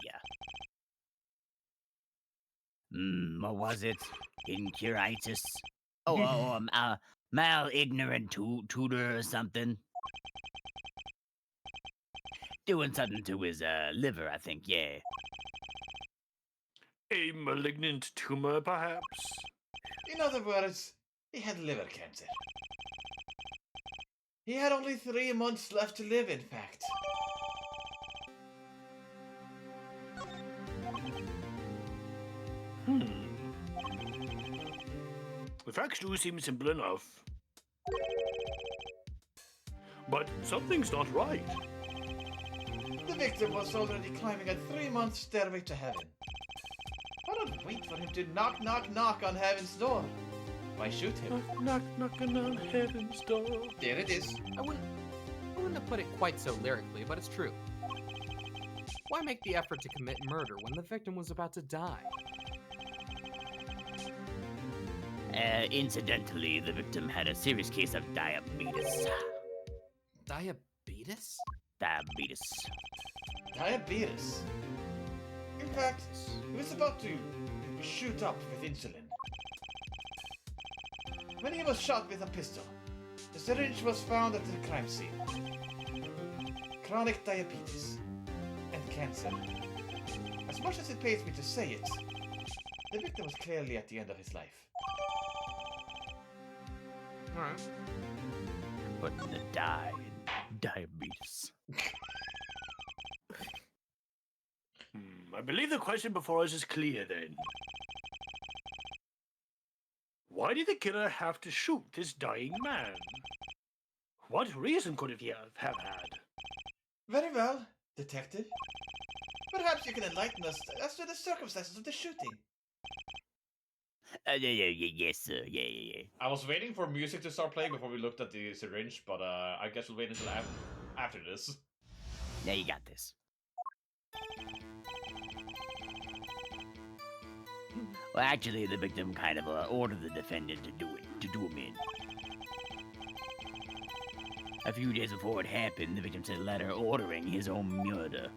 What was it? Incuritis? Mal-ignorant tutor or something? Doing something to his liver, I think, yeah. A malignant tumor, perhaps? In other words, he had liver cancer. He had only 3 months left to live, in fact. The facts do seem simple enough. But something's not right. The victim was already climbing a 3-month stairway to heaven. Why not wait for him to knock, knock, knock on heaven's door? Why shoot him? Knock, knocking on heaven's door. There it is. I wouldn't have put it quite so lyrically, but it's true. Why make the effort to commit murder when the victim was about to die? Incidentally, the victim had a serious case of diabetes. Diabetes? Diabetes. Diabetes. In fact, he was about to shoot up with insulin. When he was shot with a pistol, the syringe was found at the crime scene. Chronic diabetes and cancer. As much as it pains me to say it, the victim was clearly at the end of his life. Alright. But to die in diabetes. I believe the question before us is clear then. Why did the killer have to shoot this dying man? What reason could he have had? Very well, detective. Perhaps you can enlighten us as to the circumstances of the shooting. Yes, sir. Yeah. I was waiting for music to start playing before we looked at the syringe, but I guess we'll wait until after this. Yeah, you got this. Well, actually, the victim kind of ordered the defendant to do him in. A few days before it happened, the victim sent a letter ordering his own murder.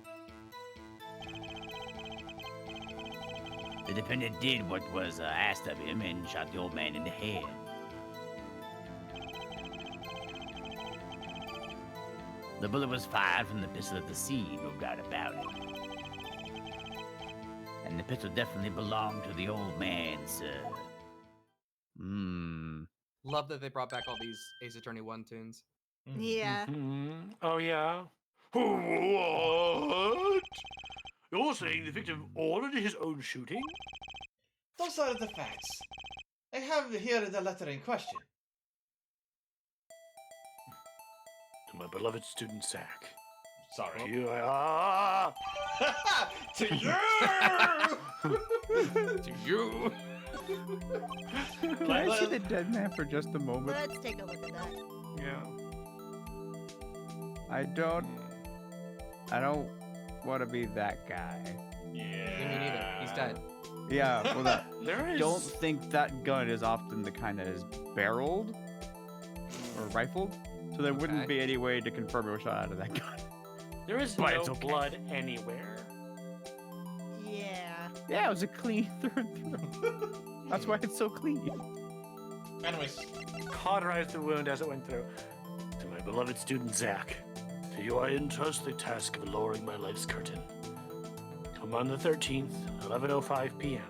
The defendant did what was asked of him and shot the old man in the head. The bullet was fired from the pistol at the scene, no doubt about it. And the pistol definitely belonged to the old man, sir. Love that they brought back all these Ace Attorney 1 tunes. Yeah. Oh, yeah? What? You're saying the victim ordered his own shooting? Those are the facts. I have here the letter in question. To my beloved student Zach. Sorry. You, To you! To you! Can I see the dead man for just a moment? Let's take a look at that. yeah. I don't want to be that guy. Yeah. Me neither. He's dead. Yeah, well, There is. don't think that gun is often the kind that is barreled or rifled, so there wouldn't Okay. be any way to confirm it was shot out of that gun. There is But no it's okay. blood anywhere. Yeah. Yeah, it was a clean through and through. That's why it's so clean. Anyways, Cauterized the wound as it went through. To my beloved student Zach, to you I entrust the task of lowering my life's curtain. Come on the 13th, 11:05 p.m.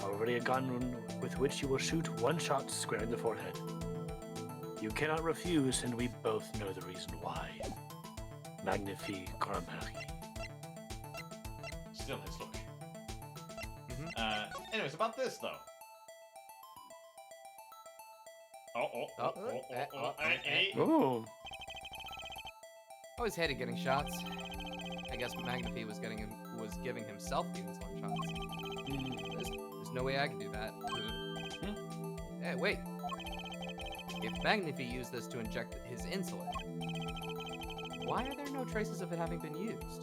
I'll ready a gun with which you will shoot one shot square in the forehead. You cannot refuse, and we both know the reason why. Magnifique Cormarie. still his look. Mhm. Anyways, about this though. Oh, Always hated getting shots. I guess Magnifi was giving himself the insulin shots. There's no way I could do that. Hey, wait. If Magnifi used this to inject his insulin, why are there no traces of it having been used?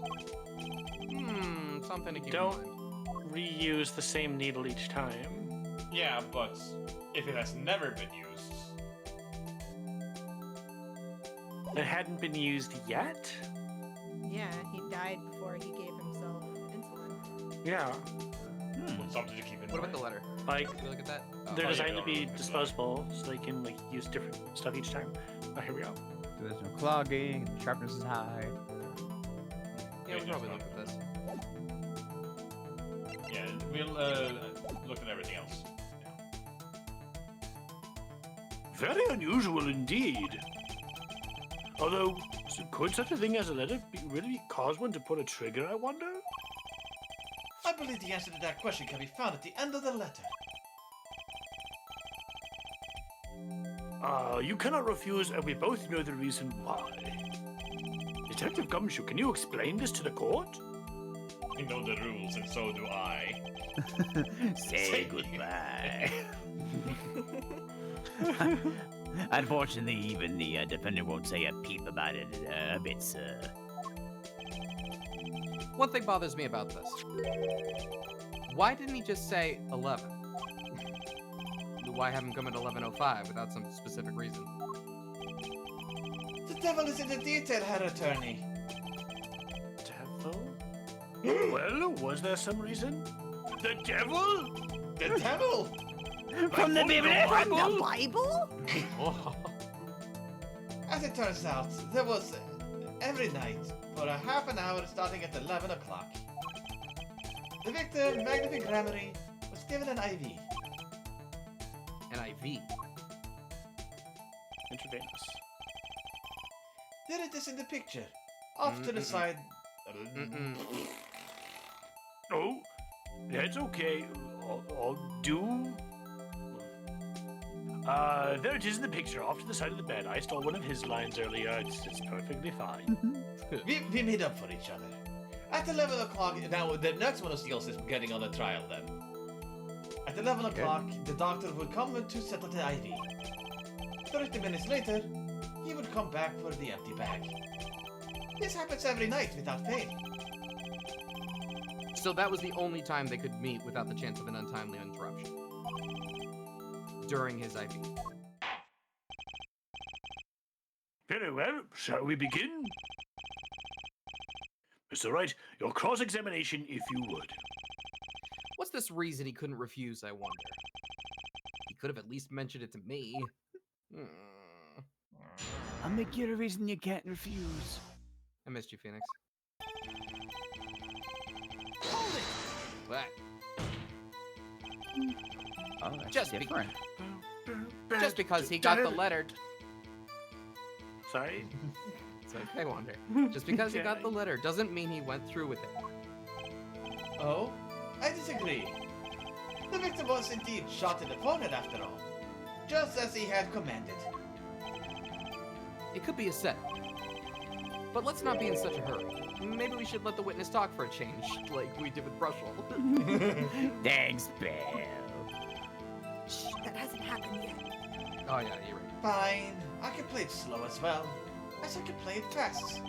Something to keep Don't- in mind. reuse the same needle each time. Yeah, but if it has never been used, It hadn't been used yet? Yeah, he died before he gave himself insulin. Yeah. something to keep in What mind. about the letter? Like, Can we look at that? Oh, they're yeah, designed to no, be no, no. disposable, so they can like use different stuff each time. Oh, here we go. There's no clogging, the sharpness is high. yeah, we'll probably look at this. Yeah, we'll look at everything else. Very unusual indeed. Although, could such a thing as a letter really cause one to pull a trigger, I wonder? I believe the answer to that question can be found at the end of the letter. You cannot refuse, and we both know the reason why. Detective Gumshoe, can you explain this to the court? You know the rules, and so do I. Say goodbye. Unfortunately, even the defendant won't say a peep about it a bit, sir. One thing bothers me about this. Why didn't he just say 11? Why have him come at 11:05 without some specific reason? The devil is in the detail, Herr Attorney. Devil? Well, was there some reason? The devil? The devil? From the Bible? From the Bible? Oh. As it turns out, there was every night for a half an hour starting at 11 o'clock. The victim, Magnific Grammary, was given an IV. An IV. Intravenous. There it is in the picture. Off to the side. Oh, that's okay. I'll do. There it is in the picture, off to the side of the bed. I stole one of his lines earlier. It's perfectly fine. We made up for each other. At 11 o'clock, now the next one of steals is getting on the trial then. At 11 o'clock, the doctor would come to settle the IV. 30 minutes later, he would come back for the empty bag. This happens every night without fail. So that was the only time they could meet without the chance of an untimely interruption. During his IV. Very well. Shall we begin? Mr. Wright, your cross-examination, if you would. What's this reason he couldn't refuse, I wonder? He could have at least mentioned it to me. I'll make you a reason you can't refuse. I missed you, Phoenix. Hold it! What? Oh, that's Just different. Just because he got the letter. Sorry? It's okay, Wander. Just because he got the letter doesn't mean he went through with it. Oh, I disagree. The victim was indeed shot in the forehead after all, just as he had commanded. It could be a setup. But let's not be in such a hurry. Maybe we should let the witness talk for a change, like we did with Brushel. Thanks, Bill. Shh, that hasn't happened yet. Oh yeah, you're right. Fine, I can play it slow as well, as I can play it fast.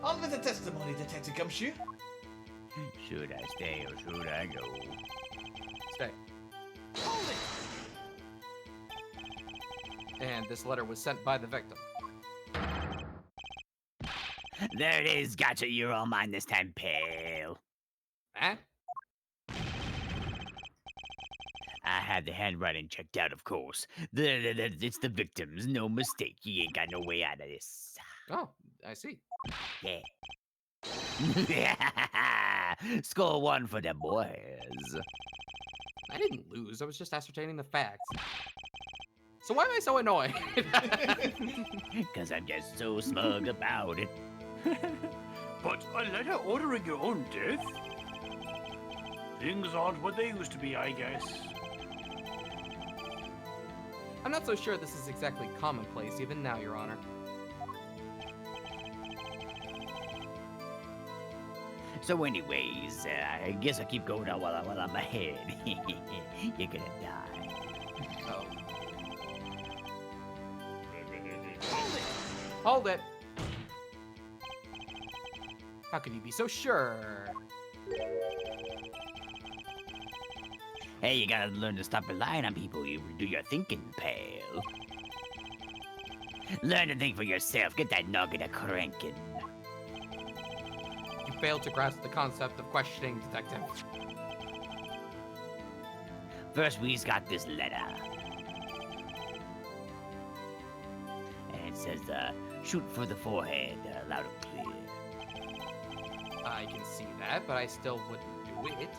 On with the testimony, Detective Gumshoe. Should I stay or should I go? Stay. Hold it! And this letter was sent by the victim. There it is. Gotcha. You're all mine this time, pal. Huh? I had the handwriting checked out, of course. It's the victim's. No mistake. You ain't got no way out of this. Oh, I see. Yeah. Score one for the boys. I didn't lose. I was just ascertaining the facts. So why am I so annoyed? Because I'm just so smug about it. But a letter ordering your own death? Things aren't what they used to be, I guess. I'm not so sure this is exactly commonplace even now, Your Honor. So anyways, I guess I'll keep going on while I'm ahead. You're gonna die. Oh. Hold it! How can you be so sure? Hey, you gotta learn to stop relying on people. You do your thinking, pal. Learn to think for yourself. Get that noggin a cranking. You failed to grasp the concept of questioning, Detective. First, we've got this letter. And it says, shoot for the forehead, loud and clear. I can see that, but I still wouldn't do it.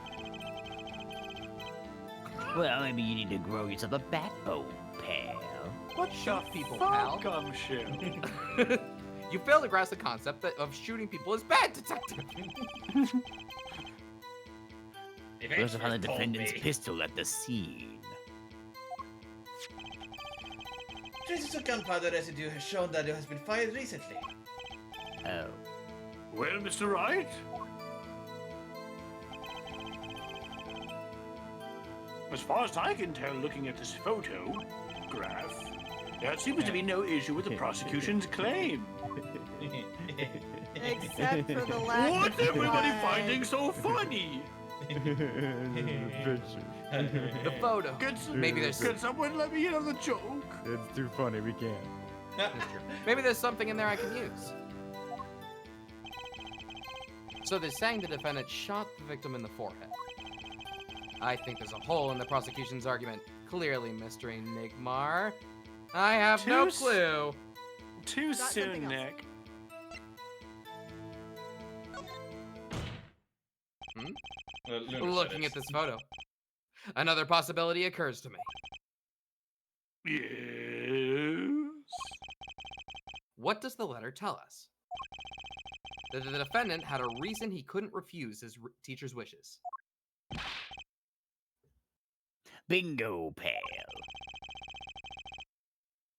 Well, maybe you need to grow yourself a backbone, pal. What Shoot people, fuck, pal. Gumshoe? You fail to grasp the concept of shooting people is bad, Detective. If We also found the told defendant's me. pistol at the scene. Traces of gunpowder residue has shown that it has been fired recently. Oh. Well, Mr. Wright? As far as I can tell, looking at this photograph, there seems to be no issue with the prosecution's claim. Except for the lack of What's everybody blood. finding so funny? The photo. Maybe there's Can someone let me in on the joke? It's too funny. We can't. That's true. Maybe there's something in there I can use. So they're saying the defendant shot the victim in the forehead. I think there's a hole in the prosecution's argument. Clearly, Mr. Enigmar. I have no clue. Too Got something soon, else. Nick. Looking at this photo, another possibility occurs to me. Yes. What does the letter tell us? That the defendant had a reason he couldn't refuse his teacher's wishes. Bingo, pal.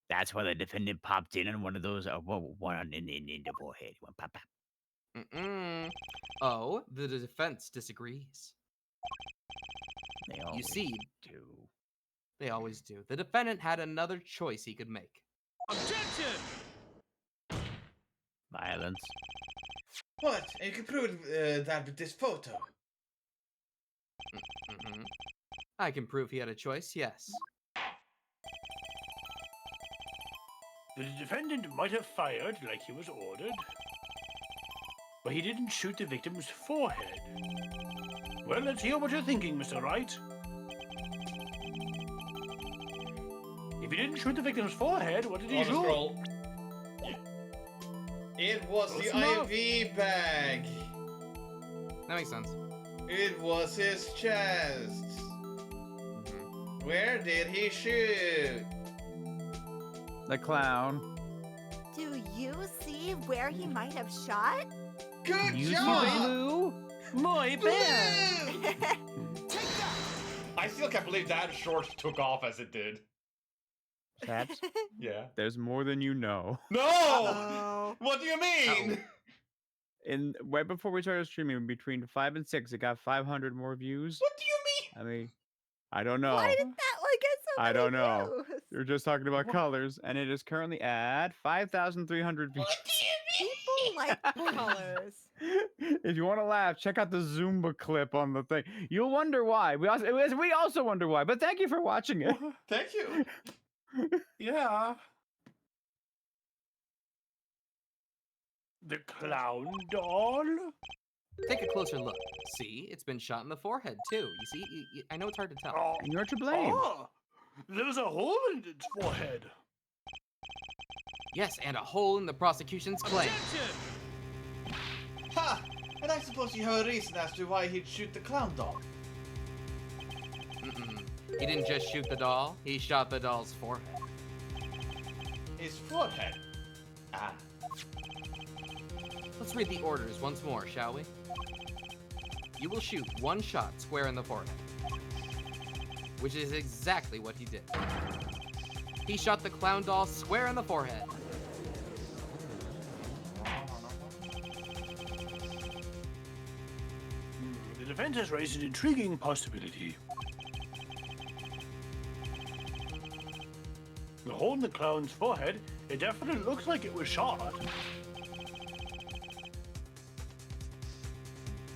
That's why the defendant popped in on one of those, one in the forehead. One pop, pop. Mm-mm. Oh, the defense disagrees. They You always see, do. they always do. The defendant had another choice he could make. Objection! Violence. What? And you can prove that with this photo. Mm-hmm. I can prove he had a choice, yes. The defendant might have fired like he was ordered, but he didn't shoot the victim's forehead. Well, let's hear what you're thinking, Mr. Wright. If he didn't shoot the victim's forehead, what did he On the shoot? scroll. It was Close the enough. IV bag. That makes sense. It was his chest. Mhm. Where did he shoot? The clown. Do you see where he might have shot? Good You see the job! blue? My bad. Blue! I still can't believe that short took off as it did. Chaps, Yeah. there's more than you know. No! Oh. What do you mean? And right before we started streaming, between 5 and 6, it got 500 more views. What do you mean? I mean, I don't know. Why did that one get so I many don't know. views? We were just talking about colors, and it is currently at 5,300 views. What do you mean? People like Colors. If you want to laugh, check out the Zumba clip on the thing. You'll wonder why. We also wonder why. But thank you for watching it. Thank you. Yeah. The clown doll? Take a closer look. See, it's been shot in the forehead too. You see, I know it's hard to tell. Oh, And you're to blame. oh, there's a hole in its forehead. Yes, and a hole in the prosecution's claim. Objection! Ha! And I suppose you have a reason as to why he'd shoot the clown doll. Mm-mm. He didn't just shoot the doll, he shot the doll's forehead. His forehead. Ah. Let's read the orders once more, shall we? You will shoot one shot square in the forehead. Which is exactly what he did. He shot the clown doll square in the forehead. The defense has raised an intriguing possibility. The hole in the clown's forehead, it definitely looks like it was shot.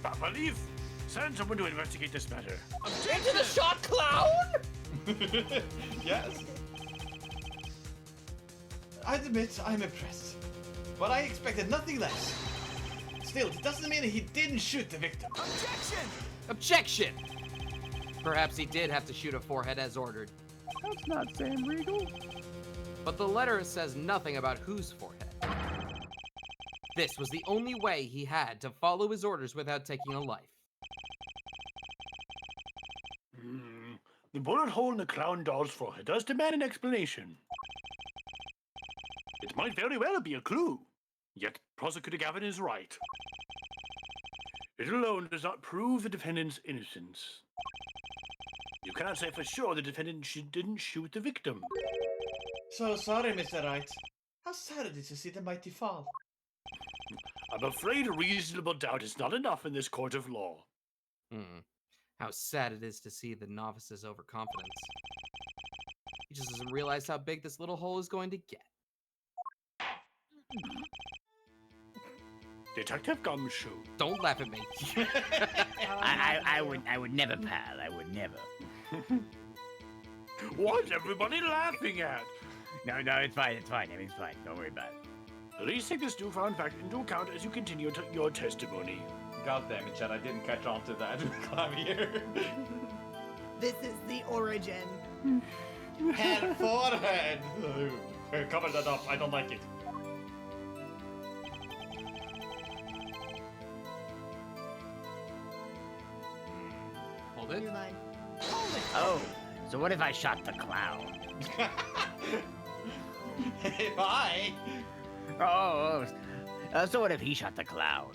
Papa Leaf, send someone to investigate this matter. Into the shot clown! Yes. I admit I'm impressed, but I expected nothing less. Still, it doesn't mean he didn't shoot the victim. Objection! Objection! Perhaps he did have to shoot a forehead as ordered, That's not Sam Regal. but the letter says nothing about whose forehead. This was the only way he had to follow his orders without taking a life. The bullet hole in the clown doll's forehead does demand an explanation. It might very well be a clue, yet Prosecutor Gavin is right. It alone does not prove the defendant's innocence. You cannot say for sure the defendant didn't shoot the victim. So sorry, Mr. Wright. How sad it is to see the mighty fall. I'm afraid reasonable doubt is not enough in this court of law. How sad it is to see the novice's overconfidence. He just doesn't realize how big this little hole is going to get. Detective Gumshoe. Don't laugh at me. I would never, pal. I would never. What's everybody laughing at? No, it's fine. Everything's fine. Don't worry about it. Please take this newfound fact into account as you continue your testimony. God damn it, Chad, I didn't catch on to that. Climb here. This is the origin. Head forehead. Cover that up. I don't like it. Hold it. New line. Oh, so what if I shot the clown? Hey, bye. So what if he shot the clown?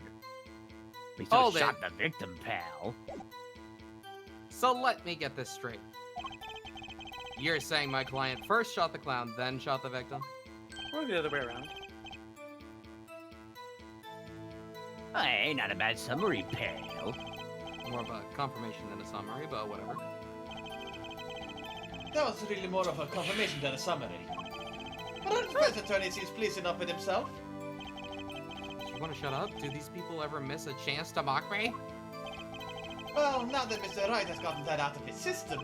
He Hold still shot it. the victim, pal. So let me get this straight. You're saying my client first shot the clown, then shot the victim? Or the other way around. Hey, not a bad summary, pal. More of a confirmation than a summary, but whatever. That was really more of a confirmation than a summary. But our defense attorney seems pleased enough with himself. You want to shut up? Do these people ever miss a chance to mock me? Well, now that Mr. Wright has gotten that out of his system,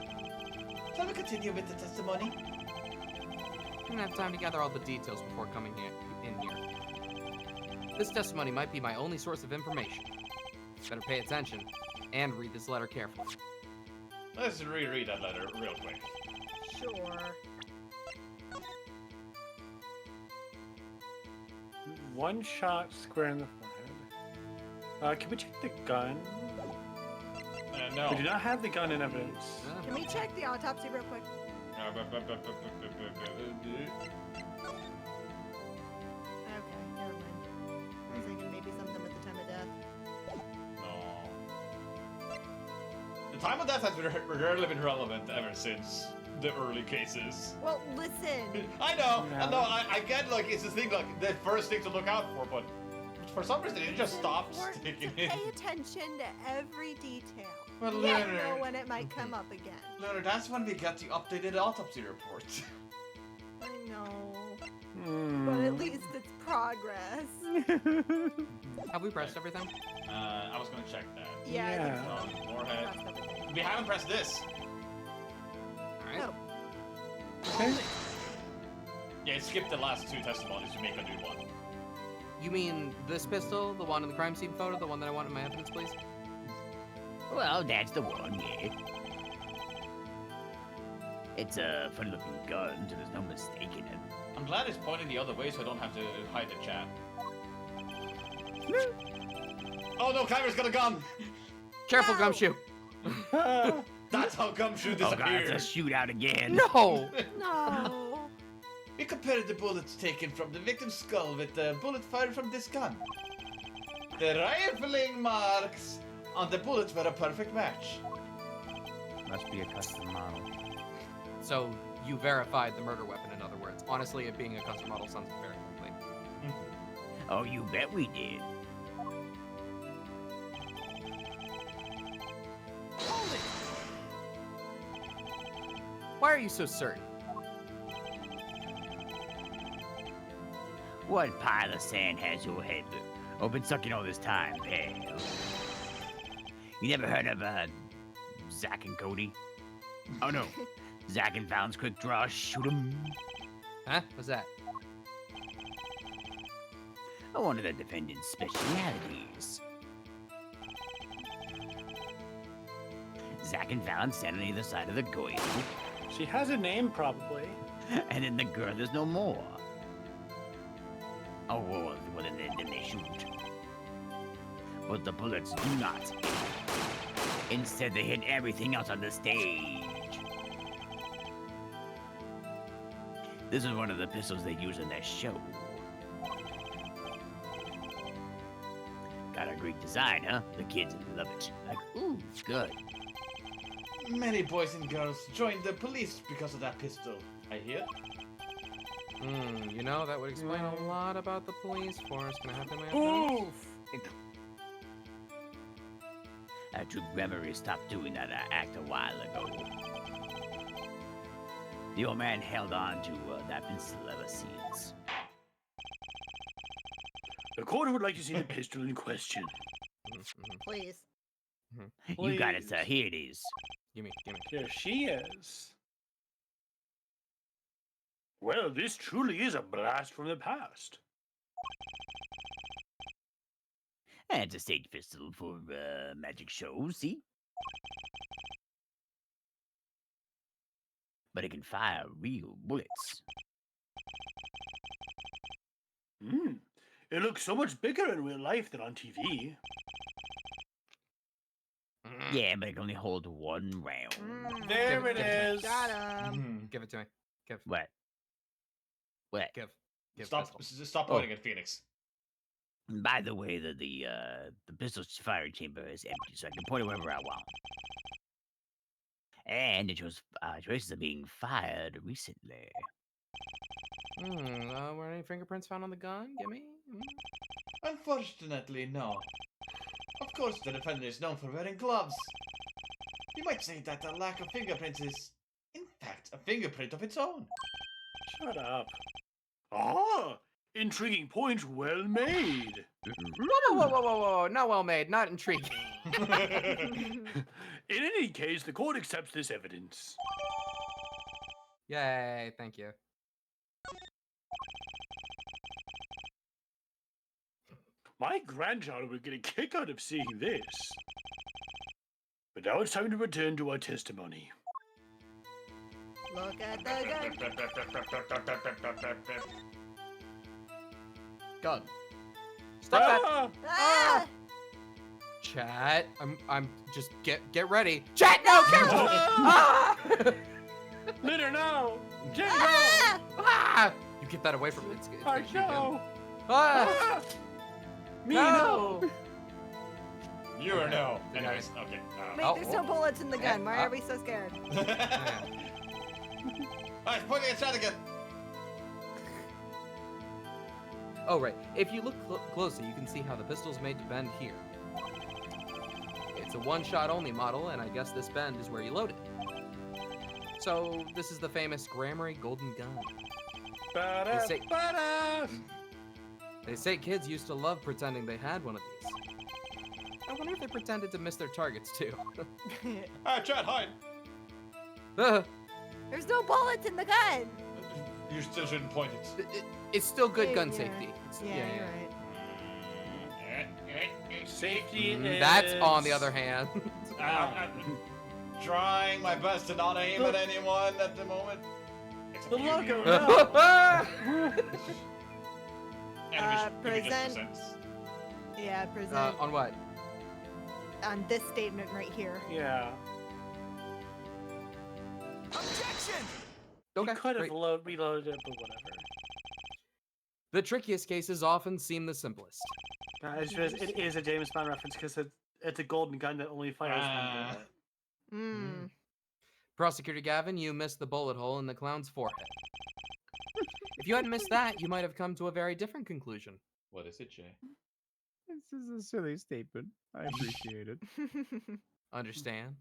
shall we continue with the testimony? I didn't have time to gather all the details before coming in here. This testimony might be my only source of information. Better pay attention and read this letter carefully. Let's reread that letter real quick. Sure. One shot square in the forehead. Can we check the gun? No. We do not have the gun in evidence. Can we check the autopsy real quick? Okay, never mind. I was thinking maybe something with the time of death. No. The time of death has rarely been relevant ever since the early cases. Well, listen. I know, I get, like, it's the thing, like, the first thing to look out for, but for some reason it just It's stops important sticking to in. pay attention to every detail. Well, You never know Leonard, when it might come up again. Leonard, that's when we got the updated autopsy report. I know. Hmm. But at least it's progress. Have we pressed everything? I was gonna check that. Yeah, I think Yeah. so. Forehead. Crossed everything. We haven't pressed this. Alright. Oh. Yeah, skip the last two testimonies to make a new one. You mean this pistol, the one in the crime scene photo, the one that I want in my evidence, please? Well, that's the one, yeah. It's a fun-looking gun, so there's no mistaking it. I'm glad it's pointing the other way so I don't have to hide the chat. Oh no, Kyra's got a gun! Careful, No! Gumshoe! That's how Gumshoe Oh god, disappeared. it's a shootout again. No! No. We compared the bullets taken from the victim's skull with the bullet fired from this gun. The rifling marks on the bullets were a perfect match. Must be a custom model. So, you verified the murder weapon, in other words. Honestly, it being a custom model sounds very complete. Oh, you bet we did. Why are you so certain? What pile of sand has your head been sucking all this time, pal? You never heard of, Zack and Cody? Oh no, Zack and Fallon's quick draw, shoot 'em. Huh? What's that? One of the defendant's specialities. Zack and Fallon stand on either side of the goyle, She has a name, probably. and then the girl is no more. Oh, well, then they shoot. But the bullets do not hit. Instead, they hit everything else on the stage. This is one of the pistols they use in their show. Got a great design, huh? The kids love it. Like, ooh, good. Many boys and girls joined the police because of that pistol, I hear. You know, that would explain a lot about the police force. Can I have them? Oof! True Memory stopped doing that act a while ago. The old man held on to that pistol ever since. The court would like to see the pistol in question. Please. You got it, sir. Please. Here it is. Gimme. There she is. Well, this truly is a blast from the past. And it's a stage pistol for magic shows, see? But it can fire real bullets. It looks so much bigger in real life than on TV. Yeah, but it can only hold one round. There it is. Got him. Give it to me. Give. What? What? Give. Stop pistol. stop pointing at Phoenix. By the way, the pistol's fire chamber is empty, so I can point it wherever I want. And it shows traces of being fired recently. Were any fingerprints found on the gun? Gimme. Unfortunately, no. Of course, the defendant is known for wearing gloves. You might say that the lack of fingerprints is, in fact, a fingerprint of its own. Shut up. Ah, intriguing point, well made. Whoa. Not well made. Not intriguing. In any case, the court accepts this evidence. Yay. Thank you. My grandchild would get a kick out of seeing this. But now it's time to return to our testimony. Look at the gun. Gun. Stop that. Ah! Chat. I'm just get ready. Chat, no, careful. Ah! Litter, no! Jim, no! Ah! Ah! You get that away from me. It's I know! Ah! Ah! Me, No! You or no. The Anyways, guy. okay. Wait, there's no bullets in the gun. Why are we so scared? Alright, pointing at Chad again. Oh, right. If you look closely, you can see how the pistol's made to bend here. It's a one-shot only model, and I guess this bend is where you load it. So, this is the famous Grammary Golden Gun. Ba-da, say- ba-da. They say kids used to love pretending they had one of these. I wonder if they pretended to miss their targets, too. Alright, Chad, hide. There's no bullets in the gun. You still shouldn't point it. It's still good Yeah, gun yeah. safety. It's- Yeah, you're right. Safety is... That's on the other hand. I'm trying my best to not aim at anyone at the moment. Except The for you. logo, no! Animation, give me just present- presents. Yeah, present On what? on this statement right here. Yeah. Okay, You could have great. reloaded it, but whatever. The trickiest cases often seem the simplest. It is a James Bond reference because it's a golden gun that only fires one bullet. Mm. Prosecutor Gavin, you missed the bullet hole in the clown's forehead. If you hadn't missed that, you might have come to a very different conclusion. What is it, Jay? This is a silly statement. I appreciate it. Understand?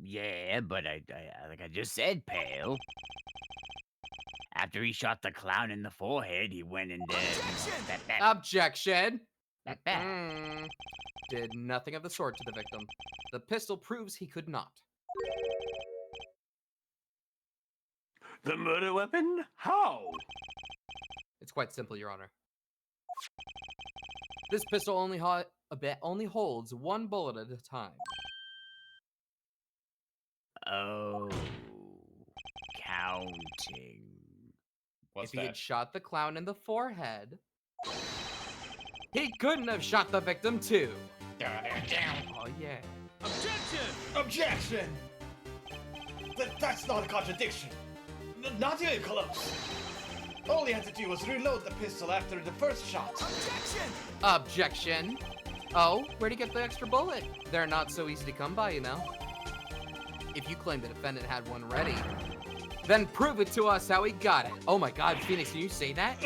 Yeah, but I like I just said, pal. After he shot the clown in the forehead, he went and Objection! that. Did nothing of the sort to the victim. The pistol proves he could not. The murder weapon? How? It's quite simple, Your Honor. This pistol only holds one bullet at a time. Oh, counting. What's If he had that? shot the clown in the forehead, he couldn't have shot the victim too. Oh yeah. Objection! That's not a contradiction. Not even close. All he had to do was reload the pistol after the first shot. Objection. Oh, where'd he get the extra bullet? They're not so easy to come by, you know. If you claim the defendant had one ready, then prove it to us how he got it. Oh my God, Phoenix, can you say that?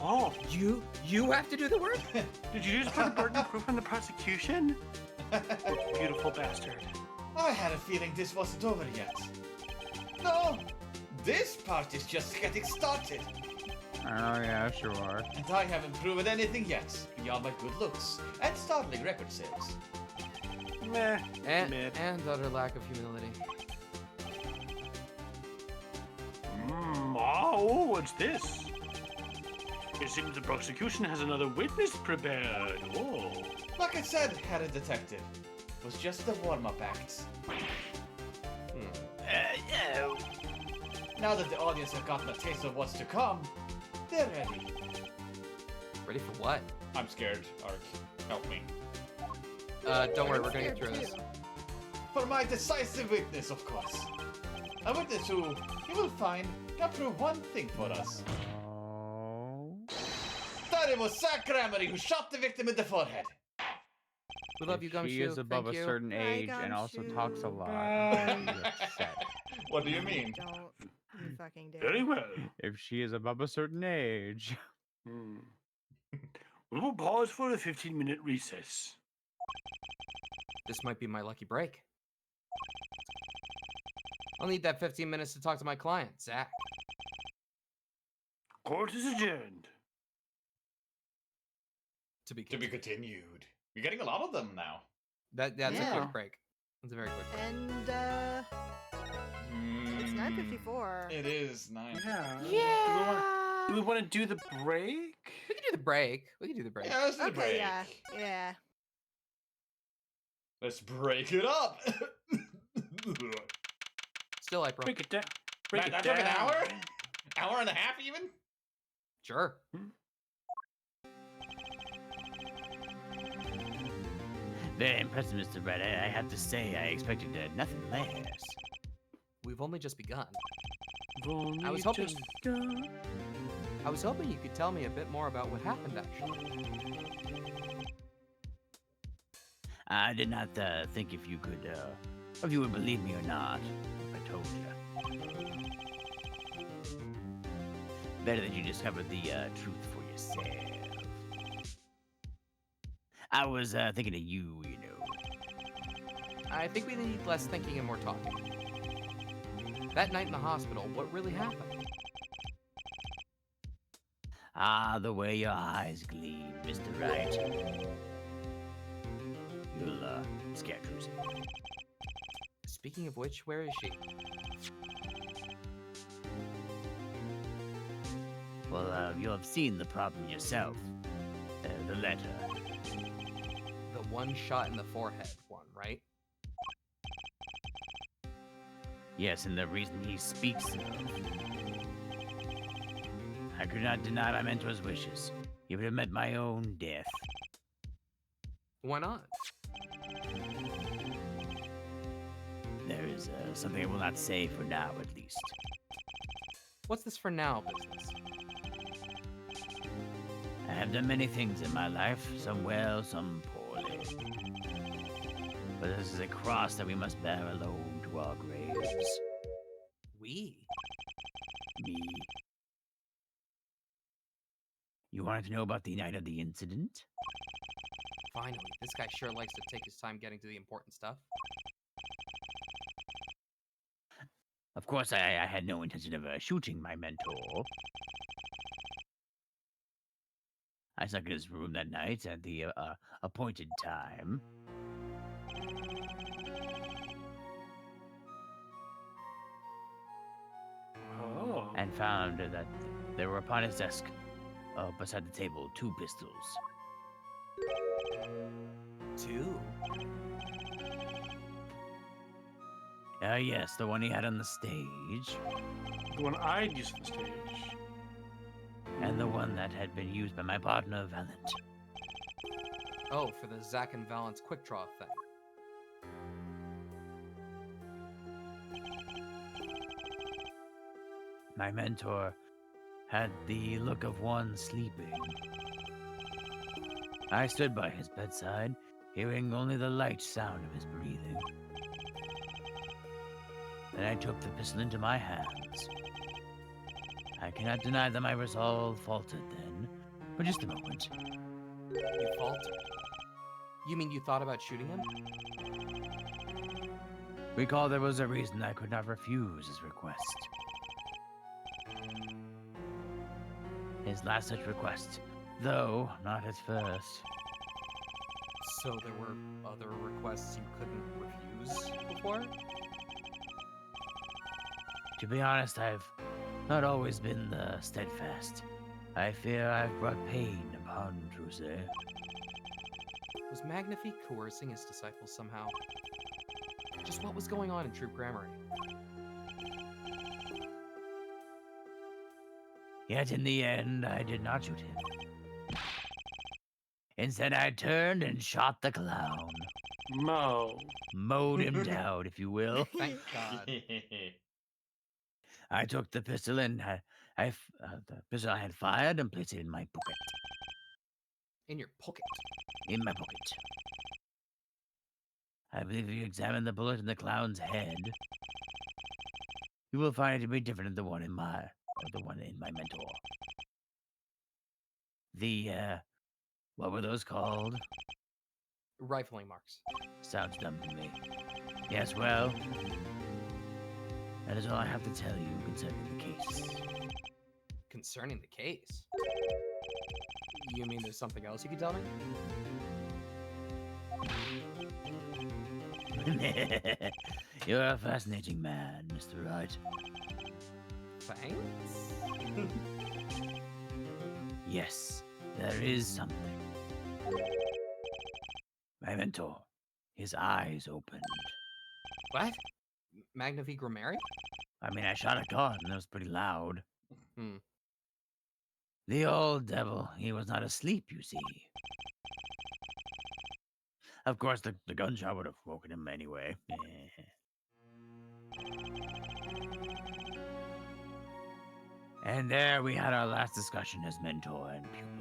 Oh, You have to do the work? did you just put the burden of proof on the prosecution? Beautiful bastard. I had a feeling this wasn't over yet. No, this part is just getting started. Oh yeah, sure. And I haven't proven anything yet, beyond my good looks and startling record sales. Meh. And, Mid. and utter lack of humility. Oh, what's this? It seems the prosecution has another witness prepared. Oh. Like I said, Herr Detective, it was just a warm-up act. No. Now that the audience have gotten a taste of what's to come, they're ready. Ready for what? I'm scared, Ark. Help me. Don't worry, we're gonna get through this. For my decisive witness, of course. A witness who, you will find, can prove one thing for us. Oh. That it was Zach Kramery who shot the victim in the forehead. We love you, If Gumshoe. she is above Thank a you. certain Bye, age and also talks a Gumshoe. lot, I'll be upset. What do you mean? Don't you fucking dare. Very well. If she is above a certain age. Hmm. We will pause for a 15-minute recess. This might be my lucky break. I'll need that 15 minutes to talk to my client, Zach. Court is adjourned. To be To be continued. continued. You're getting a lot of them now. That's a Yeah. quick break. That's a very quick break. And it's 9:54. It is 9. Yeah. Do we want to do the break? We can do the break. We can do the break. Yeah, let's do the Okay, break. yeah. Let's break it up. Still, I pro. Break it down. Break That it took down. an hour? Hour and a half even? Sure. Very impressive, Mr. Red. I have to say, I expected nothing less. We've only just begun. Only I was hoping- just begun. I was hoping you could tell me a bit more about what happened, actually. I did not think if you would believe me or not, if I told you. Better that you discovered the truth for yourself. I was thinking of you, you know. I think we need less thinking and more talking. That night in the hospital, what really happened? Ah, the way your eyes gleam, Mr. Wright. You'll scare Cruzy. Speaking of which, where is she? Well, you'll have seen the problem yourself. The letter. The one shot in the forehead one, right? Yes, and the reason he speaks of. I could not deny my mentor's wishes. He would have met my own death. Why not? There is something I will not say for now, at least. What's this for now business? I have done many things in my life, some well, some poorly. But this is a cross that we must bear alone to our graves. We? Me. You wanted to know about the night of the incident? Finally, this guy sure likes to take his time getting to the important stuff. Of course, I had no intention of shooting my mentor. I snuck in his room that night at the appointed time. Oh. And found that there were upon his desk, beside the table, 2 pistols. 2? Yes, the one he had on the stage, The one I'd use for the stage. and the one that had been used by my partner, Valent. Oh, for the Zack and Valence quick draw thing. My mentor had the look of one sleeping. I stood by his bedside, hearing only the light sound of his breathing. Then I took the pistol into my hands. I cannot deny that my resolve faltered then, for just a moment. You faltered. You mean you thought about shooting him? Recall there was a reason I could not refuse his request. His last such request, though not at first. So there were other requests you couldn't refuse before? To be honest, I've not always been steadfast. I fear I've brought pain upon Druse. Was Magnifique coercing his disciples somehow? Just what was going on in Troop Grammary? Yet in the end, I did not shoot him. Instead, I turned and shot the clown. Mowed him down, if you will. Thank God. I took the pistol and the pistol I had fired and placed it in my pocket. In your pocket. In my pocket. I believe if you examine the bullet in the clown's head, you will find it to be different than the one in my mentor. What were those called? Rifling marks. Sounds dumb to me. Yes, well, that is all I have to tell you concerning the case. Concerning the case? You mean there's something else you can tell me? You're a fascinating man, Mr. Wright. Thanks? Yes, there is something. My mentor, his eyes opened. What? Magnifique Grammary? I mean, I shot a gun and it was pretty loud. Hmm. The old devil, he was not asleep, you see. Of course, the gunshot would have woken him anyway. And there we had our last discussion as mentor and pupil.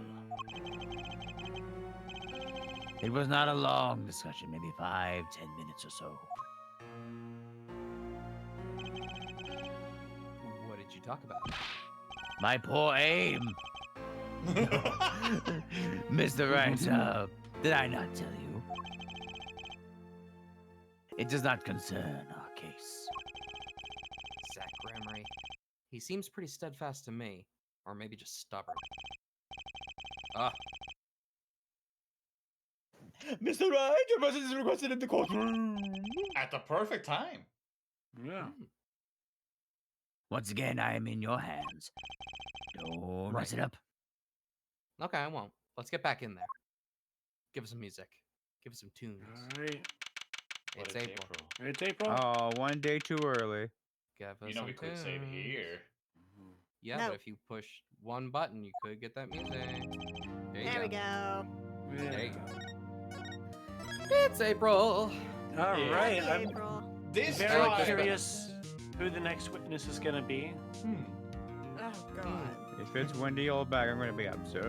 It was not a long discussion, maybe 5-10 minutes or so. What did you talk about? My poor aim. Mr. Wright, did I not tell you? It does not concern our case. Zach Grammary. He seems pretty steadfast to me. Or maybe just stubborn. Ah. Mr. Wright, your presence is requested in the courtroom. At the perfect time. Yeah. Once again, I am in your hands. Don't mess it up. Okay, I won't. Let's get back in there. Give us some music. Give us some tunes. All right. It's April. It's April. Oh, one day too early. Give us You know some we could save tunes. here. Yeah, No. but if you push one button, you could get that music. There you There we go. Yeah. There you go. It's April. All Yeah. right. Happy I'm April. This very trial- curious who the next witness is gonna be. Oh god. If it's Wendy Oldbag, I'm going to be upset.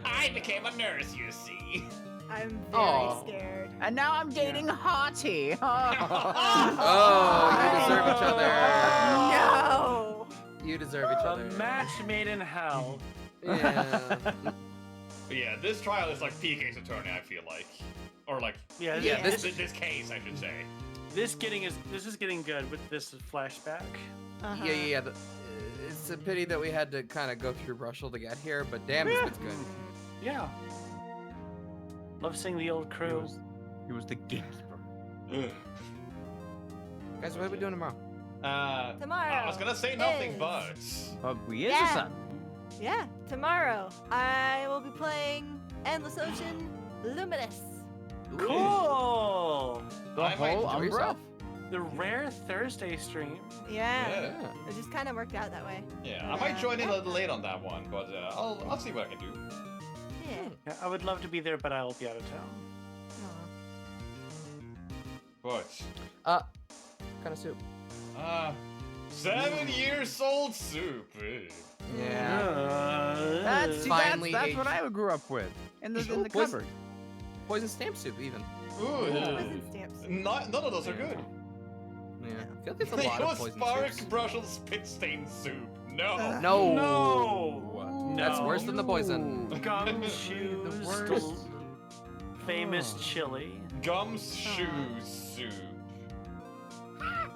I became a nurse, you see. I'm very Aw. scared. And now I'm dating Hottie. Oh, you deserve each other. No. You deserve each A other. match made in hell. Yeah. But yeah, this trial is like PK's attorney, I feel like. Or like, Yeah. Yeah, This this case, I should say. this is getting good with this flashback. Uh-huh. Yeah. It's a pity that we had to kind of go through Russell to get here, but damn, this bit's good. Yeah. Love seeing the old crew. He was the gatekeeper. Guys, what are we doing tomorrow? Tomorrow. I was gonna say nothing, is- but But we is Yeah. the sun. Yeah, tomorrow I will be playing Endless Ocean Luminous. Cool. The I might whole enjoy Umbra. yourself. The rare Thursday stream. Yeah. yeah, It just kind of worked out that way. yeah. I might join in a little late on that one, but I'll see what I can do. Yeah. Yeah, I would love to be there, but I'll be out of town. Aw. But Kind of soup. 7 years old soup. Yeah. That's Finally that's what aged. I grew up with in the Poison- cupboard. Poison stamp soup, even. Ooh. Poison stamps. None of those are good. Yeah. I feel like there's a lot of poison Spark soups. Brussels spit stained soup. No. No. No. That's No. worse than the poison. Gumshoes, worst. famous chili. Gumshoe soup.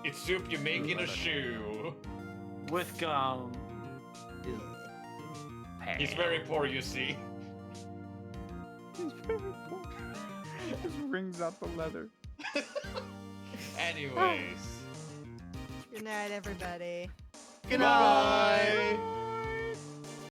It's soup you make in a shoe. With gum. He's very poor, you see. Just wrings out the leather. Anyways. Good night, everybody. Goodbye.